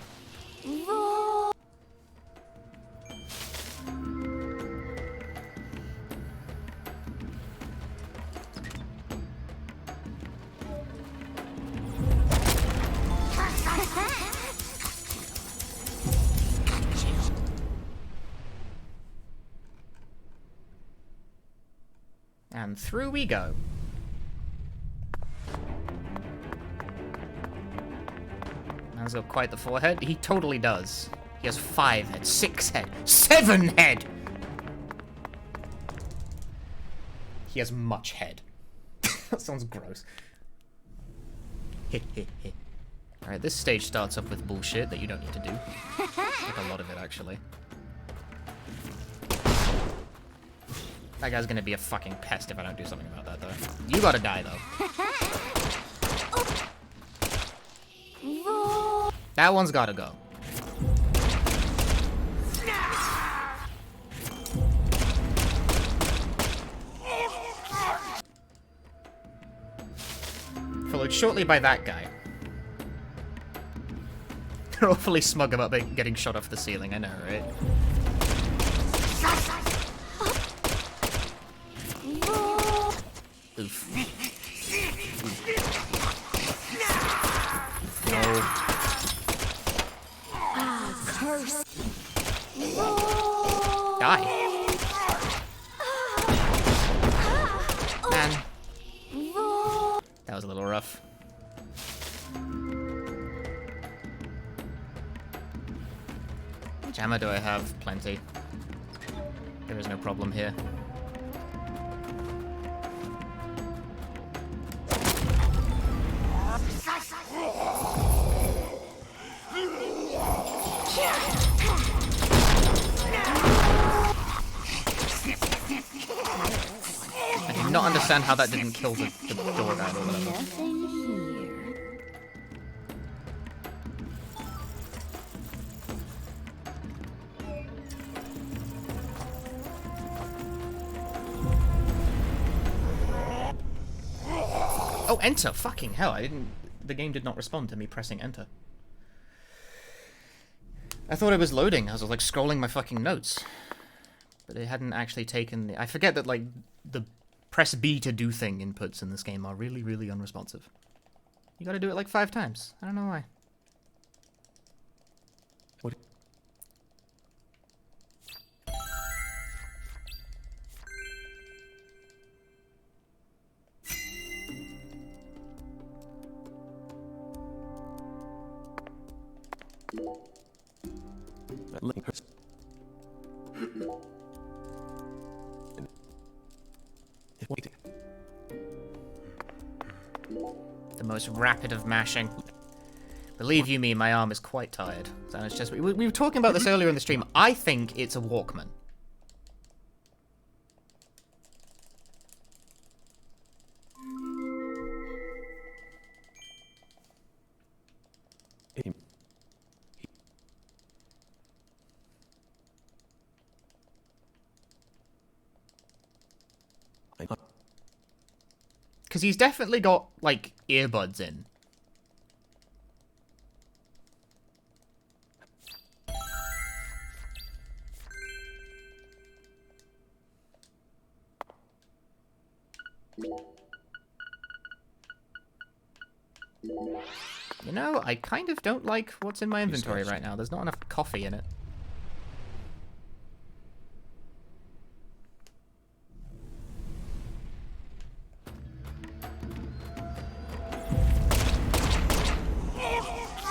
And through we go. Man's got quite the forehead. He totally does. He has 5 head, 6 head, 7 head! He has much head. That sounds gross. Alright, this stage starts off with bullshit that you don't need to do. Like a lot of it, actually. That guy's gonna be a fucking pest if I don't do something about that, though. You gotta die, though. That one's gotta go. Followed shortly by that guy. They're awfully smug about getting shot off the ceiling, I know, right? Oof. No. Curse. Die. Man. That was a little rough. Which ammo do I have? Plenty. There is no problem here. I do not understand how that didn't kill the door guy or whatever. Nothing here. Oh, enter! Fucking hell, the game did not respond to me pressing enter. I thought it was loading. I was like scrolling my fucking notes. But it hadn't actually taken the... I forget that, like, the press B to do thing inputs in this game are really, really unresponsive. You gotta do it like 5 times. I don't know why. What? The most rapid of mashing. Believe you me, my arm is quite tired. So it's just we were talking about this earlier in the stream. I think it's a Walkman. Because he's definitely got, like, earbuds in. You know, I kind of don't like what's in my inventory right now. There's not enough coffee in it.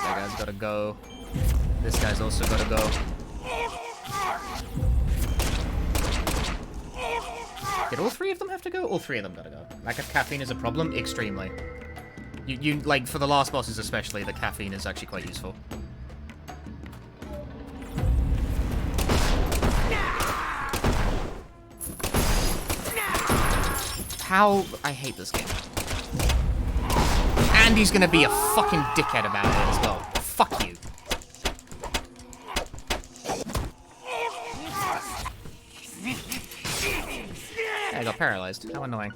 That guy's gotta go. This guy's also gotta go. Did all 3 of them have to go? All 3 of them gotta go. Lack of caffeine is a problem? Extremely. You like, for the last bosses especially, the caffeine is actually quite useful. How... I hate this game. And he's gonna be a fucking dickhead about it as well. Fuck you. I got paralyzed. How annoying.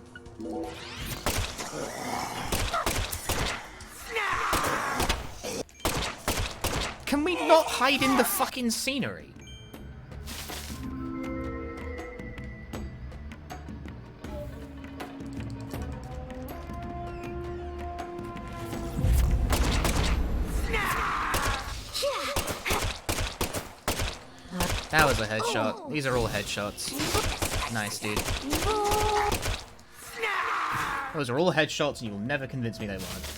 Can we not hide in the fucking scenery? That was a headshot. These are all headshots. Nice, dude. Those are all headshots, and you will never convince me they weren't.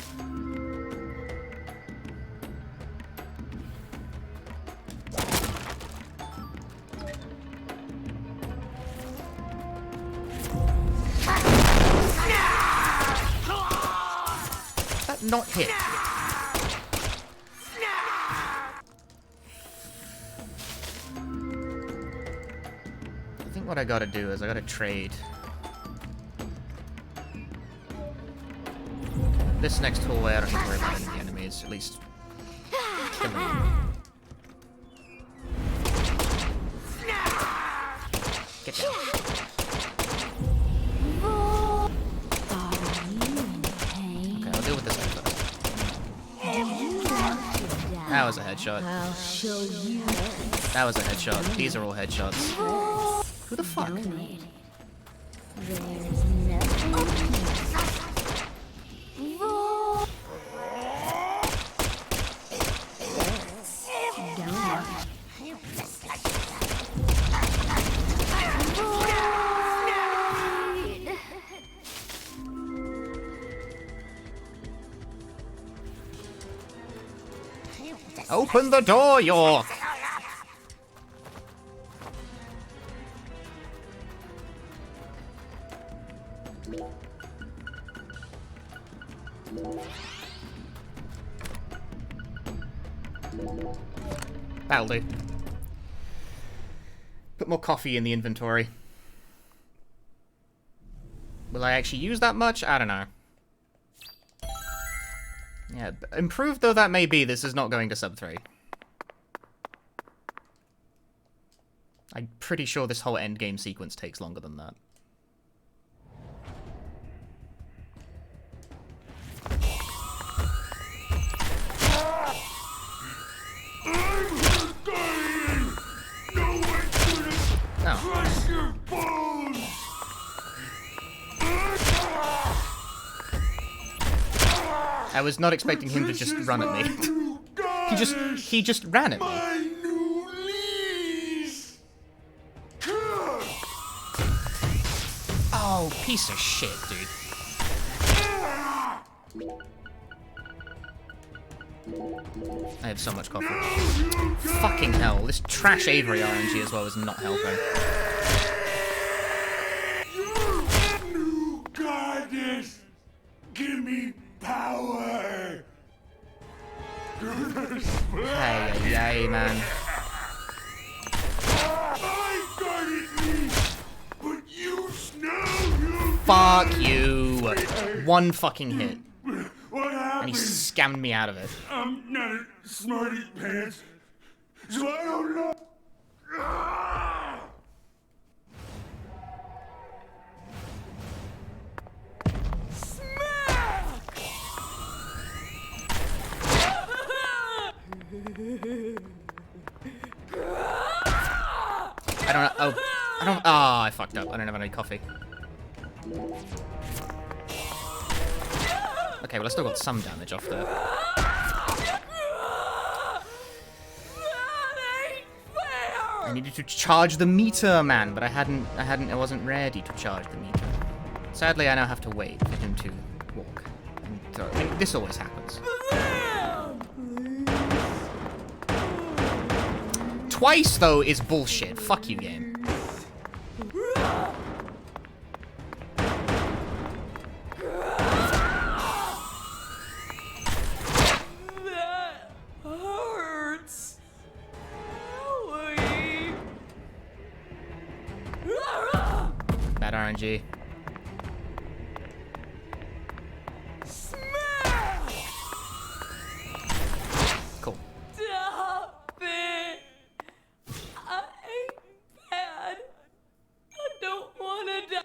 That not hit? I think what I gotta do is I gotta trade. This next hallway, I don't need to worry about any of the enemies, at least killing them. Get down. Okay, I'll deal with this guy first. That was a headshot. That was a headshot. These are all headshots. Who the fuck? Open the door, York! That'll do. Put more coffee in the inventory. Will I actually use that much? I don't know. Yeah, improved though that may be, this is not going to sub 3. I'm pretty sure this whole endgame sequence takes longer than that. I was not expecting him to just run at me. he just ran at me. Oh, piece of shit, dude. I have so much coffee. Fucking hell, this trash Avery RNG as well is not helping. Your new goddess, give me power. Hey, man. I guarded me, but you you. Fuck you. One fucking hit. What happened? And he scammed me out of it. I'm not a smarty pants, so I don't know. I don't know. Oh, I fucked up. I don't have any coffee. Okay, well, I still got some damage off there. I needed to charge the meter, man, but I wasn't ready to charge the meter. Sadly, I now have to wait for him to walk. And throw. I mean, this always happens. Twice, though, is bullshit. Fuck you, game. Bad RNG. Cool. Stop it! I ain't bad. I don't wanna die.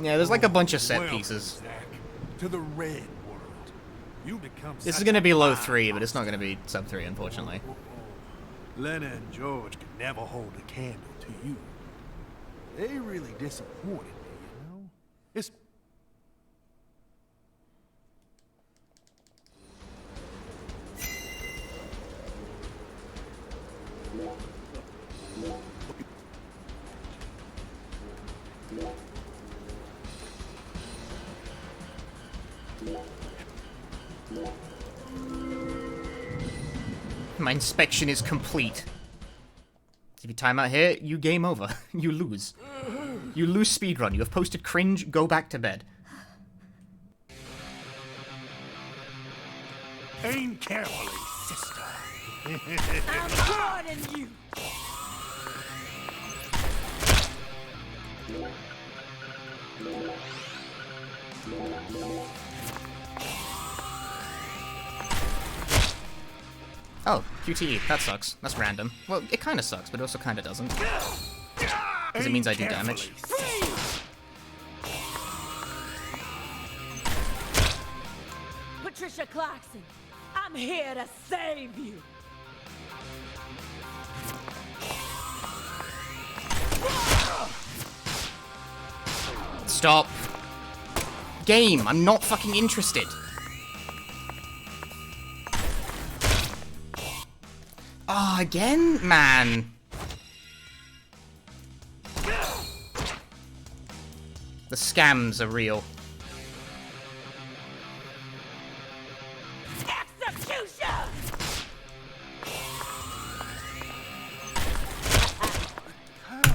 Yeah, there's like a bunch of set pieces. To the red world. You become This is gonna be low 3, but it's not gonna be sub 3, unfortunately. Lena and George could never hold a candle to you. They really disappointed me, you know? It's... My inspection is complete. If you time out here, you game over. You lose. You lose speedrun. You have posted cringe, go back to bed. Aim carefully, sister. I'm warning you. Oh, QTE. That sucks. That's random. Well, it kind of sucks, but it also kind of doesn't. Because it means I do damage. Patricia Clarkson, I'm here to save you. Stop. Game, I'm not fucking interested. Ah, again? Man. The scams are real. Execution!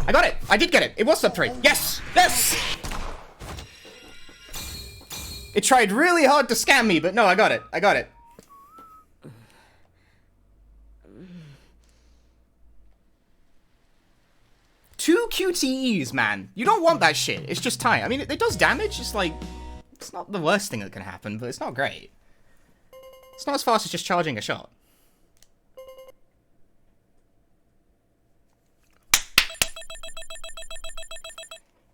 I got it! I did get it! It was sub 3. Yes! Yes! It tried really hard to scam me, but no, I got it. I got it. Two QTEs, man. You don't want that shit. It's just time. I mean, it does damage. It's like, it's not the worst thing that can happen, but it's not great. It's not as fast as just charging a shot.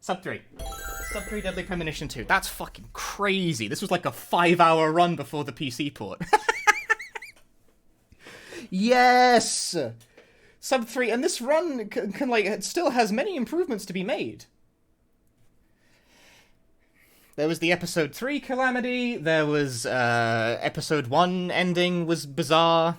Sub 3. Sub 3 Deadly Premonition 2. That's fucking crazy. This was like a 5-hour run before the PC port. Yes! Sub 3, and this run can like, it still has many improvements to be made. There was the episode 3 calamity, there was, episode 1 ending was bizarre.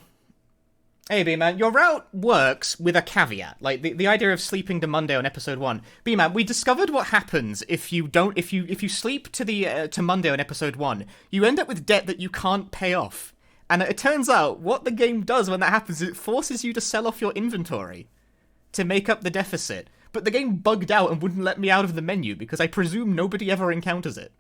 Hey, B-Man, your route works with a caveat. Like, the idea of sleeping to Monday on episode 1. B-Man, we discovered what happens if you sleep to Monday on episode 1. You end up with debt that you can't pay off. And it turns out, what the game does when that happens is it forces you to sell off your inventory to make up the deficit. But the game bugged out and wouldn't let me out of the menu because I presume nobody ever encounters it.